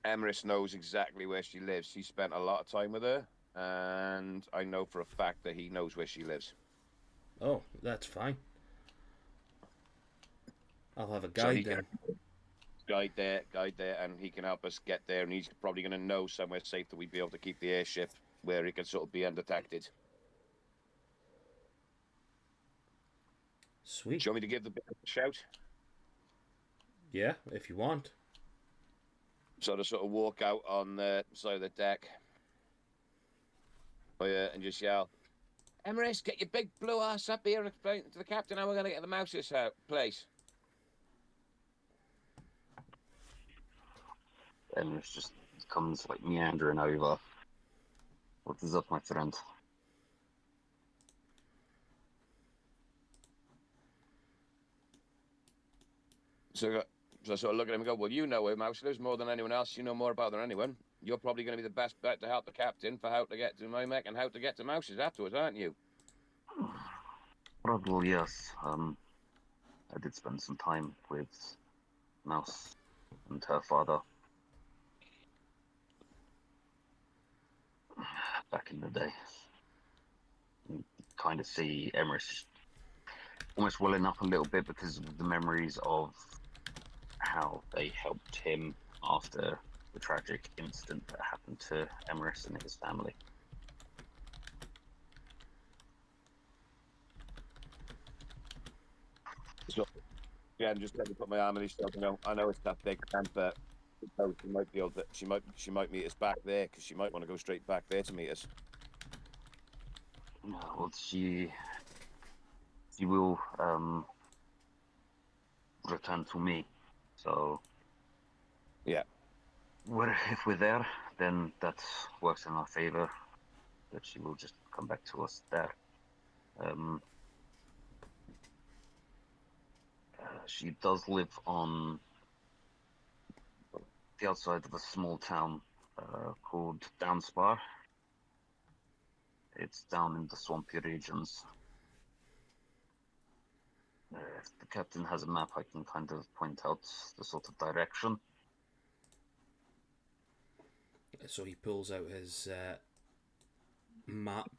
Speaker 6: Emerus knows exactly where she lives. He spent a lot of time with her, and I know for a fact that he knows where she lives.
Speaker 1: Oh, that's fine. I'll have a
Speaker 6: So he
Speaker 1: guide then.
Speaker 6: guide there, and he can help us get there. And he's probably going to know somewhere safe that we'd be able to keep the airship where it can sort of be undetected.
Speaker 1: Sweet.
Speaker 6: Do you want me to give the bit a shout?
Speaker 1: Yeah, if you want.
Speaker 6: So to sort of walk out on the side of the deck. Oh yeah, and just yell, Emerus, get your big blue ass up here and explain to the captain how we're going to get the Mouse's place.
Speaker 7: Emrys just comes like meandering over. What is up, my friend?
Speaker 6: So I sort of look at him and go, well, you know where Mouse lives more than anyone else. You know more about than anyone. You're probably going to be the best bet to help the captain for how to get to Mymac and how to get to Mouse's afterwards, aren't you?
Speaker 7: Probably yes. I did spend some time with Mouse and her father back in the day. You kind of see Emrys almost welling up a little bit because of the memories of how they helped him after the tragic incident that happened to Emrys and his family.
Speaker 6: So, yeah, I'm just going to put my arm on his shoulder. I know it's that big camp, but she might be able to. She might meet us back there because she might want to go straight back there to meet us.
Speaker 7: Well, she will return to me. So
Speaker 6: yeah,
Speaker 7: if we're there, then that works in our favor. That she will just come back to us there. She does live on the outside of a small town called Downspar. It's down in the swampy regions. If the captain has a map, I can kind of point out the sort of direction.
Speaker 1: So he pulls out his map.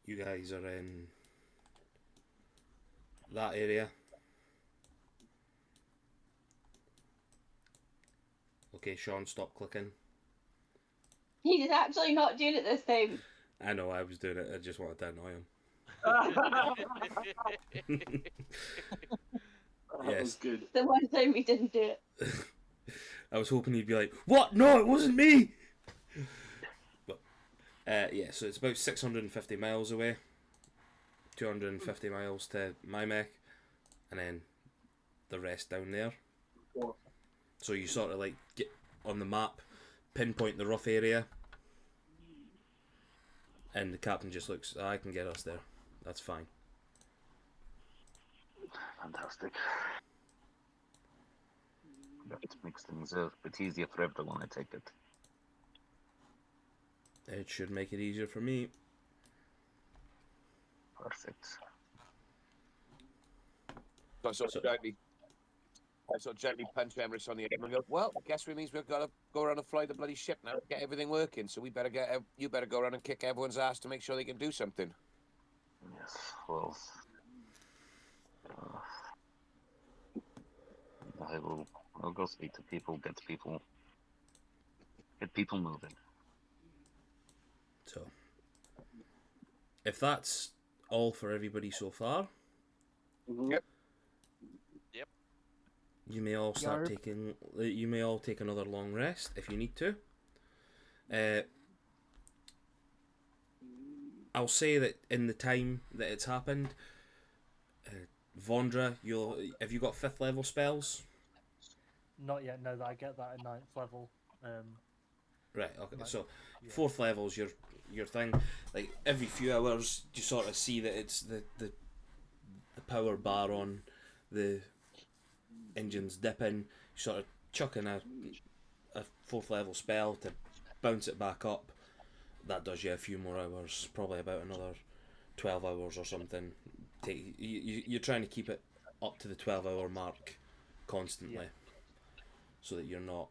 Speaker 1: You guys are in that area. Okay, Sean, stop clicking.
Speaker 2: He's actually not doing it this time.
Speaker 1: I know I was doing it, I just wanted to annoy him.
Speaker 4: That was good.
Speaker 2: The one time we didn't do it.
Speaker 1: I was hoping he'd be like, what? No, it wasn't me! But, yeah, so it's about 650 miles away. 250 miles to Mymac, and then the rest down there. So you sort of like get on the map, pinpoint the rough area, and the captain just looks, I can get us there. That's fine.
Speaker 7: Fantastic. That makes things a bit easier for everyone, I take it.
Speaker 1: It should make it easier for me.
Speaker 7: Perfect.
Speaker 6: So I sort of gently punch Emrys on the head and go, well, I guess it means we've got to go around and fly the bloody ship now to get everything working. So you better go around and kick everyone's ass to make sure they can do something.
Speaker 7: Yes, well, I'll go speak to people, get people moving.
Speaker 1: So, if that's all for everybody so far,
Speaker 4: Yep.
Speaker 1: you may all start taking. You may all take another long rest if you need to. I'll say that in the time that it's happened, Vondra, have you got 5th level spells?
Speaker 5: Not yet. No, that I get that at 9th level.
Speaker 1: Right. Okay.
Speaker 5: Like,
Speaker 1: So
Speaker 5: yeah.
Speaker 1: 4th level's your thing. Like every few hours, you sort of see that it's the power bar on the engine's dipping. You sort of chuck in a 4th level spell to bounce it back up. That does you a few more hours, probably about another 12 hours or something. You're trying to keep it up to the 12-hour mark constantly, so that you're not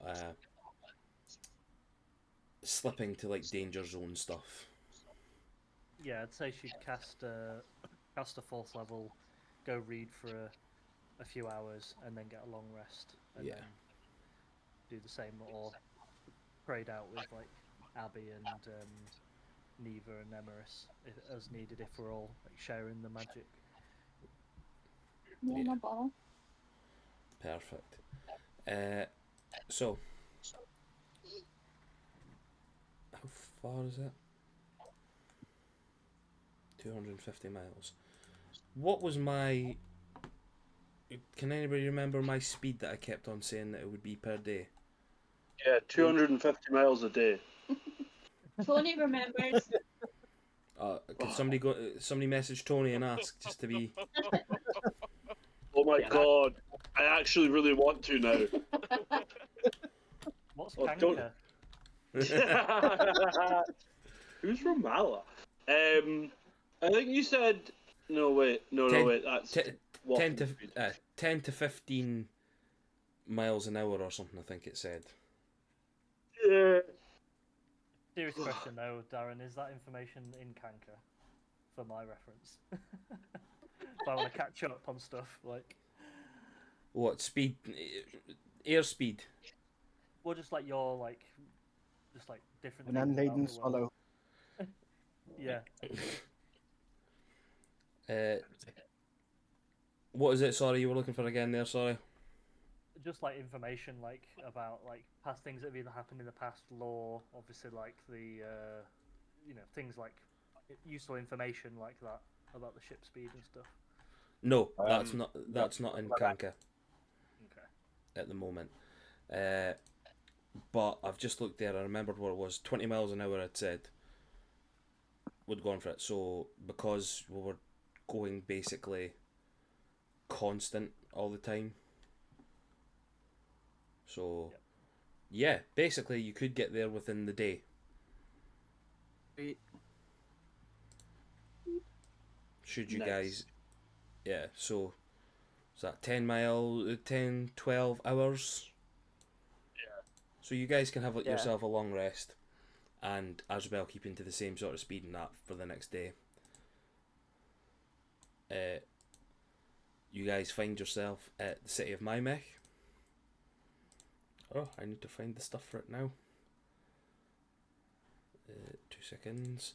Speaker 1: slipping to like danger zone stuff.
Speaker 5: Yeah, I'd say she'd cast a 4th level, go read for a few hours, and then get a long rest, and
Speaker 1: Yeah.
Speaker 5: then do the same, or trade out with like Abby and Neva and Emerus as needed if we're all like sharing the magic.
Speaker 2: Yeah,
Speaker 1: Yeah.
Speaker 2: no bother.
Speaker 1: Perfect. So how far is it? 250 miles. What was my... Can anybody remember my speed that I kept on saying that it would be per day?
Speaker 4: Yeah, 250 miles a day.
Speaker 2: Tony remembers.
Speaker 1: Could somebody message Tony and ask, just to be...
Speaker 4: Oh my
Speaker 3: Yeah.
Speaker 4: god, I actually really want to now.
Speaker 5: What's
Speaker 4: Oh,
Speaker 5: Kanka?
Speaker 4: don't- Who's from Mala? I think you said. No wait, no
Speaker 1: Ten-
Speaker 4: wait. That's
Speaker 1: 10
Speaker 4: walking
Speaker 1: to
Speaker 4: speed.
Speaker 1: 10 to 15 miles an hour or something, I think it said.
Speaker 4: Yeah.
Speaker 5: Serious question though, Darren, is that information in Kanka for my reference? If I want to catch up on stuff, like,
Speaker 1: What speed? Airspeed.
Speaker 5: well, just like your just like different
Speaker 3: An
Speaker 5: things about
Speaker 3: unladen
Speaker 5: the world.
Speaker 3: swallow.
Speaker 5: Yeah,
Speaker 1: What is it? Sorry, you were looking for again there. Sorry.
Speaker 5: just like information like about like past things that have either happened in the past, lore, obviously like the things like useful information like that about the ship speed and stuff.
Speaker 1: No, that's not in Kanka
Speaker 5: Okay.
Speaker 1: at the moment. But I've just looked there. I remembered what it was. 20 miles an hour. It said would go on for it. So because we were going basically constant all the time. So
Speaker 5: Yep.
Speaker 1: yeah, basically you could get there within the day.
Speaker 3: Sweet.
Speaker 1: Should you
Speaker 4: Nice.
Speaker 1: guys... Yeah, so is that 10, 12 hours?
Speaker 4: Yeah.
Speaker 1: So you guys can have
Speaker 3: Yeah.
Speaker 1: yourself a long rest, and as well keeping to the same sort of speed and that for the next day. You guys find yourself at the city of Mymech. Oh, I need to find the stuff for it now. 2 seconds.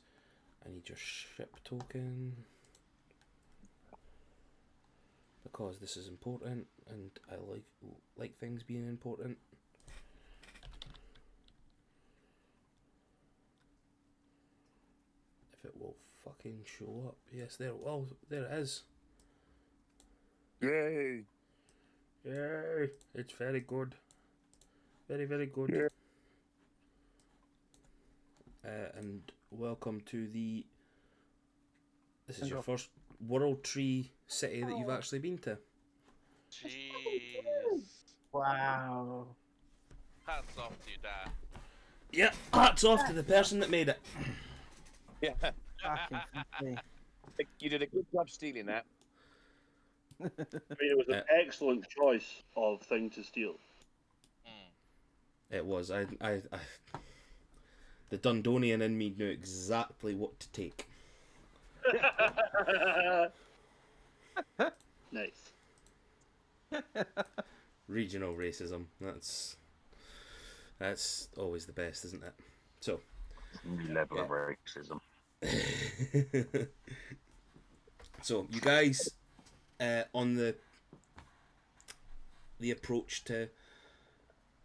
Speaker 1: I need your ship token. Because this is important, and I like things being important. If it will fucking show up. Yes, there. Well, there it is.
Speaker 6: Yay!
Speaker 1: Yay! It's very good. Very, very good. And welcome to the... This is your first World Tree city that you've actually been to.
Speaker 8: Jeez.
Speaker 3: Wow.
Speaker 8: Hats off to you, Dad.
Speaker 1: Yeah, hats off to the person that made it.
Speaker 6: Yeah,
Speaker 3: Fucking fancy.
Speaker 6: you did a good job stealing that.
Speaker 4: I mean, it was an excellent choice of thing to steal.
Speaker 1: It was. I the Dundonian in me knew exactly what to take.
Speaker 4: Nice.
Speaker 1: Regional racism. That's always the best, isn't it? So.
Speaker 7: New level of racism.
Speaker 1: So you guys, on the approach to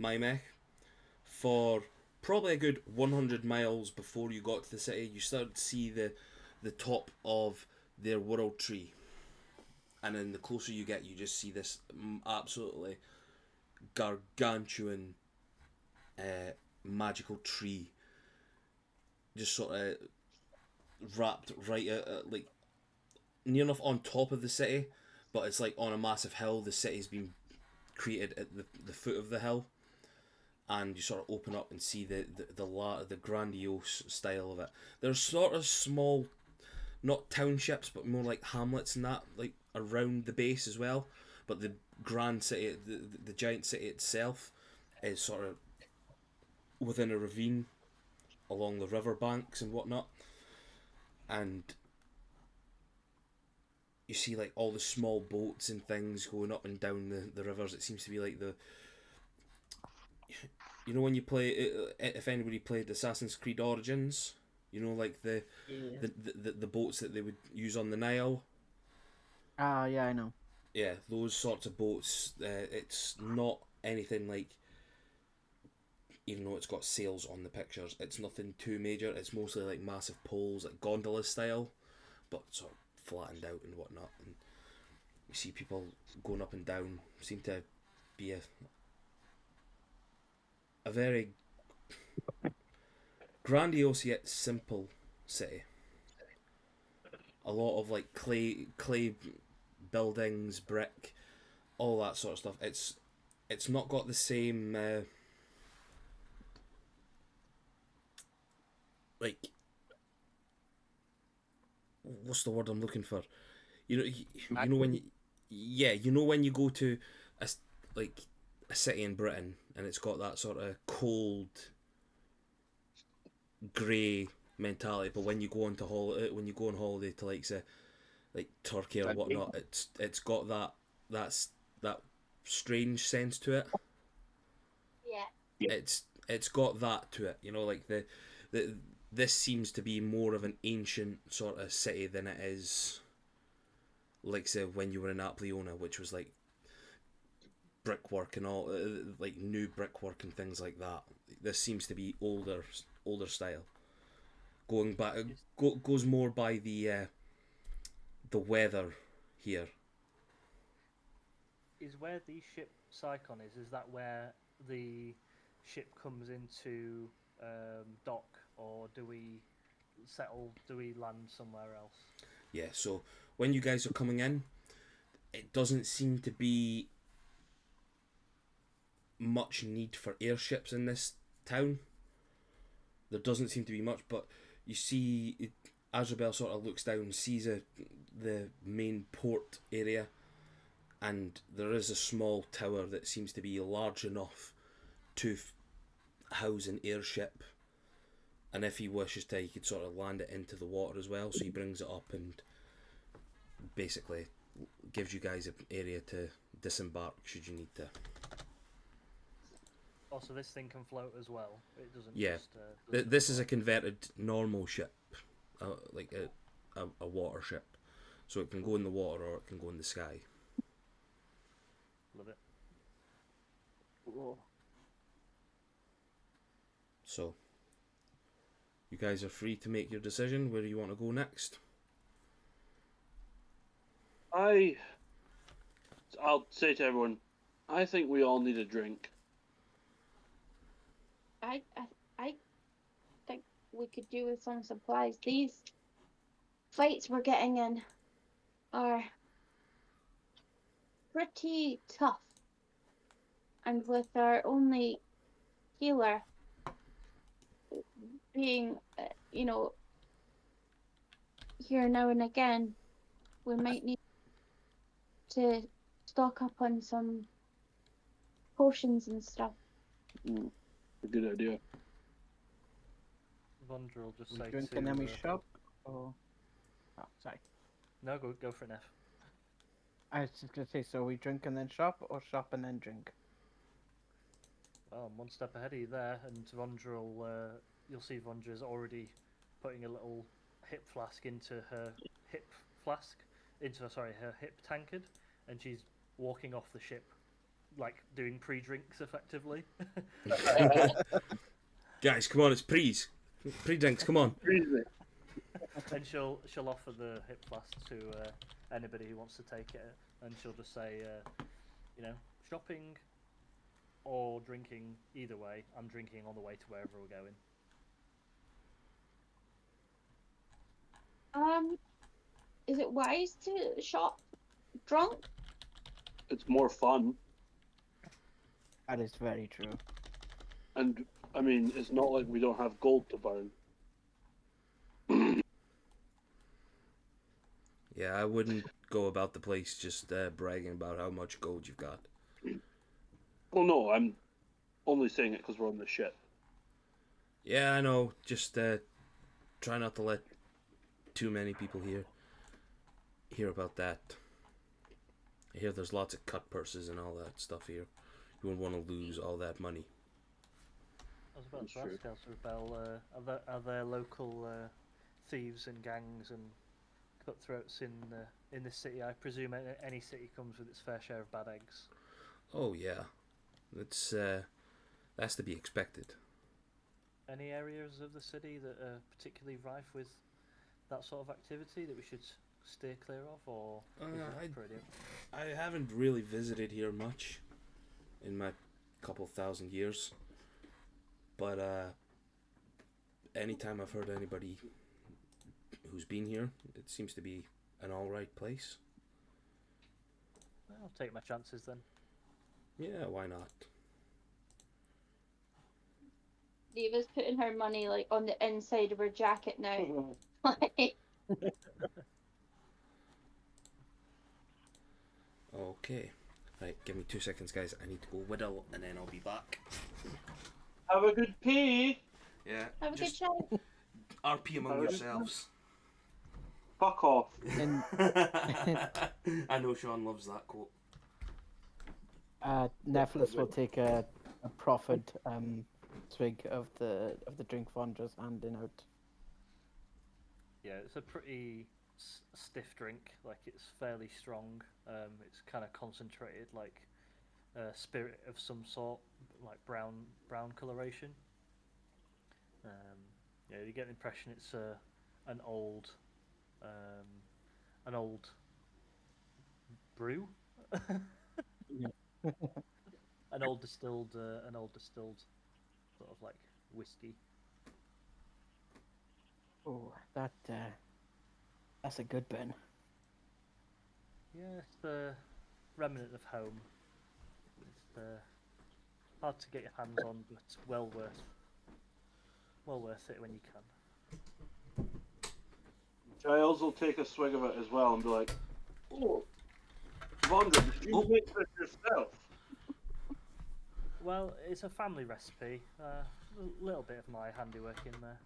Speaker 1: Mymech, for probably a good 100 miles before you got to the city, you started to see the top of their world tree, and then the closer you get, you just see this absolutely gargantuan magical tree, just sort of wrapped right like near enough on top of the city, but it's like on a massive hill. The city's been created at the foot of the hill, and you sort of open up and see the grandiose style of it. There's sort of small, not townships, but more like hamlets and that, like around the base as well. But the grand city, the giant city itself, is sort of within a ravine along the river banks and whatnot, and you see like all the small boats and things going up and down the rivers. It seems to be like you know when you play, if anybody played Assassin's Creed Origins, you know, like the boats that they would use on the Nile.
Speaker 3: Ah, yeah, I know.
Speaker 1: Yeah, those sorts of boats. It's not anything like, even though it's got sails on the pictures, it's nothing too major. It's mostly like massive poles, like gondola style, but sort of flattened out and whatnot. And you see people going up and down. Seem to be a very grandiose yet simple city. A lot of like clay buildings, brick, all that sort of stuff. It's not got the same like, what's the word I'm looking for? You know when you go to like a city in Britain and it's got that sort of cold, grey mentality, but when you go on holiday to like say like Turkey or whatnot, it's got that strange sense to it.
Speaker 2: Yeah.
Speaker 1: It's got that to it, you know, like the this seems to be more of an ancient sort of city than it is like say when you were in Apleona, which was like brickwork and all, like new brickwork and things like that. This seems to be older style. Going back, goes more by the weather here.
Speaker 5: Is where the ship Psychon is that where the ship comes into dock, or do we land somewhere else?
Speaker 1: Yeah, so when you guys are coming in, it doesn't seem to be much need for airships in this town. There doesn't seem to be much, but you see Azrael sort of looks down, sees the main port area, and there is a small tower that seems to be large enough to house an airship, and if he wishes to, he could sort of land it into the water as well. So he brings it up and basically gives you guys an area to disembark should you need to.
Speaker 5: Also, this thing can float as well. It doesn't.
Speaker 1: Yeah,
Speaker 5: just,
Speaker 1: this is a converted normal ship, like a water ship, so it can go in the water or it can go in the sky.
Speaker 5: Love it.
Speaker 3: Cool.
Speaker 1: So, you guys are free to make your decision where you want to go next.
Speaker 4: I'll say to everyone, I think we all need a drink.
Speaker 2: I think we could do with some supplies. These fights we're getting in are pretty tough, and with our only healer being, here now and again, we might need to stock up on some potions and stuff.
Speaker 4: A good idea.
Speaker 5: Vondra will just
Speaker 3: We
Speaker 5: say
Speaker 3: drink
Speaker 5: to,
Speaker 3: and then we shop. Or... Oh, sorry.
Speaker 5: No, go for an F.
Speaker 3: I was just gonna say, so we drink and then shop, or shop and then drink?
Speaker 5: Well, I'm one step ahead of you there, and Vondra will, you'll see Vondra's already putting a little hip flask into her her hip tankard, and she's walking off the ship, like doing pre-drinks effectively.
Speaker 1: Guys, come on, it's pre-drinks, come on.
Speaker 5: And she'll offer the hip flask to anybody who wants to take it, and she'll just say, shopping or drinking either way. I'm drinking on the way to wherever we're going.
Speaker 2: Is it wise to shop drunk?
Speaker 4: It's more fun,
Speaker 3: That is very true.
Speaker 4: and I mean, it's not like we don't have gold to burn.
Speaker 1: Yeah, I wouldn't go about the place just bragging about how much gold you've got.
Speaker 4: Well, no, I'm only saying it because we're on the ship.
Speaker 1: Yeah, I know. Just try not to let too many people hear about that. I hear there's lots of cut purses and all that stuff here. You wouldn't want to lose all that money.
Speaker 5: I was about
Speaker 4: That's
Speaker 5: to
Speaker 4: true.
Speaker 5: ask Elsa Rebel, are there local thieves and gangs and cutthroats in this city? I presume any city comes with its fair share of bad eggs.
Speaker 1: Oh yeah, that's to be expected.
Speaker 5: Any areas of the city that are particularly rife with that sort of activity that we should steer clear of, or is it pretty?
Speaker 1: I haven't really visited here much in my couple thousand years, but anytime I've heard anybody who's been here, it seems to be an alright place.
Speaker 5: I'll take my chances then.
Speaker 1: Yeah, why not?
Speaker 2: Diva's putting her money like on the inside of her jacket now. Like,
Speaker 1: Okay. Right, give me 2 seconds, guys. I need to go whittle, and then I'll be back.
Speaker 4: Have a good pee.
Speaker 1: Yeah,
Speaker 2: have a good
Speaker 1: just
Speaker 2: show.
Speaker 1: RP among yourselves.
Speaker 4: Fuck off.
Speaker 3: And
Speaker 1: I know Sean loves that quote.
Speaker 3: Nephilis will take a proffered swig of the drink Vondra's handing out.
Speaker 5: Yeah, it's a pretty stiff drink. Like, it's fairly strong. It's kind of concentrated, like spirit of some sort, like brown coloration. Yeah, you get the impression it's an old brew. an old distilled sort of like whiskey.
Speaker 3: Oh, that's a good burn.
Speaker 5: Yeah, it's the remnant of home. It's hard to get your hands on, but well worth it when you can.
Speaker 4: Giles will take a swig of it as well and be like, "Oh, Vondra, did you make this yourself?"
Speaker 5: Well, it's a family recipe. A little bit of my handiwork in there.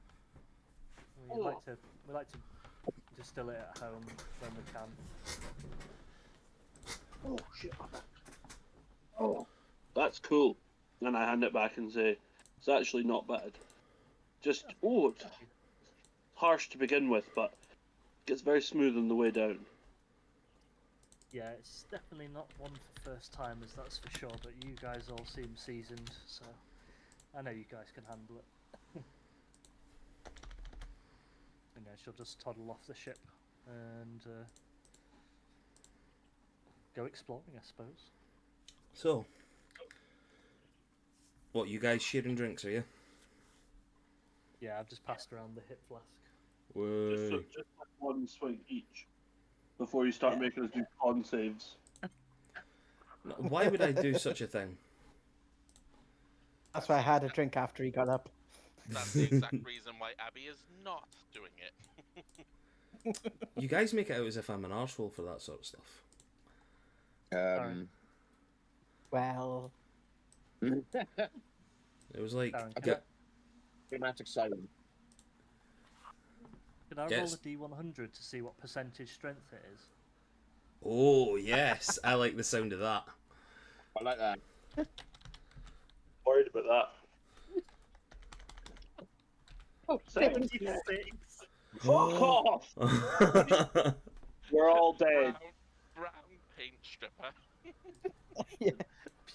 Speaker 5: We like to distill it at home when we can.
Speaker 4: Oh shit! Oh, that's cool. And I hand it back and say, "It's actually not bad. Just it's harsh to begin with, but gets very smooth on the way down."
Speaker 5: Yeah, it's definitely not one for first timers, that's for sure. But you guys all seem seasoned, so I know you guys can handle it. And yeah, she'll just toddle off the ship and go exploring, I suppose.
Speaker 1: So, what, you guys sharing drinks, are you?
Speaker 5: Yeah, I've just passed around the hip flask.
Speaker 1: Whoa.
Speaker 4: Just like one swig each before you start making us do con saves.
Speaker 1: No, why would I do such a thing?
Speaker 3: That's why I had a drink after he got up.
Speaker 8: That's the exact reason why Abby is not doing it.
Speaker 1: You guys make it out as if I'm an arsehole for that sort of stuff.
Speaker 3: Well,
Speaker 1: It was like...
Speaker 5: Darren,
Speaker 6: Dramatic silence.
Speaker 5: Can I
Speaker 1: Yes.
Speaker 5: roll a D100 to see what percentage strength it is?
Speaker 1: Oh, yes. I like the sound of that.
Speaker 6: I like that.
Speaker 4: Worried about that. Oh,
Speaker 5: 76!
Speaker 4: fuck off! We're all dead.
Speaker 8: Brown paint stripper.
Speaker 3: yeah,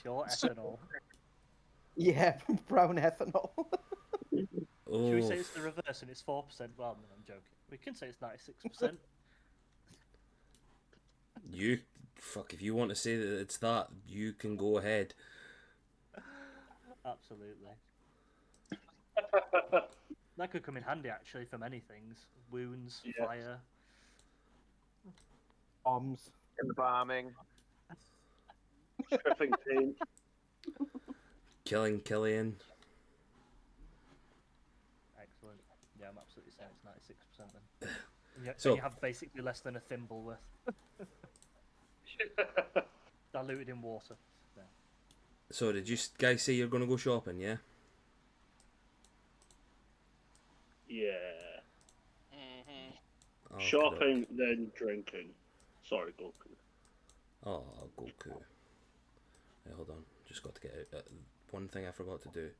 Speaker 5: Pure ethanol.
Speaker 3: yeah, brown ethanol.
Speaker 5: Should we say
Speaker 1: Oh,
Speaker 5: it's the reverse and it's 4%? Well, no, I'm joking. We can say it's 96%.
Speaker 1: you... Fuck, if you want to say that it's that, you can go ahead.
Speaker 5: Absolutely. That could come in handy actually for many things. Wounds,
Speaker 4: Yes.
Speaker 5: fire.
Speaker 3: Bombs.
Speaker 6: Embalming.
Speaker 4: Stripping paint.
Speaker 1: Killing Killian.
Speaker 5: Excellent. Yeah, I'm absolutely saying it's 96% then. Yeah,
Speaker 1: So-
Speaker 5: so you have basically less than a thimble worth. Diluted in water. Yeah.
Speaker 1: So did you guys say you're going to go shopping, yeah?
Speaker 4: Yeah.
Speaker 8: Mm-hmm.
Speaker 1: Oh,
Speaker 4: Shopping, then drinking. Sorry, Goku.
Speaker 1: Oh, Goku. Hey, hold on. Just got to get out. One thing I forgot to do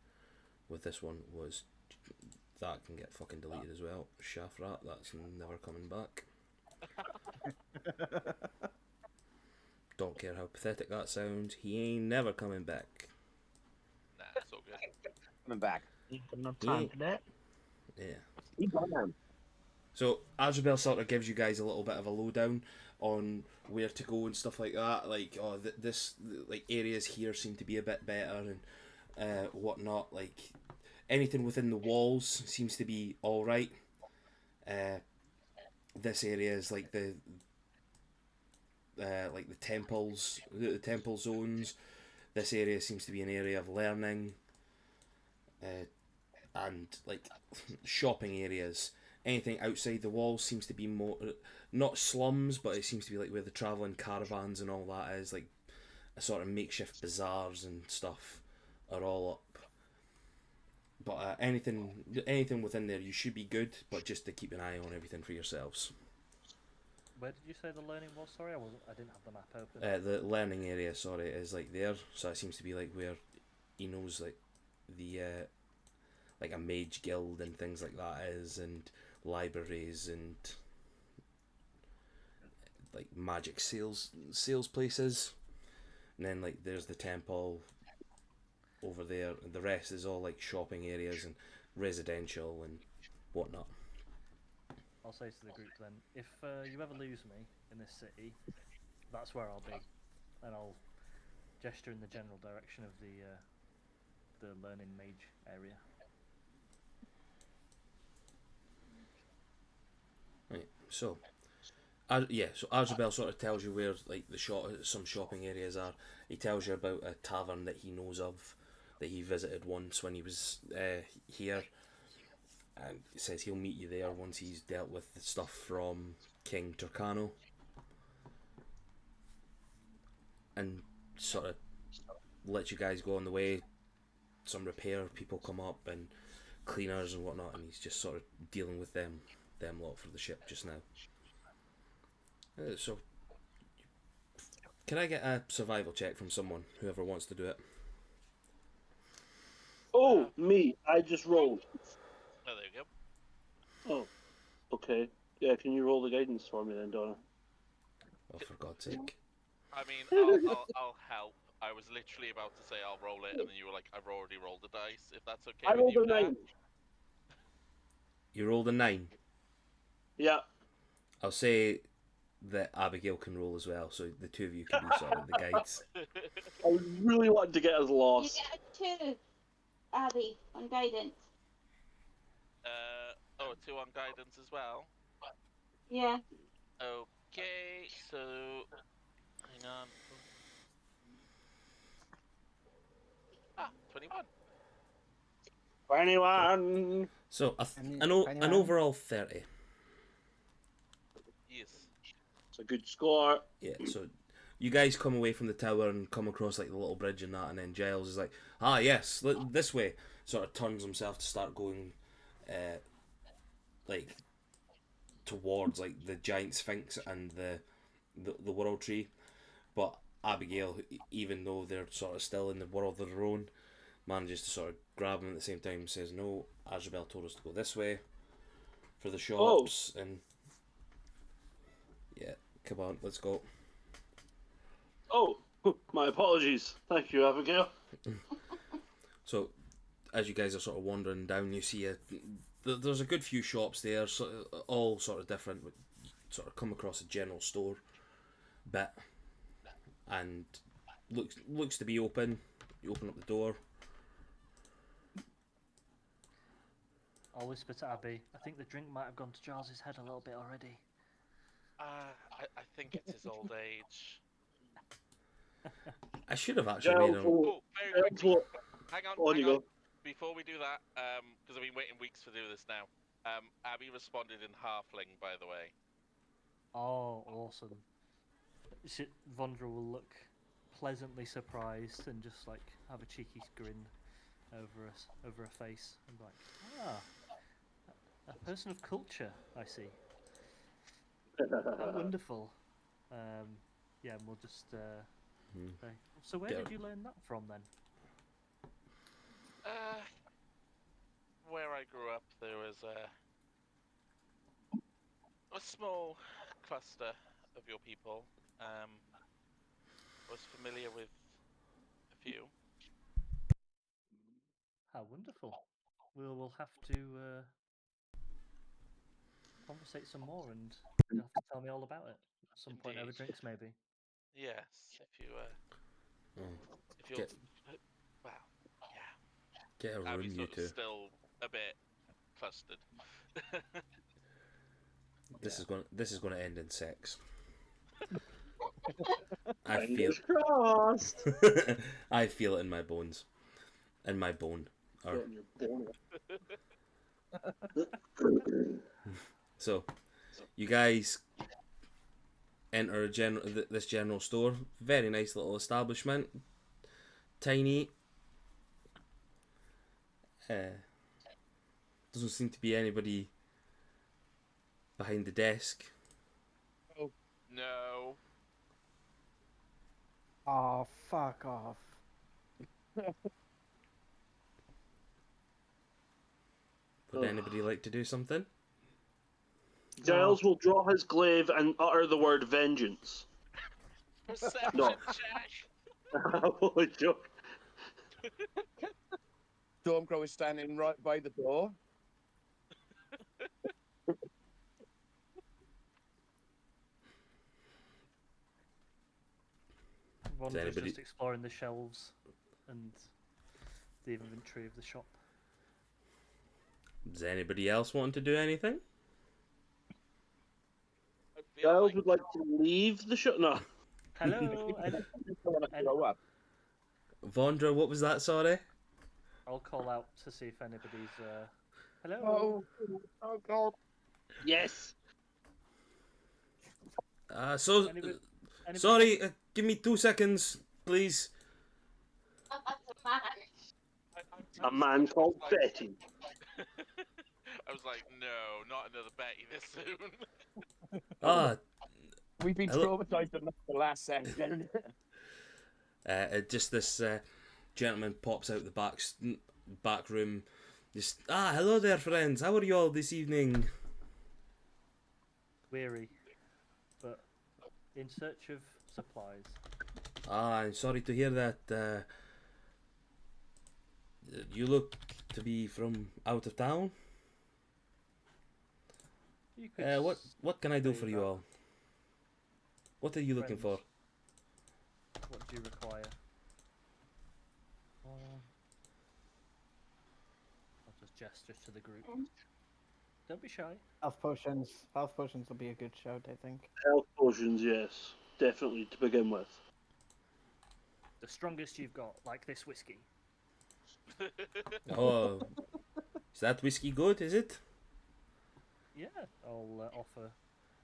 Speaker 1: with this one was that can get fucking deleted as well. Shafrat, that's never coming back. Don't care how pathetic that sounds. He ain't never coming back.
Speaker 8: Nah, it's all good.
Speaker 6: Coming back.
Speaker 3: You've got no
Speaker 1: Yeah.
Speaker 3: time for that.
Speaker 1: Yeah. So Azrael sort of gives you guys a little bit of a lowdown on where to go and stuff like that. Like, oh, this like areas here seem to be a bit better and whatnot. Like anything within the walls seems to be all right. This area is like the temples, the temple zones. This area seems to be an area of learning, and like shopping areas. Anything outside the walls seems to be more not slums, but it seems to be like where the traveling caravans and all that is, like a sort of makeshift bazaars and stuff are all up. But anything within there, you should be good, but just to keep an eye on everything for yourselves.
Speaker 5: Where did you say the learning was? Sorry, I didn't have the map open.
Speaker 1: The learning area, sorry, is like there, so it seems to be like where he knows like the like a mage guild and things like that is, and libraries and like magic sales places, and then like there's the temple over there, and the rest is all like shopping areas and residential and whatnot.
Speaker 5: I'll say to the group then, if you ever lose me in this city, that's where I'll be, and I'll gesture in the general direction of the learning mage area.
Speaker 1: Right, so so Azrael sort of tells you where like some shopping areas are. He tells you about a tavern that he knows of, that he visited once when he was here, and he says he'll meet you there once he's dealt with the stuff from King Turcano, and sort of let you guys go on the way. Some repair people come up and cleaners and whatnot, and he's just sort of dealing with them lot for the ship just now. So can I get a survival check from someone, whoever wants to do it?
Speaker 4: Oh, me. I just rolled.
Speaker 8: Oh, there you go.
Speaker 4: Oh, okay. Yeah, can you roll the guidance for me then, Donna?
Speaker 1: Oh, for God's sake.
Speaker 8: I mean, I'll help. I was literally about to say I'll roll it, and then you were like, I've already rolled the dice. If that's okay
Speaker 4: I
Speaker 8: with
Speaker 4: rolled
Speaker 8: you,
Speaker 4: a
Speaker 8: Dan.
Speaker 4: 9.
Speaker 1: You rolled a 9.
Speaker 4: Yeah.
Speaker 1: I'll say that Abigail can roll as well, so the two of you can be sort of the guides.
Speaker 4: I was really wanting to get us
Speaker 2: You
Speaker 4: lost.
Speaker 2: get a 2, Abby, on guidance.
Speaker 8: Oh, a 2 on guidance as well.
Speaker 2: Yeah.
Speaker 8: Okay, so hang on. 21.
Speaker 4: 21.
Speaker 1: So
Speaker 3: Any-
Speaker 1: an
Speaker 3: anyone?
Speaker 1: overall 30.
Speaker 8: Yes.
Speaker 4: It's a good score.
Speaker 1: Yeah, so you guys come away from the tower and come across like the little bridge and that, and then Giles is like, ah yes, this way. Sort of turns himself to start going like towards like the giant sphinx and the world tree. But Abigail, even though they're sort of still in the world of their own, manages to sort of grab him at the same time and says, no, Azrael told us to go this way for the shops. And yeah, come on, let's go.
Speaker 4: Oh, my apologies. Thank you, Abigail.
Speaker 1: So as you guys are sort of wandering down, you see there's a good few shops there, all sort of different. You sort of come across a general store bit, and looks to be open. You open up the door,
Speaker 5: I'll whisper to Abby. I think the drink might have gone to Giles's head a little bit already.
Speaker 8: I think it's his old age.
Speaker 1: I should have actually made
Speaker 4: Giles
Speaker 1: him.
Speaker 4: will,
Speaker 8: Oh, very
Speaker 4: Giles
Speaker 8: quickly.
Speaker 4: will,
Speaker 8: Hang on,
Speaker 4: on
Speaker 8: hang
Speaker 4: you
Speaker 8: on.
Speaker 4: go.
Speaker 8: Before we do that, because I've been waiting weeks to do this now. Abby responded in halfling, by the way.
Speaker 5: Oh, awesome. Vondra will look pleasantly surprised and just like have a cheeky grin over her face and be like, a person of culture, I see. How wonderful. Yeah, and we'll just say, so where
Speaker 1: Get
Speaker 5: did you learn that from then?
Speaker 8: Where I grew up, there was a small cluster of your people. I was familiar with a few.
Speaker 5: How wonderful. We'll have to conversate some more, and you'll have to tell me all about it at some point over
Speaker 8: Indeed.
Speaker 5: drinks, maybe.
Speaker 8: Yes, if you
Speaker 1: Oh,
Speaker 8: if you'll,
Speaker 1: Get-
Speaker 8: well, yeah.
Speaker 1: get a room,
Speaker 8: Abby's
Speaker 1: you two.
Speaker 8: still a bit clustered.
Speaker 1: This is going to end in sex. I feel.
Speaker 4: Fingers crossed.
Speaker 1: I feel it in my bones, in my bone. Or,
Speaker 4: On your bone.
Speaker 1: so, you guys enter this general store. Very nice little establishment. Tiny. Doesn't seem to be anybody behind the desk.
Speaker 8: No.
Speaker 3: Oh, fuck off.
Speaker 1: Would anybody like to do something?
Speaker 4: Giles will draw his glaive and utter the word vengeance.
Speaker 8: Perception
Speaker 4: No.
Speaker 8: check.
Speaker 4: Holy joke.
Speaker 6: Stormcrow is standing right by the door.
Speaker 5: Vondra's
Speaker 1: anybody-
Speaker 5: just exploring the shelves and the inventory of the shop.
Speaker 1: Does anybody else want to do anything?
Speaker 8: I feel
Speaker 4: Giles
Speaker 8: like
Speaker 4: would like to leave the shop. No.
Speaker 5: Hello, and
Speaker 6: Grow up.
Speaker 1: Vondra, what was that, sorry?
Speaker 5: I'll call out to see if anybody's. Hello.
Speaker 6: Oh God.
Speaker 4: Yes.
Speaker 5: Anybody-
Speaker 1: Sorry, give me 2 seconds, please.
Speaker 4: A man called Betty.
Speaker 8: I was like, no, not another Betty this soon.
Speaker 1: Ah,
Speaker 6: We've been
Speaker 1: Hello?
Speaker 6: traumatized enough the last second.
Speaker 1: just this gentleman pops out the back room. Just hello there, friends. How are you all this evening?
Speaker 5: Weary, but in search of supplies.
Speaker 1: I'm sorry to hear that. You look to be from out of town.
Speaker 5: You could
Speaker 1: What can I do
Speaker 5: say
Speaker 1: for you
Speaker 5: that.
Speaker 1: all? What are you looking for?
Speaker 5: What do you require? I'll just gesture to the group. Don't be shy.
Speaker 3: Health potions. Health potions will be a good shout, I think.
Speaker 4: Health potions, yes. Definitely to begin with.
Speaker 5: The strongest you've got, like this whiskey.
Speaker 1: Oh, is that whiskey good? Is it?
Speaker 5: Yeah, I'll offer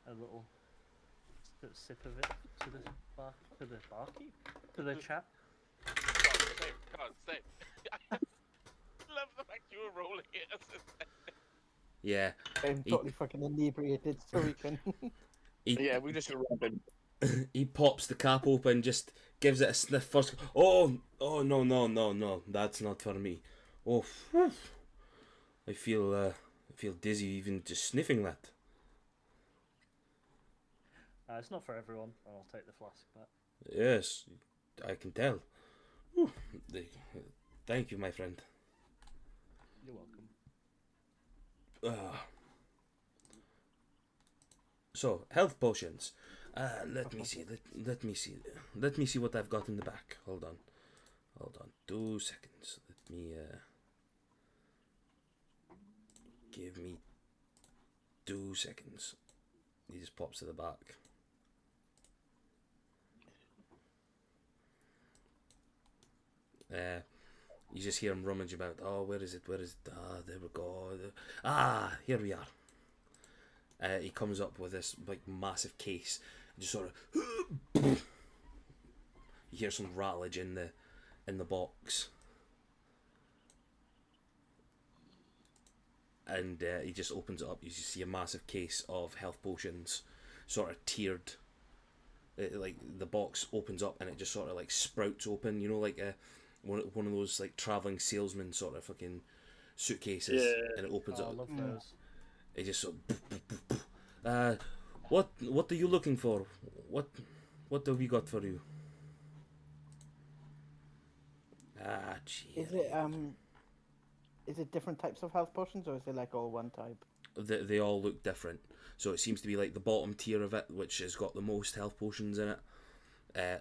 Speaker 5: a little sip of it to the barkeep, to the chap.
Speaker 8: God save. I love the fact you were rolling it.
Speaker 1: Yeah.
Speaker 3: I'm
Speaker 1: He-
Speaker 3: totally fucking inebriated, so we can.
Speaker 6: Yeah, we just got robbing.
Speaker 1: He pops the cap open, just gives it a sniff first. Oh no, that's not for me. Oh, phew. I feel dizzy even just sniffing that.
Speaker 5: It's not for everyone. I'll take the flask back.
Speaker 1: Yes, I can tell. Whew. Thank you, my friend.
Speaker 5: You're welcome.
Speaker 1: So, health potions. Let me see. Let me see. Let me see what I've got in the back. Hold on. 2 seconds. Let me Give me 2 seconds. He just pops to the back. You just hear him rummage about. Oh, where is it? Where is it? Ah, there we go. Ah, here we are. He comes up with this like massive case and just sort of. You hear some rattlage in the box, and he just opens it up. You see a massive case of health potions, sort of tiered. Like the box opens up and it just sort of like sprouts open. You know, like one of those like traveling salesman sort of fucking suitcases,
Speaker 4: Yeah.
Speaker 1: and it opens
Speaker 5: Oh,
Speaker 1: up.
Speaker 5: I love those.
Speaker 1: It just sort of, what are you looking for? What have we got for you? Ah, gee.
Speaker 3: Is it different types of health potions, or is it like all one type?
Speaker 1: They all look different. So it seems to be like the bottom tier of it, which has got the most health potions in it.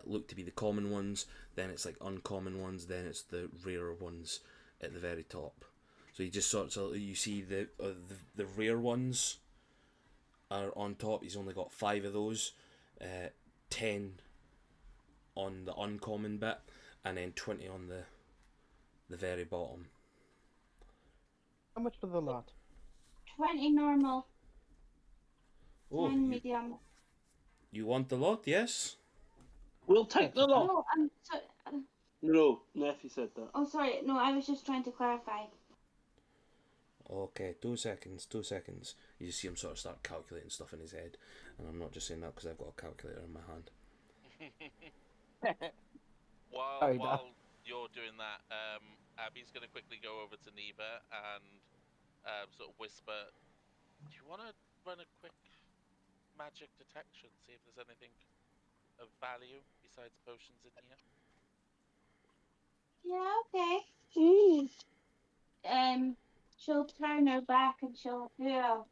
Speaker 1: Look to be the common ones. Then it's like uncommon ones. Then it's the rarer ones at the very top. So you just you see the rare ones are on top. He's only got 5 of those, 10 on the uncommon bit, and then 20 on the very bottom.
Speaker 3: How much for the lot?
Speaker 2: 20 normal,
Speaker 1: Oh,
Speaker 2: 10 medium.
Speaker 1: you want the lot? Yes.
Speaker 4: We'll take the lot.
Speaker 2: No, I'm so,
Speaker 4: No, Neffy said that.
Speaker 2: oh, sorry. No, I was just trying to clarify.
Speaker 1: Okay, 2 seconds, 2 seconds. You just see him sort of start calculating stuff in his head, and I'm not just saying that because I've got a calculator in my hand.
Speaker 8: While you're doing that, Abby's going to quickly go over to Neva and sort of whisper, do you want to run a quick magic detection, see if there's anything of value besides potions in here?
Speaker 2: Yeah, okay. She'll turn her back and she'll do a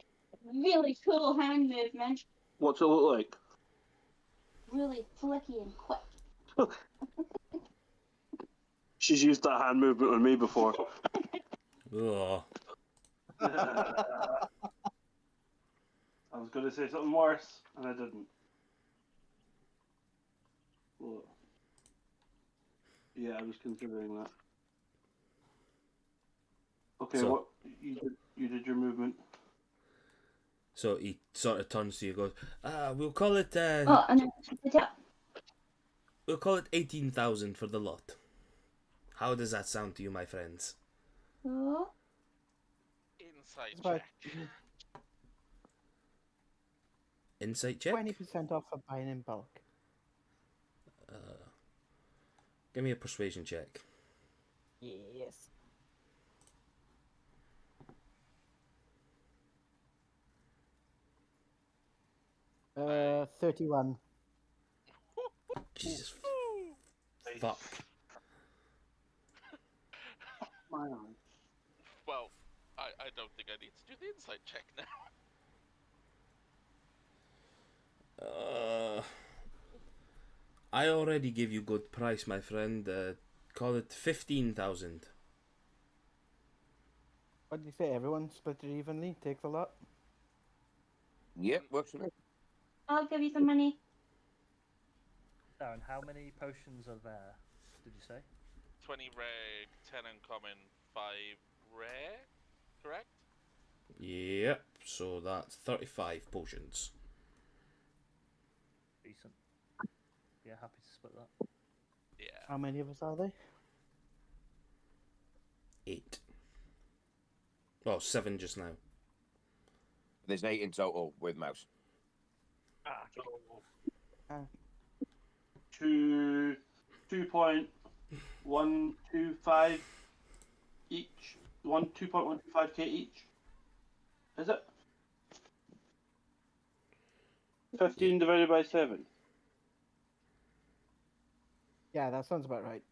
Speaker 2: really cool hand movement.
Speaker 4: What's it look like?
Speaker 2: Really flicky and quick.
Speaker 4: She's used that hand movement on me before.
Speaker 1: Ugh.
Speaker 4: I was going to say something worse, and I didn't. Well, yeah, I was considering that. Okay,
Speaker 1: So-
Speaker 4: what you did your movement?
Speaker 1: So he sort of turns to you and goes, we'll call it
Speaker 2: Oh, and then
Speaker 1: we'll call it 18,000 for the lot. How does that sound to you, my friends?
Speaker 2: oh,
Speaker 8: Insight
Speaker 3: It's about
Speaker 8: check.
Speaker 1: Insight check?
Speaker 3: 20% off for buying in bulk.
Speaker 1: Give me a persuasion check.
Speaker 3: Yes. Uh, 31.
Speaker 1: Jesus
Speaker 4: Nice.
Speaker 1: fuck.
Speaker 4: My eye.
Speaker 8: Well, I don't think I need to do the insight check now.
Speaker 1: I already give you good price, my friend. Call it 15,000.
Speaker 3: What did you say? Everyone split it evenly? Take the lot?
Speaker 6: Yep, works for me.
Speaker 2: I'll give you some money.
Speaker 5: Darren, how many potions are there? Did you say?
Speaker 8: 20 rare, 10 uncommon, 5 rare, correct?
Speaker 1: Yep, so that's 35 potions.
Speaker 5: Decent. Yeah, happy to split that.
Speaker 8: Yeah.
Speaker 3: How many of us are there?
Speaker 1: 8. Oh, 7 just now.
Speaker 6: There's 8 in total with mouse.
Speaker 4: So,
Speaker 3: Ah.
Speaker 4: 2.125 each. 2.125k each. Is it? 15 divided by 7.
Speaker 3: Yeah, that sounds about right.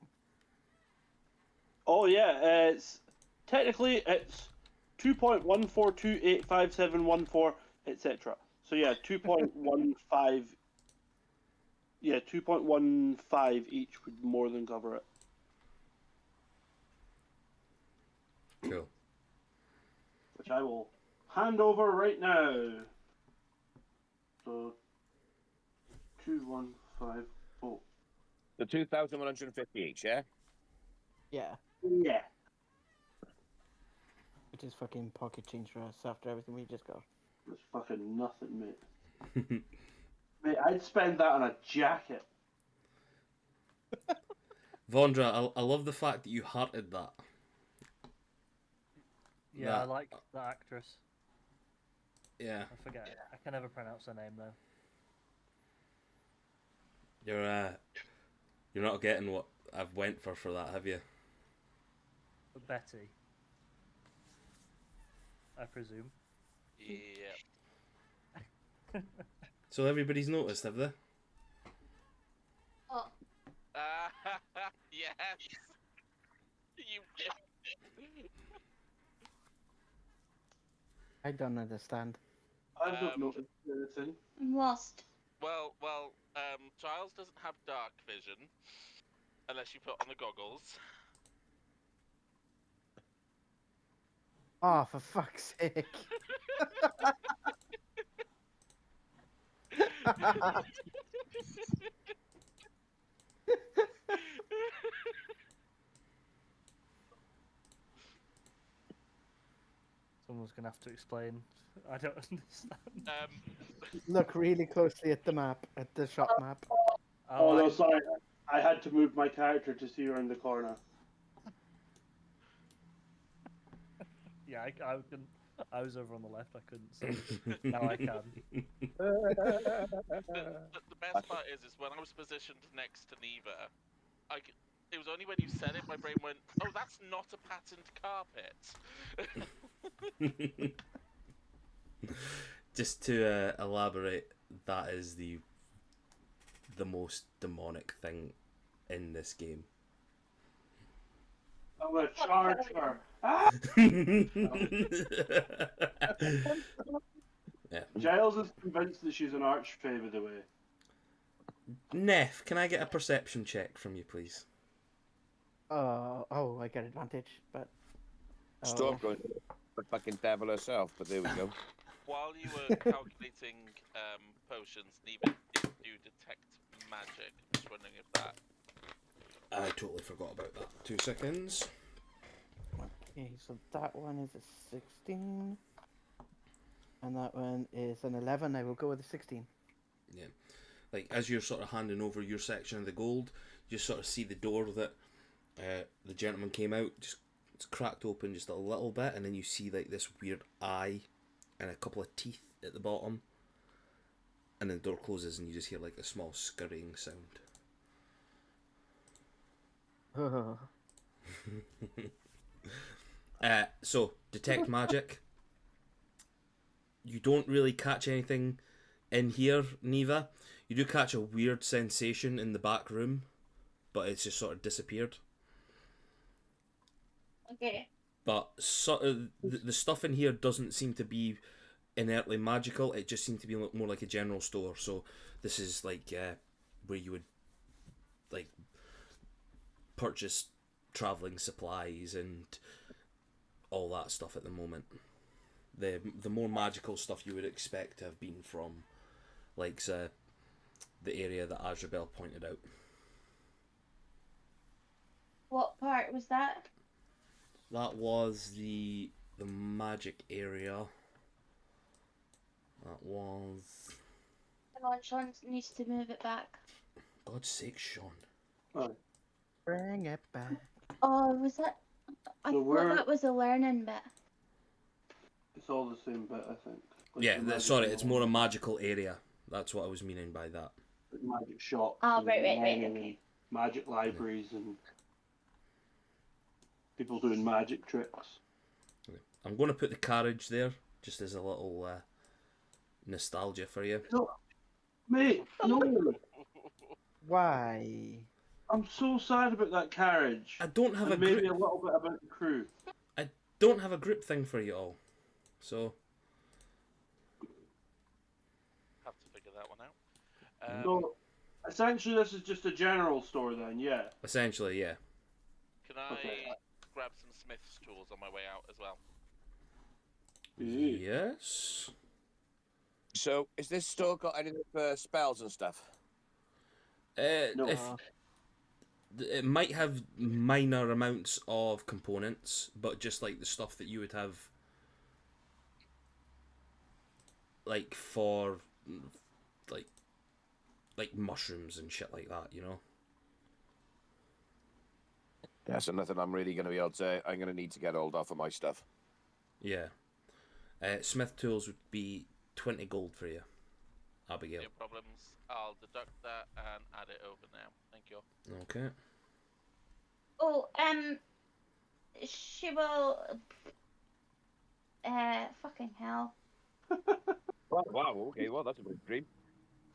Speaker 4: Oh yeah, it's technically it's 2.14285714, etc. So yeah, 2.15. Yeah, 2.15 each would more than cover it.
Speaker 1: Cool.
Speaker 4: Which I will Hand over right now. So 2150.
Speaker 6: The 2,150 each, yeah?
Speaker 3: Yeah.
Speaker 4: Yeah.
Speaker 3: Which is fucking pocket change for us after everything we just got.
Speaker 4: That's fucking nothing, mate. Mate, I'd spend that on a jacket.
Speaker 1: Vondra, I love the fact that you hearted that.
Speaker 5: Yeah, I
Speaker 1: That-
Speaker 5: like the actress.
Speaker 1: Yeah,
Speaker 5: I forget. I can never pronounce her name though.
Speaker 1: you're not getting what I've went for that, have you?
Speaker 5: But Betty, I presume.
Speaker 8: Yeah.
Speaker 1: So everybody's noticed, have they?
Speaker 2: Oh,
Speaker 8: Yes. You.
Speaker 3: I don't understand.
Speaker 4: I don't
Speaker 8: Um,
Speaker 4: notice anything.
Speaker 2: I'm lost.
Speaker 8: Well. Giles doesn't have dark vision unless you put on the goggles.
Speaker 3: Oh, for fuck's sake.
Speaker 5: Someone's gonna have to explain. I don't understand.
Speaker 3: Look really closely at the map, at the shop map.
Speaker 4: Oh, no,
Speaker 5: I-
Speaker 4: sorry. I had to move my character to see her in the corner.
Speaker 5: yeah, I can. I was over on the left. I couldn't see. Now I can.
Speaker 8: The best part is when I was positioned next to Neva, it was only when you said it, my brain went, "Oh, that's not a patterned carpet."
Speaker 1: Just to elaborate, that is the most demonic thing in this game.
Speaker 4: I'm gonna charge her. Ah!
Speaker 1: Yeah.
Speaker 4: Giles is convinced that she's an archfey, by the way.
Speaker 1: Neff, can I get a perception check from you, please?
Speaker 3: Oh, I get advantage, but.
Speaker 6: Stormcrow, the fucking devil herself, but there we go.
Speaker 8: While you were calculating potions, Neva, did you detect magic? I'm just wondering if that.
Speaker 1: I totally forgot about that. 2 seconds.
Speaker 3: Okay, so that one is a 16. And that one is an 11. I will go with a 16.
Speaker 1: Yeah. Like, as you're sort of handing over your section of the gold, you sort of see the door that the gentleman came out, just it's cracked open just a little bit, and then you see, like, this weird eye and a couple of teeth at the bottom. And then the door closes, and you just hear, like, a small scurrying sound. So, detect magic. You don't really catch anything in here, Neva. You do catch a weird sensation in the back room, but it's just sort of disappeared.
Speaker 2: Okay.
Speaker 1: But the stuff in here doesn't seem to be inertly magical. It just seems to be more like a general store. So this is like where you would like purchase traveling supplies and all that stuff at the moment. The more magical stuff you would expect to have been from like the area that Azrael pointed out.
Speaker 2: What part was that?
Speaker 1: That was the magic area. That was...
Speaker 2: Hang on, Sean needs to move it back.
Speaker 1: God's sake, Sean.
Speaker 3: Bring it back.
Speaker 2: Oh, was that? I
Speaker 4: So
Speaker 2: thought
Speaker 4: where-
Speaker 2: that was a learning bit.
Speaker 4: It's all the same bit, I think. Like
Speaker 1: Yeah,
Speaker 4: the magic
Speaker 1: sorry, it's more a
Speaker 4: wand,
Speaker 1: magical area. That's what I was meaning by that.
Speaker 4: magic shops.
Speaker 2: Oh,
Speaker 4: and
Speaker 2: right,
Speaker 4: and magic libraries and people doing magic tricks.
Speaker 1: I'm going to put the carriage there, just as a little nostalgia for you.
Speaker 4: No, mate, no.
Speaker 3: Why?
Speaker 4: I'm so sad about that carriage.
Speaker 1: I don't have a
Speaker 4: And maybe
Speaker 1: group.
Speaker 4: a little bit about the crew.
Speaker 1: I don't have a group thing for you all, so
Speaker 8: Have to figure that one out.
Speaker 4: So, essentially, this is just a general store then, yeah.
Speaker 1: essentially, yeah.
Speaker 8: Can I
Speaker 4: Okay.
Speaker 8: grab some Smith's tools on my way out as well?
Speaker 1: Yes.
Speaker 6: So, is this store got anything for spells and stuff?
Speaker 4: No.
Speaker 1: If it might have minor amounts of components, but just like the stuff that you would have, like for, like mushrooms and shit like that, you know.
Speaker 6: Yeah, so nothing I'm really going to be able to. I'm going to need to get hold of for my stuff.
Speaker 1: Yeah. Smith tools would be 20 gold for you, Abigail.
Speaker 8: No problems. I'll deduct that and add it over now. Thank you.
Speaker 1: Okay.
Speaker 2: Oh, she will. Fucking hell.
Speaker 6: Wow, okay, well, that's a big dream.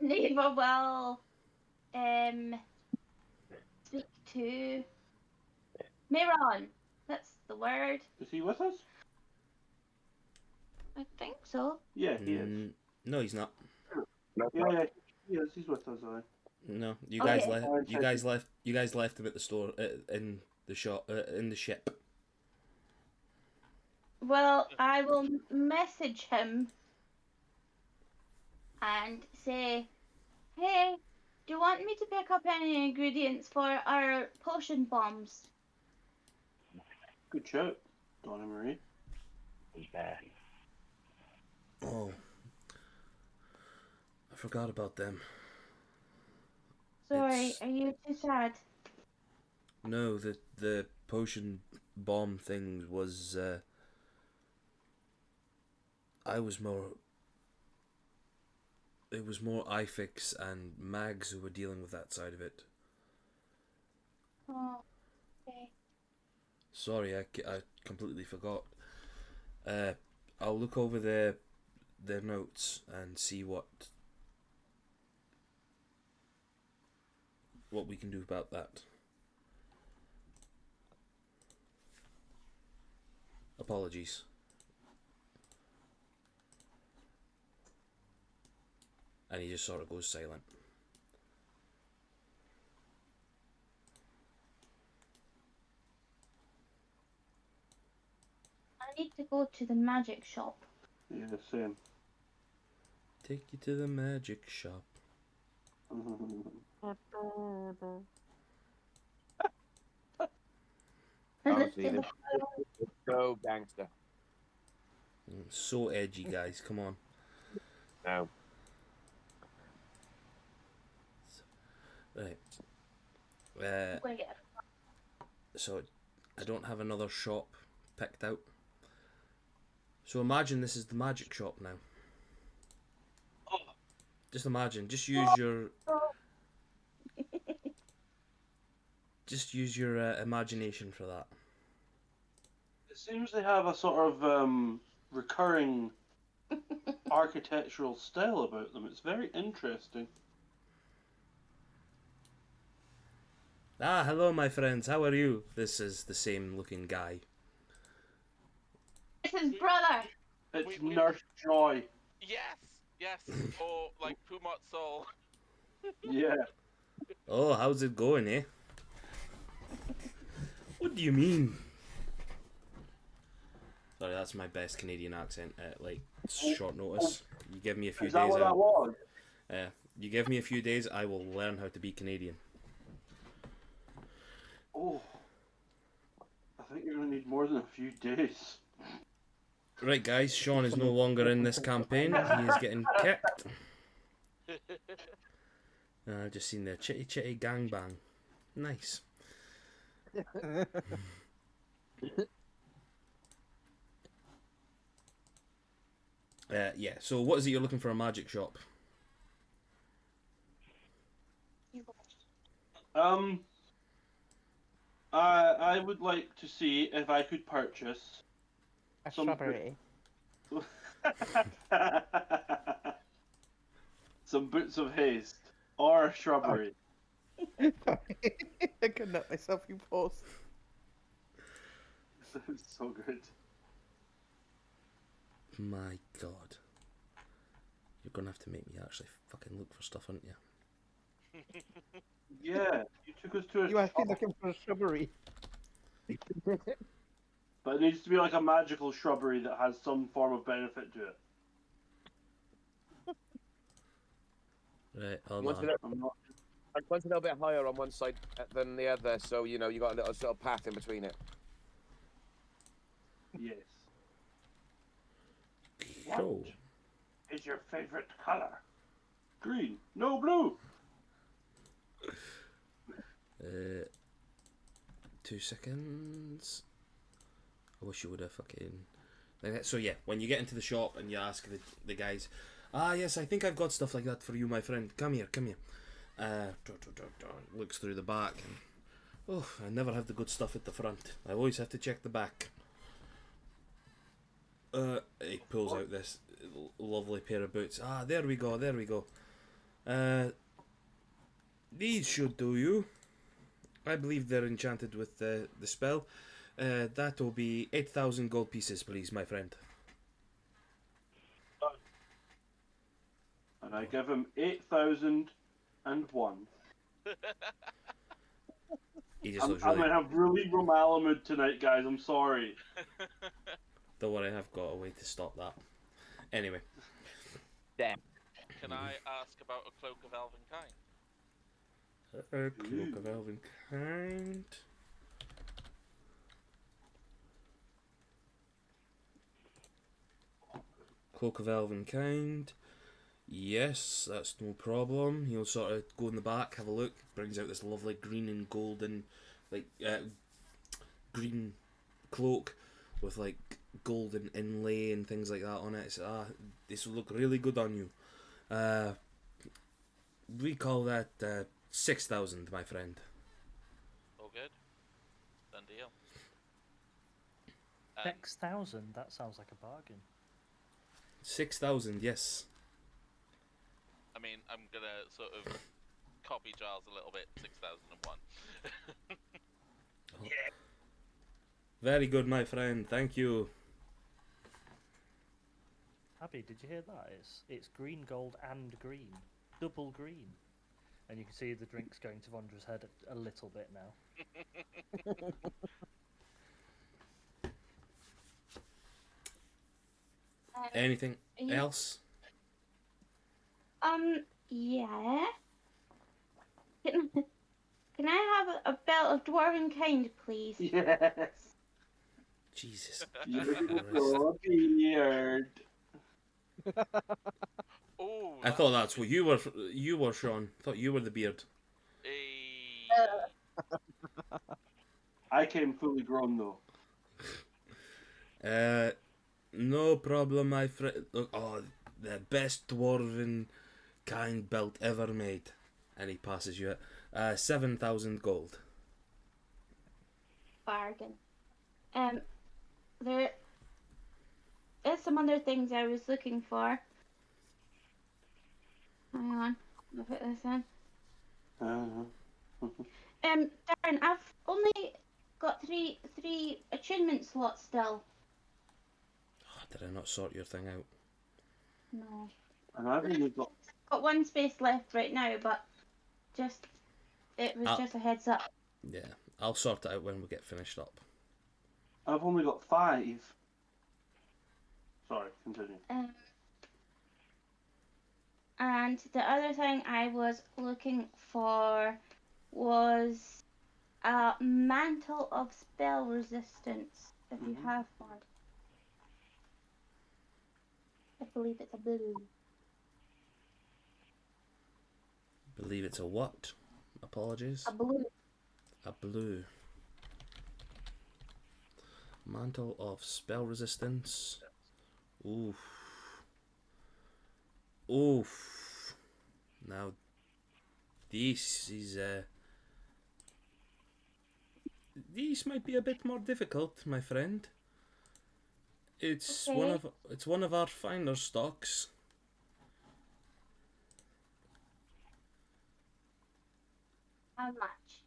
Speaker 2: Neva will, speak to Miron. That's the word.
Speaker 4: Is he with us?
Speaker 2: I think so.
Speaker 4: Yeah, he is.
Speaker 1: No, he's not.
Speaker 4: Yeah, he is. He's with us.
Speaker 1: No, you guys
Speaker 2: Okay.
Speaker 1: left. You guys left him at the store, in the shop, in the ship.
Speaker 2: Well, I will message him and say, hey, do you want me to pick up any ingredients for our potion bombs?
Speaker 4: Good shout, Donna Marie.
Speaker 1: Oh, I forgot about them.
Speaker 2: Sorry,
Speaker 1: It's-
Speaker 2: are you too sad?
Speaker 1: No, the potion bomb thing was. I was more. It was more iFix and Mags who were dealing with that side of it.
Speaker 2: Oh, okay.
Speaker 1: Sorry, I completely forgot. I'll look over their notes and see what we can do about that. Apologies. And he just sort of goes silent.
Speaker 2: I need to go to the magic shop.
Speaker 4: Yeah, same.
Speaker 1: Take you to the magic shop.
Speaker 6: Honestly, go gangster.
Speaker 1: So edgy, guys. Come on.
Speaker 6: Now,
Speaker 1: Right.
Speaker 2: I'm going to get
Speaker 1: So I don't have another shop picked out. So imagine this is the magic shop now. Just imagine. Just use your imagination for that.
Speaker 4: It seems they have a sort of recurring architectural style about them. It's very interesting.
Speaker 1: Ah, hello, my friends. How are you? This is the same looking guy.
Speaker 2: It's his brother.
Speaker 4: It's
Speaker 8: We-
Speaker 4: Nurse Joy.
Speaker 8: Yes. Or like Pumot Soul.
Speaker 4: Yeah.
Speaker 1: Oh, how's it going, eh? What do you mean? Sorry, that's my best Canadian accent at like short notice. You give me a few
Speaker 4: Is that
Speaker 1: days.
Speaker 4: what that was?
Speaker 1: You give me a few days, I will learn how to be Canadian.
Speaker 4: Oh. I think you're going to need more than a few days.
Speaker 1: Right, guys, Sean is no longer in this campaign. He is getting kicked. I've just seen the chitty chitty gangbang. Nice. Yeah, so what is it you're looking for a magic shop?
Speaker 4: I would like to see if I could purchase
Speaker 3: A
Speaker 4: Some-
Speaker 3: strawberry.
Speaker 4: some boots of haste or a shrubbery.
Speaker 3: Sorry. I couldn't help myself, you post.
Speaker 4: It's so good.
Speaker 1: My god. You're gonna have to make me actually fucking look for stuff, aren't you?
Speaker 4: Yeah, you took us to a
Speaker 3: You actually
Speaker 4: shop.
Speaker 3: looking for a shrubbery.
Speaker 4: But it needs to be like a magical shrubbery that has some form of benefit to it.
Speaker 1: Right, hold
Speaker 6: One's a
Speaker 1: on.
Speaker 6: little,
Speaker 4: I'm not.
Speaker 6: one's a little bit higher on one side than the other, so you know you got a little sort of path in between it.
Speaker 4: Yes.
Speaker 1: Cool.
Speaker 4: Is your favorite color? Green. No blue.
Speaker 1: 2 seconds. I wish you would have fucking. So yeah, when you get into the shop and you ask the guys, yes, I think I've got stuff like that for you, my friend. Come here, come here. Looks through the back and I never have the good stuff at the front. I always have to check the back. He pulls out this lovely pair of boots. There we go, there we go. These should do you. I believe they're enchanted with the spell. That will be 8,000 gold pieces, please, my friend.
Speaker 4: And I give him 8,001.
Speaker 1: He just looks
Speaker 4: I'm
Speaker 1: really.
Speaker 4: gonna have really Malamud tonight, guys. I'm sorry.
Speaker 1: Don't worry, I've got a way to stop that. Anyway.
Speaker 8: Can I ask about a cloak of elven kind?
Speaker 1: Cloak of Elven Kind. Cloak of Elven Kind. Yes, that's no problem. He'll sort of go in the back, have a look, brings out this lovely green and golden, like, green cloak with, like, golden inlay and things like that on it. So, this will look really good on you. We call that 6,000, my friend.
Speaker 8: All good. Done deal.
Speaker 5: 6,000? That sounds like a bargain.
Speaker 1: 6,000, yes.
Speaker 8: I mean, I'm gonna sort of copy Giles a little bit. 6,001.
Speaker 1: Very good, my friend. Thank you.
Speaker 5: Abby, did you hear that? It's green, gold, and green. Double green. And you can see the drinks going to Vondra's head a little bit now.
Speaker 1: Anything
Speaker 2: you-
Speaker 1: else?
Speaker 2: Yeah. Can I have a belt of dwarven kind, please?
Speaker 4: Yes.
Speaker 1: Jesus.
Speaker 4: You're
Speaker 1: Christ.
Speaker 4: so weird.
Speaker 8: Oh,
Speaker 1: I thought that's what you were. You were, Sean. I thought you were the beard.
Speaker 4: I came fully grown though.
Speaker 1: No problem, my friend. Oh, the best dwarven kind belt ever made. And he passes you it. 7,000 gold.
Speaker 2: Bargain. There is some other things I was looking for. Hang on, I'll put this in. Darren, I've only got three attunement slots still.
Speaker 1: Did I not sort your thing out?
Speaker 2: No.
Speaker 4: And I've only got.
Speaker 2: Got one space left right now, but it was just a heads up.
Speaker 1: Yeah, I'll sort it out when we get finished up.
Speaker 4: I've only got 5. Sorry, continue.
Speaker 2: And the other thing I was looking for was a mantle of spell resistance, if you have one. I believe it's a blue.
Speaker 1: Believe it's a what? Apologies.
Speaker 2: A blue.
Speaker 1: A blue. Mantle of spell resistance. Oof. Oof. Now, this is these might be a bit more difficult, my friend. It's
Speaker 2: Okay.
Speaker 1: one of our finer stocks.
Speaker 2: How much?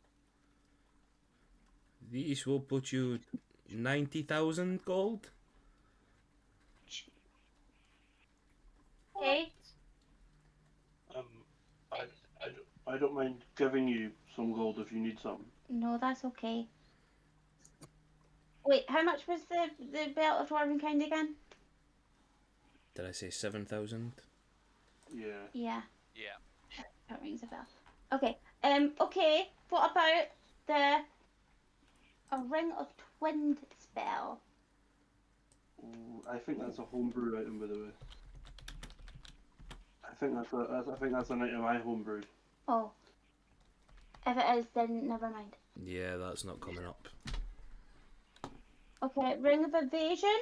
Speaker 1: These will put you 90,000 gold.
Speaker 2: Okay.
Speaker 4: I don't mind giving you some gold if you need some.
Speaker 2: No, that's okay. Wait, how much was the belt of Dwarven Kind again?
Speaker 1: Did I say 7,000?
Speaker 4: Yeah.
Speaker 2: Yeah,
Speaker 8: Yeah.
Speaker 2: that rings a bell. Okay. Okay. What about a Ring of Twinned spell?
Speaker 4: Ooh, I think that's a homebrew item, by the way. I think that's an item I homebrewed.
Speaker 2: Oh. If it is, then never mind.
Speaker 1: Yeah, that's not coming up.
Speaker 2: Okay, Ring of Evasion.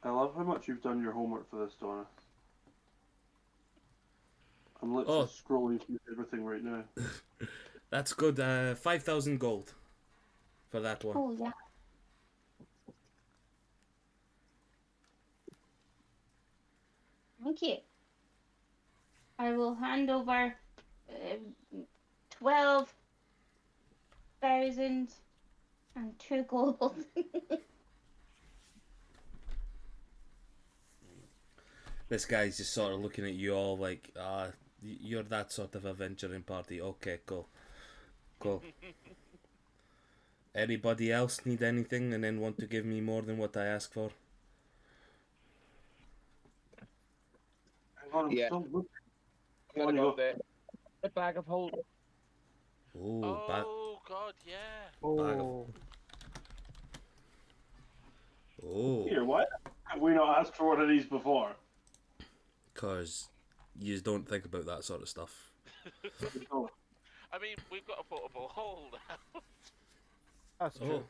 Speaker 4: I love how much you've done your homework for this, Donna. I'm literally
Speaker 1: Oh.
Speaker 4: scrolling through everything right now.
Speaker 1: That's good. 5,000 gold for that one.
Speaker 2: Oh yeah. Thank you. I will hand over 12,002 gold.
Speaker 1: This guy's just sort of looking at you all like, you're that sort of adventuring party. Okay, cool. Cool. Anybody else need anything and then want to give me more than what I ask for?
Speaker 4: Hang on, I'm
Speaker 6: Yeah.
Speaker 4: still looking.
Speaker 6: I'm gonna
Speaker 4: On you
Speaker 6: go
Speaker 4: go.
Speaker 6: there. The bag of holding.
Speaker 1: Oh,
Speaker 8: Oh God, yeah.
Speaker 3: Oh,
Speaker 1: oh,
Speaker 4: Here, why have we not asked for one of these before?
Speaker 1: because you don't think about that sort of stuff.
Speaker 4: Oh,
Speaker 8: I mean, we've got a portable hole now.
Speaker 3: that's true.
Speaker 1: Oh,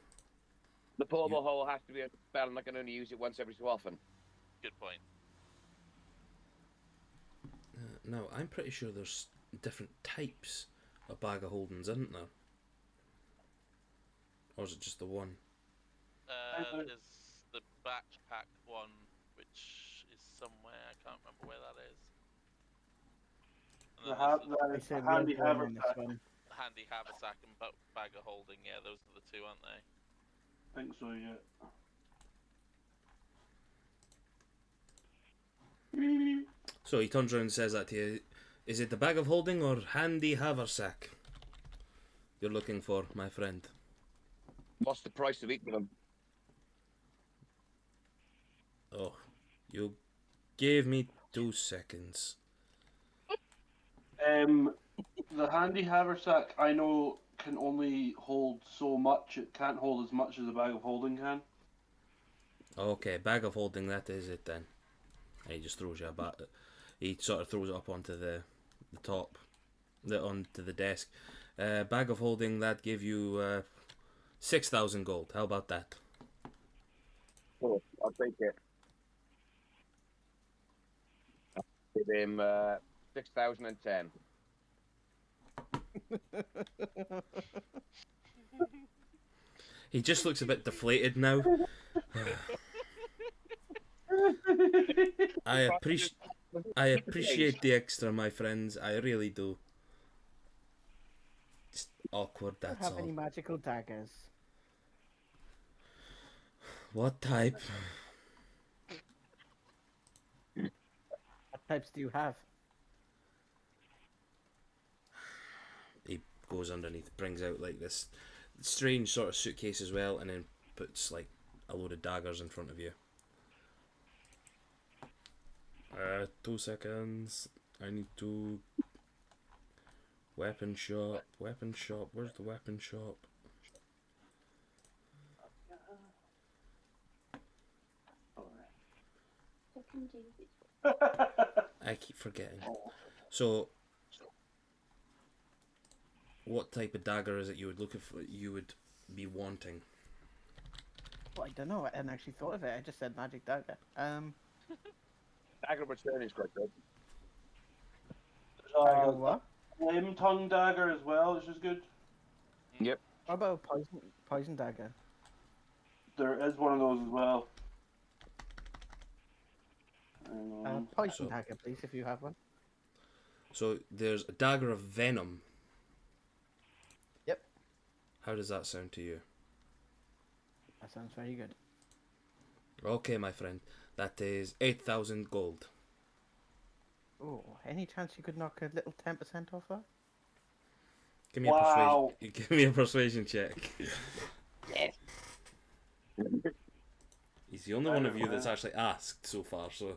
Speaker 6: The portable hole has to be a spell, and I can only use it once every so often.
Speaker 8: Good point.
Speaker 1: no, I'm pretty sure there's different types of bag of holdings, isn't there? Or is it just the one?
Speaker 8: There's the backpack one, which is somewhere. I can't remember where that is. And
Speaker 4: the,
Speaker 8: then
Speaker 4: ha-
Speaker 8: there's
Speaker 3: They say
Speaker 4: the handy
Speaker 3: red one in this
Speaker 4: haversack.
Speaker 3: one.
Speaker 8: the handy haversack and bag of holding. Yeah, those are the two, aren't they?
Speaker 4: I think so, yeah.
Speaker 1: So he turns around and says that to you. Is it the bag of holding or handy haversack you're looking for, my friend?
Speaker 6: What's the price of each of them?
Speaker 1: Oh, you gave me 2 seconds.
Speaker 4: The handy haversack I know can only hold so much. It can't hold as much as a bag of holding can.
Speaker 1: Okay, bag of holding, that is it then. And he just throws you a bat. He sort of throws it up onto the top, onto the desk. Bag of holding, that give you 6,000 gold. How about that?
Speaker 6: Oh, I'll take it. Give him 6,010.
Speaker 1: He just looks a bit deflated now. I appreciate the extra, my friends. I really do. Just awkward,
Speaker 3: Do you
Speaker 1: that's
Speaker 3: have any
Speaker 1: all.
Speaker 3: magical daggers?
Speaker 1: What type?
Speaker 3: What types do you have?
Speaker 1: He goes underneath, brings out like this strange sort of suitcase as well, and then puts like a load of daggers in front of you. 2 seconds. I need to. Weapon shop. Weapon shop. Where's the weapon shop? I keep forgetting. So, what type of dagger is it you would look for? You would be wanting?
Speaker 3: Well, I don't know. I hadn't actually thought of it. I just said magic dagger.
Speaker 6: Dagger return is quite good.
Speaker 3: Dagger what?
Speaker 4: Flame tongue dagger as well, which is good.
Speaker 6: Yep.
Speaker 3: What about poison dagger?
Speaker 4: There is one of those as well. Hang on.
Speaker 3: Poison
Speaker 1: So-
Speaker 3: dagger, please, if you have one.
Speaker 1: So there's a dagger of venom.
Speaker 3: Yep.
Speaker 1: How does that sound to you?
Speaker 3: That sounds very good.
Speaker 1: Okay, my friend. That is 8,000 gold.
Speaker 3: Oh, any chance you could knock a little 10% off that?
Speaker 1: Give me a
Speaker 4: Wow.
Speaker 1: persuasion. Give me a persuasion check. He's the only one of you that's actually asked so far. So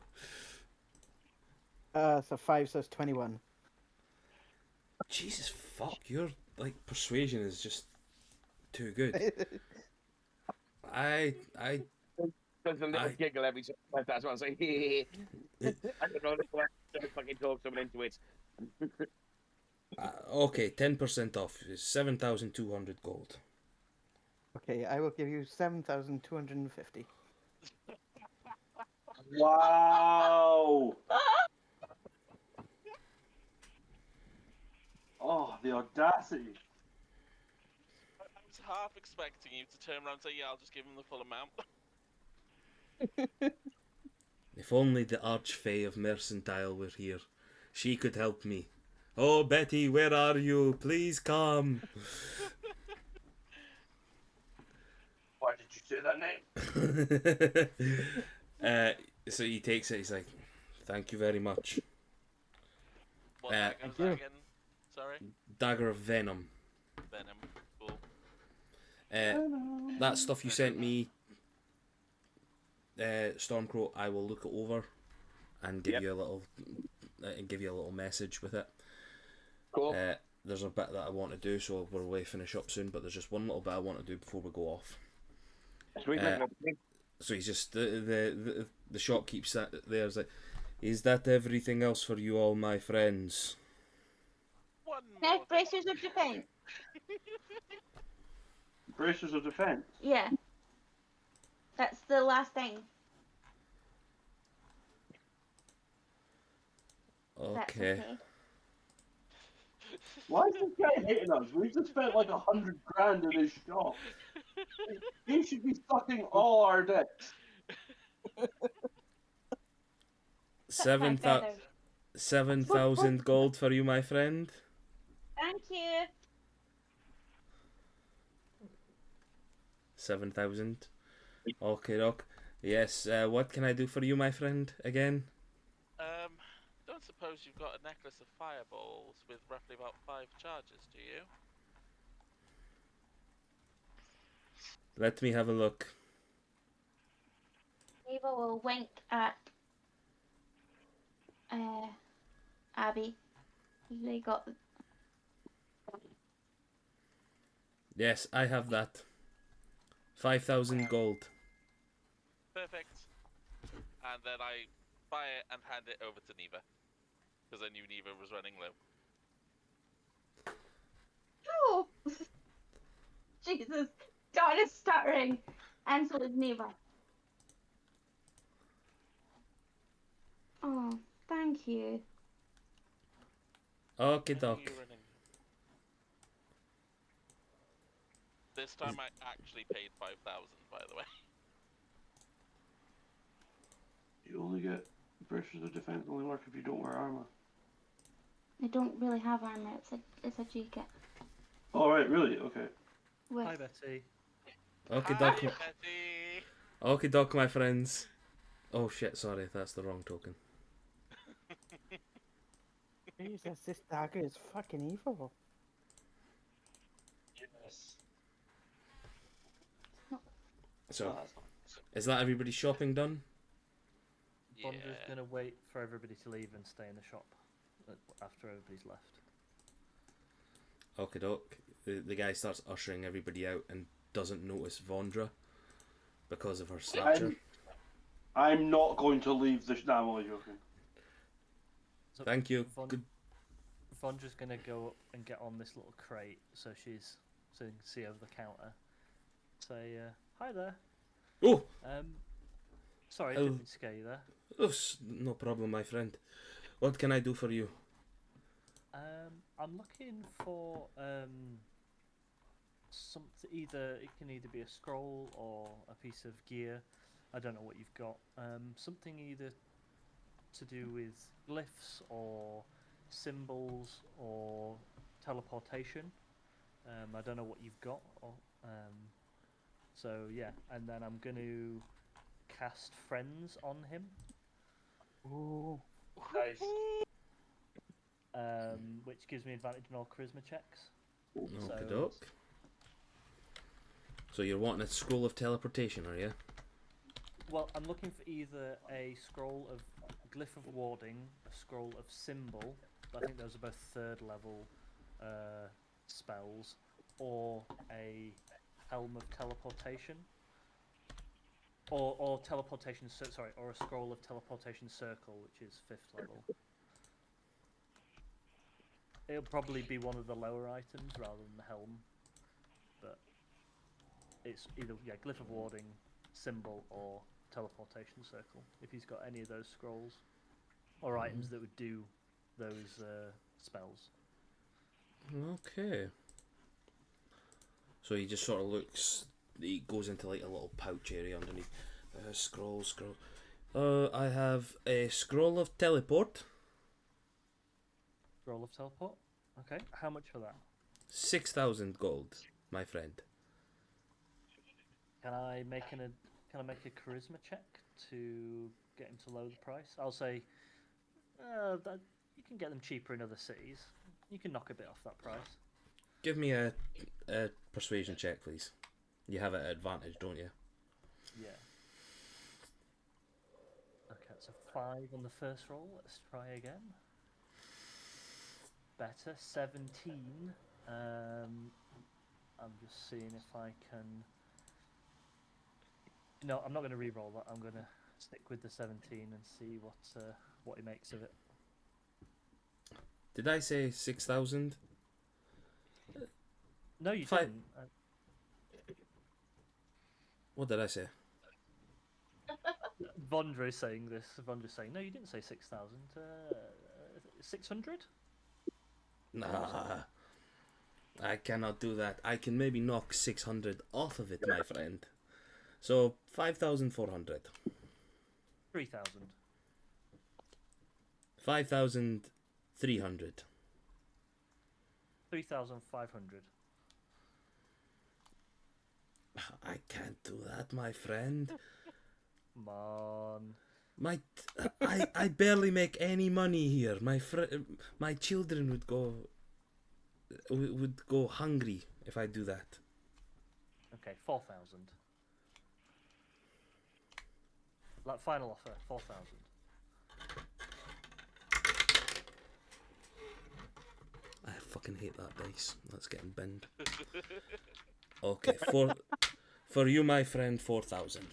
Speaker 3: So 5, so it's 21.
Speaker 1: Jesus fuck, your like persuasion is just too good. I
Speaker 6: There's a little
Speaker 1: I-
Speaker 6: giggle every time. That's what I say. I don't know. Let's fucking talk someone into it.
Speaker 1: okay, 10% off is 7,200 gold.
Speaker 3: Okay, I will give you 7,250.
Speaker 4: Wow. Oh, the audacity.
Speaker 8: I was half expecting you to turn around and say, "Yeah, I'll just give him the full amount."
Speaker 1: If only the Archfey of Mercantile were here. She could help me. Oh, Betty, where are you? Please come.
Speaker 4: Why did you say that name?
Speaker 1: So he takes it. He's like, "Thank you very much."
Speaker 8: What
Speaker 1: Uh,
Speaker 8: dagger was
Speaker 3: Thank you.
Speaker 8: that again? Sorry?
Speaker 1: Dagger of Venom.
Speaker 8: Venom. Cool.
Speaker 1: That stuff you sent me, Stormcrow, I will look it over and give
Speaker 6: Yep.
Speaker 1: you a little message with it.
Speaker 6: Cool.
Speaker 1: There's a bit that I want to do, so we're way finish up soon. But there's just one little bit I want to do before we go off.
Speaker 6: Sweet.
Speaker 1: So he's just the shopkeep sat there. Is like, is that everything else for you all, my friends?
Speaker 8: One
Speaker 2: Now,
Speaker 8: more.
Speaker 2: bracers of defense.
Speaker 4: Bracers of defense.
Speaker 2: Yeah. That's the last thing. That's
Speaker 1: Okay.
Speaker 2: okay.
Speaker 4: Why is this guy hating us? We just spent like 100 grand in his shop. He should be sucking all our dicks.
Speaker 2: Suck my feathers.
Speaker 1: 7,000 gold for you, my friend.
Speaker 2: Thank you.
Speaker 1: 7,000. Okay, doc. Yes. What can I do for you, my friend? Again.
Speaker 8: Don't suppose you've got a necklace of fireballs with roughly about 5 charges, do you?
Speaker 1: Let me have a look.
Speaker 2: Eva will wink at Abby. They got
Speaker 1: Yes, I have that. 5,000 gold.
Speaker 8: Perfect. And then I buy it and hand it over to Neva. Because I knew Neva was running low.
Speaker 2: oh Jesus. God is stuttering. And so is Neva. Oh, thank you.
Speaker 1: Okay,
Speaker 8: I knew
Speaker 1: doc.
Speaker 8: you were running. This time I actually paid 5,000, by the way.
Speaker 4: You only get bracers of defense only work if you don't wear armor.
Speaker 2: I don't really have armor. It's a jacket.
Speaker 4: Oh right, really? Okay.
Speaker 2: With
Speaker 5: Hi, Betty.
Speaker 1: Okay,
Speaker 8: Hi,
Speaker 1: doc.
Speaker 8: Betty!
Speaker 1: Okay, doc, my friends. Oh shit! Sorry, that's the wrong token.
Speaker 3: Jesus, this dagger is fucking evil.
Speaker 4: Yes.
Speaker 1: So, is that everybody's shopping done?
Speaker 5: Bondra's
Speaker 8: Yeah.
Speaker 5: gonna wait for everybody to leave and stay in the shop after everybody's left.
Speaker 1: Okay, doc. The guy starts ushering everybody out and doesn't notice Vondra because of her stature.
Speaker 4: I'm not going to leave the. Nah, I'm only joking.
Speaker 5: So
Speaker 1: Thank you. Good.
Speaker 5: Vondra's gonna go up and get on this little crate so you can see over the counter. Say, hi there.
Speaker 1: Oh,
Speaker 5: Sorry,
Speaker 1: Oh.
Speaker 5: didn't mean to scare you there.
Speaker 1: no problem, my friend. What can I do for you?
Speaker 5: I'm looking for something. It can either be a scroll or a piece of gear. I don't know what you've got. Something either to do with glyphs or symbols or teleportation. I don't know what you've got. So yeah, and then I'm going to cast Friends on him.
Speaker 3: Ooh.
Speaker 4: Nice.
Speaker 5: Which gives me advantage on all charisma checks.
Speaker 1: Okie doke. So you're wanting a scroll of teleportation, are you?
Speaker 5: Well, I'm looking for either a scroll of glyph of warding, a scroll of symbol. I think those are both third level spells, or a helm of teleportation, or teleportation. Sorry, or a scroll of teleportation circle, which is fifth level. It'll probably be one of the lower items rather than the helm, but it's either glyph of warding, symbol, or teleportation circle. If he's got any of those scrolls or items that would do those spells.
Speaker 1: Okay. So he just sort of looks. He goes into like a little pouch area underneath. Scroll. I have a scroll of teleport.
Speaker 5: Scroll of teleport. Okay. How much for that?
Speaker 1: 6,000 gold, my friend.
Speaker 5: Can I make a charisma check to get him to lower the price? I'll say that you can get them cheaper in other cities. You can knock a bit off that price.
Speaker 1: Give me a persuasion check, please. You have it at advantage, don't you?
Speaker 5: Yeah. Okay, so 5 on the first roll. Let's try again. Better, 17. I'm just seeing if I can. No, I'm not going to re-roll that. I'm going to stick with the 17 and see what he makes of it.
Speaker 1: Did I say 6,000?
Speaker 5: No, you
Speaker 1: Fine.
Speaker 5: didn't.
Speaker 1: What did I say?
Speaker 5: Vondra is saying this. Vondra's saying, no, you didn't say 6,000. 600?
Speaker 1: Nah. I cannot do that. I can maybe knock 600 off of it, my friend. So, 5,400.
Speaker 5: 3,000.
Speaker 1: 5,300.
Speaker 5: 3,500.
Speaker 1: I can't do that, my friend.
Speaker 5: Come on.
Speaker 1: I barely make any money here. My children would go hungry if I do that.
Speaker 5: Okay, 4,000. Like final offer, 4,000.
Speaker 1: I fucking hate that dice. That's getting binned. Okay, for you, my friend, 4,000.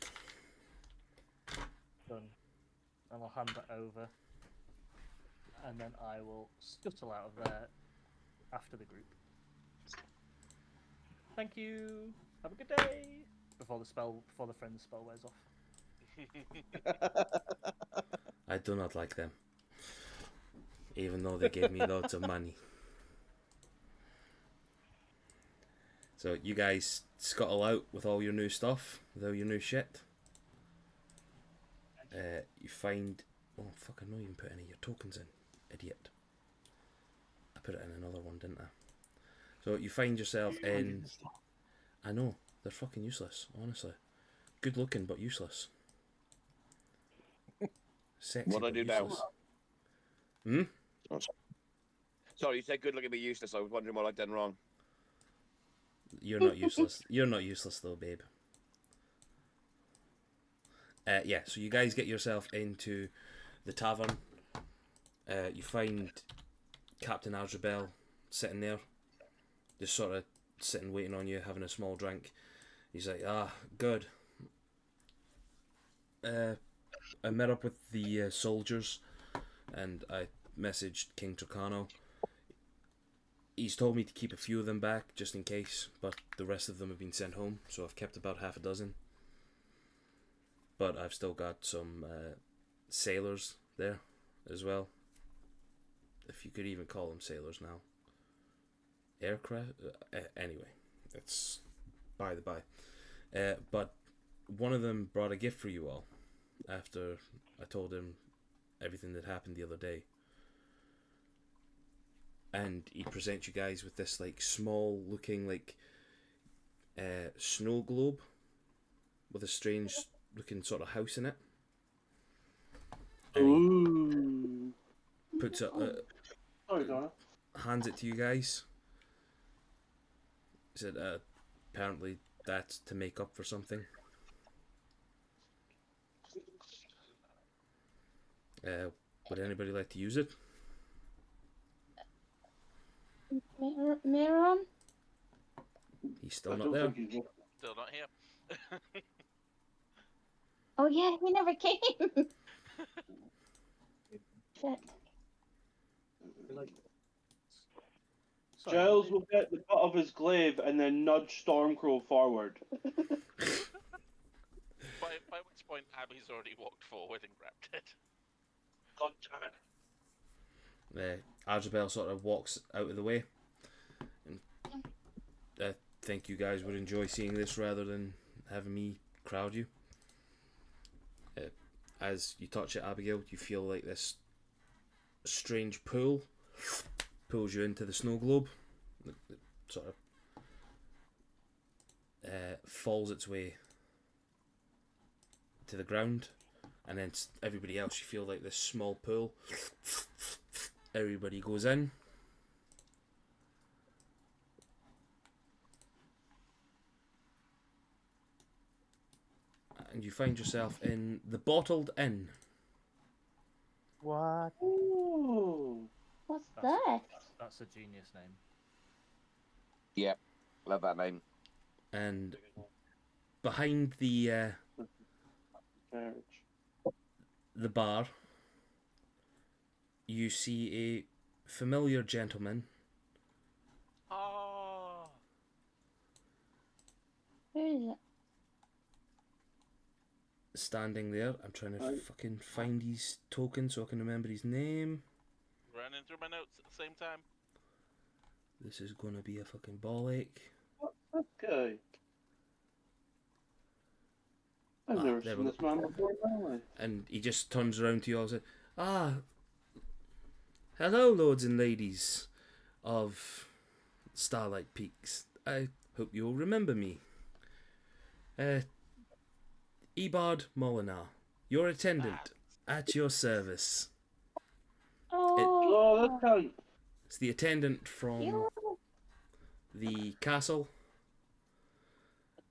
Speaker 5: Done. And I'll hand that over. And then I will scuttle out of there after the group. Thank you. Have a good day. Before the friend's spell wears off.
Speaker 1: I do not like them. Even though they gave me loads of money. So you guys scuttle out with all your new stuff, with all your new shit. You find... Oh, fuck, I know you can put any of your tokens in, idiot. I put it in another one, didn't I? So you find yourself in... I know, they're fucking useless, honestly. Good looking, but useless. Sexy,
Speaker 6: What do I
Speaker 1: but
Speaker 6: do now?
Speaker 1: useless. Hmm?
Speaker 6: Oh, sorry, you said good looking but useless. I was wondering what I'd done wrong.
Speaker 1: You're not useless. You're not useless though, babe. Yeah, so you guys get yourself into the tavern. You find Captain Azrael sitting there, just sort of sitting waiting on you, having a small drink. He's like, good. I met up with the soldiers, and I messaged King Trocano. He's told me to keep a few of them back, just in case, but the rest of them have been sent home, so I've kept about half a dozen. But I've still got some sailors there as well. If you could even call them sailors now. Aircraft? Anyway, it's by the by. But one of them brought a gift for you all after I told him everything that happened the other day. And he presents you guys with this like small looking like snow globe with a strange looking sort of house in it. And
Speaker 4: Ooh.
Speaker 1: he puts it,
Speaker 4: Sorry, Donna.
Speaker 1: hands it to you guys. He said, apparently that's to make up for something. Would anybody like to use it?
Speaker 2: Miron?
Speaker 1: He's still
Speaker 4: I
Speaker 1: not
Speaker 4: don't
Speaker 1: there.
Speaker 4: think he's.
Speaker 8: Still not here.
Speaker 2: Oh yeah, he never came. Shit.
Speaker 5: Sorry,
Speaker 4: Giles will get the butt of his glaive and then nudge Stormcrow forward.
Speaker 8: By which point Abby's already walked forward and grabbed it.
Speaker 4: God damn it.
Speaker 1: Arjabel sort of walks out of the way. And I think you guys would enjoy seeing this rather than having me crowd you. As you touch it, Abigail, you feel like this strange pull pulls you into the snow globe. It sort of falls its way to the ground, and then everybody else, you feel like this small pool. Everybody goes in. And you find yourself in the Bottled Inn.
Speaker 3: What?
Speaker 4: Ooh.
Speaker 2: What's
Speaker 5: That's-
Speaker 2: that?
Speaker 5: That's a genius name.
Speaker 6: Yep, love that name.
Speaker 1: And behind the
Speaker 4: Marriage.
Speaker 1: bar, you see a familiar gentleman
Speaker 8: Oh,
Speaker 2: Where is it?
Speaker 1: standing there. I'm trying to
Speaker 4: Right.
Speaker 1: fucking find his token so I can remember his name.
Speaker 8: running through my notes at the same time.
Speaker 1: This is gonna be a fucking ball ache.
Speaker 4: What's this guy? I've
Speaker 1: Ah,
Speaker 4: never
Speaker 1: there
Speaker 4: seen
Speaker 1: we
Speaker 4: this man before in my life.
Speaker 1: And he just turns around to you all and says, hello, lords and ladies of Starlight Peaks. I hope you'll remember me. Ebard Molinar, your attendant, at your service.
Speaker 2: Oh,
Speaker 4: Oh, that cunt.
Speaker 1: It's the attendant from
Speaker 2: you,
Speaker 1: the castle.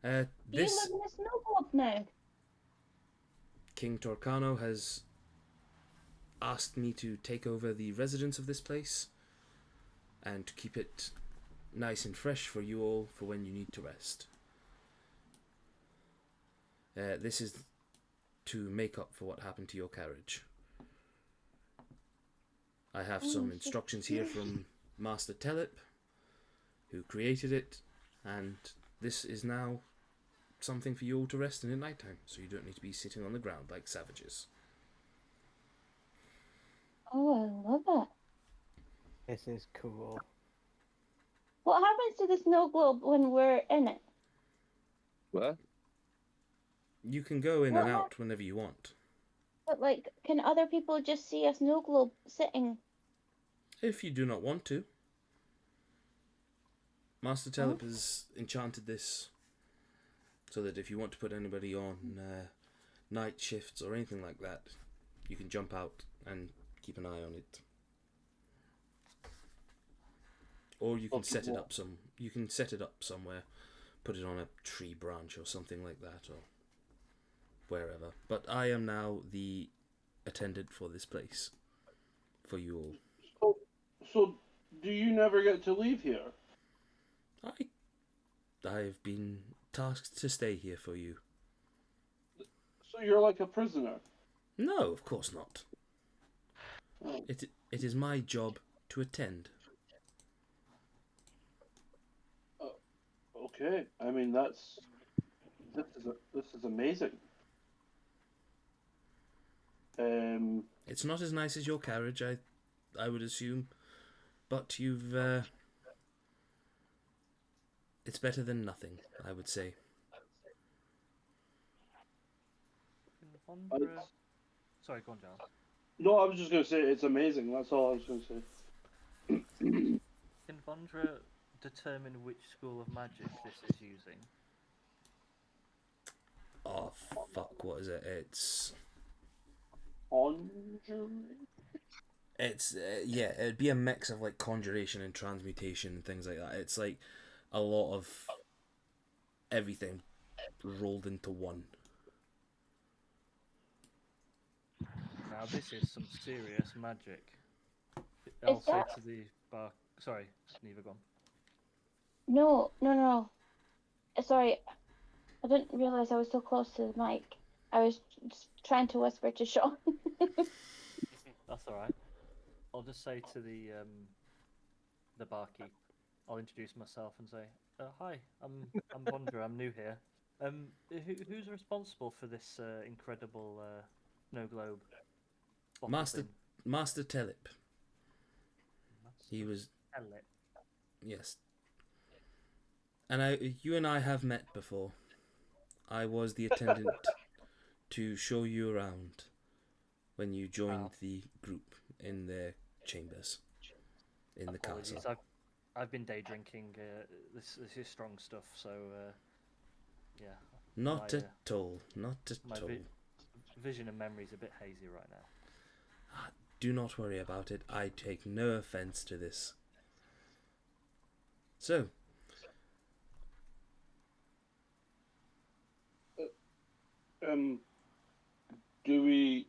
Speaker 2: do you
Speaker 1: This
Speaker 2: live in a snow globe now?
Speaker 1: King Torcano has asked me to take over the residence of this place and to keep it nice and fresh for you all for when you need to rest. This is to make up for what happened to your carriage. I have some instructions here from Master Telip, who created it, and this is now something for you all to rest in at night time, so you don't need to be sitting on the ground like savages.
Speaker 2: Oh, I love it.
Speaker 3: This is cool.
Speaker 2: What happens to the snow globe when we're in it?
Speaker 6: What?
Speaker 1: You can go in and out whenever you want.
Speaker 2: But like, can other people just see a snow globe sitting?
Speaker 1: If you do not want to. Master Telep has enchanted this so that if you want to put anybody on night shifts or anything like that, you can jump out and keep an eye on it. Or you can set it up somewhere, put it on a tree branch or something like that, or wherever. But I am now the attendant for this place, for you all.
Speaker 4: So, do you never get to leave here?
Speaker 1: I've been tasked to stay here for you.
Speaker 4: So you're like a prisoner?
Speaker 1: No, of course not.
Speaker 4: Oh.
Speaker 1: It is my job to attend.
Speaker 4: Okay. I mean, this is amazing.
Speaker 1: It's not as nice as your carriage, I would assume, but you've it's better than nothing, I would say.
Speaker 5: Vondra... Sorry, go on, Giles.
Speaker 4: No, I was just gonna say it's amazing. That's all I was gonna say.
Speaker 5: Can Vondra determine which school of magic this is using?
Speaker 1: Oh fuck! What is it?
Speaker 4: Conjuring?
Speaker 1: It's yeah. It'd be a mix of like conjuration and transmutation and things like that. It's like a lot of everything rolled into one.
Speaker 5: Now this is some serious magic. I'll say
Speaker 2: that-
Speaker 5: to the bar. Sorry, Neva, go on.
Speaker 2: No. Sorry, I didn't realise I was so close to the mic. I was just trying to whisper to Sean.
Speaker 5: That's all right. I'll just say to the barkeep. I'll introduce myself and say, "Hi, I'm Vondra. I'm new here. Who's responsible for this incredible snow globe? bottle
Speaker 1: Master
Speaker 5: thing?
Speaker 1: Master Telip. He was
Speaker 5: Elliot.
Speaker 1: yes. And you and I have met before. I was the attendant to show you around when you joined the group in the chambers in the
Speaker 5: Apologies,
Speaker 1: castle.
Speaker 5: I've been day drinking. This is strong stuff. So yeah.
Speaker 1: Not
Speaker 5: my,
Speaker 1: at all. Not
Speaker 5: my
Speaker 1: at all.
Speaker 5: Vision and memory's a bit hazy right now.
Speaker 1: Do not worry about it. I take no offense to this. So,
Speaker 4: do we?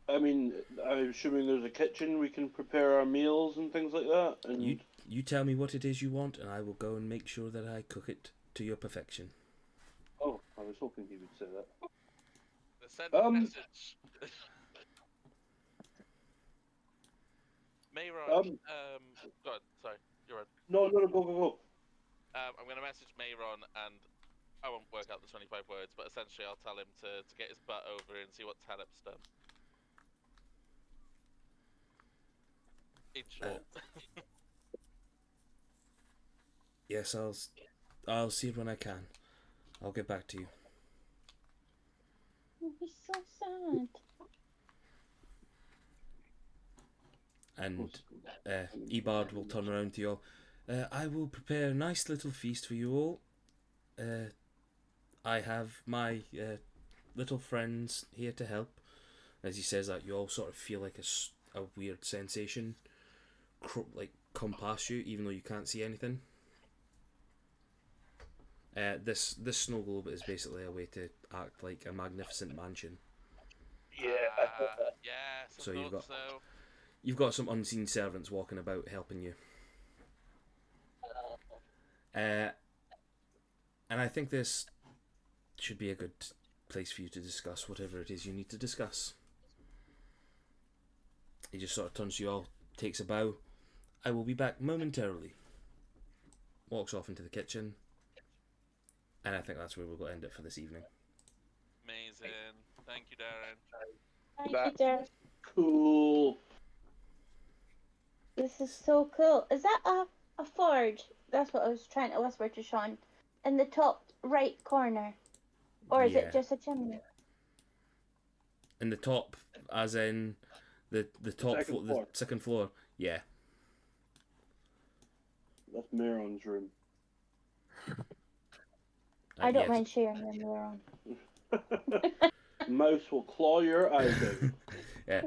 Speaker 4: I mean, I'm assuming there's a kitchen we can prepare our meals and things like that. And
Speaker 1: you tell me what it is you want, and I will go and make sure that I cook it to your perfection.
Speaker 4: oh, I was hoping he would say that.
Speaker 8: Send a
Speaker 4: Um,
Speaker 8: message. Mayron, go on, sorry, you're on.
Speaker 4: No, go.
Speaker 8: I'm going to message Mayron and I won't work out the 25 words, but essentially I'll tell him to get his butt over and see what Taleb's done. In short.
Speaker 1: Yes, I'll see it when I can. I'll get back to you.
Speaker 2: He's so sad.
Speaker 1: And Ebard will turn around to you all. I will prepare a nice little feast for you all. I have my little friends here to help. As he says that, you all sort of feel like a weird sensation like come past you, even though you can't see anything. This snow globe is basically a way to act like a magnificent mansion.
Speaker 4: Yeah.
Speaker 8: Yes,
Speaker 1: So
Speaker 8: I
Speaker 1: you've
Speaker 8: thought
Speaker 1: got-
Speaker 8: so.
Speaker 1: You've got some unseen servants walking about helping you. And I think this should be a good place for you to discuss whatever it is you need to discuss. He just sort of turns to you all, takes a bow. I will be back momentarily. Walks off into the kitchen. And I think that's where we'll end it for this evening.
Speaker 8: Amazing. Thank you, Darren.
Speaker 2: Thank
Speaker 4: That-
Speaker 2: you, Darren.
Speaker 4: Cool.
Speaker 2: This is so cool. Is that a forge? That's what I was trying to whisper to Sean. In the top right corner. Or is
Speaker 1: Yeah.
Speaker 2: it just a chimney?
Speaker 1: In the top, as in the top
Speaker 4: Second
Speaker 1: the
Speaker 4: floor.
Speaker 1: second floor. Yeah.
Speaker 4: That's Maron's room.
Speaker 2: I don't
Speaker 1: yes.
Speaker 2: mind sharing them later on.
Speaker 4: Mouse will claw your eyes out.
Speaker 1: Yeah.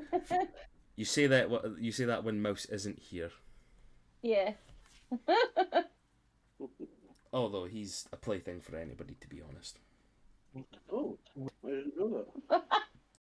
Speaker 1: You say that when Mouse isn't here.
Speaker 2: Yeah.
Speaker 1: Although he's a plaything for anybody, to be honest.
Speaker 4: Oh, I didn't know that.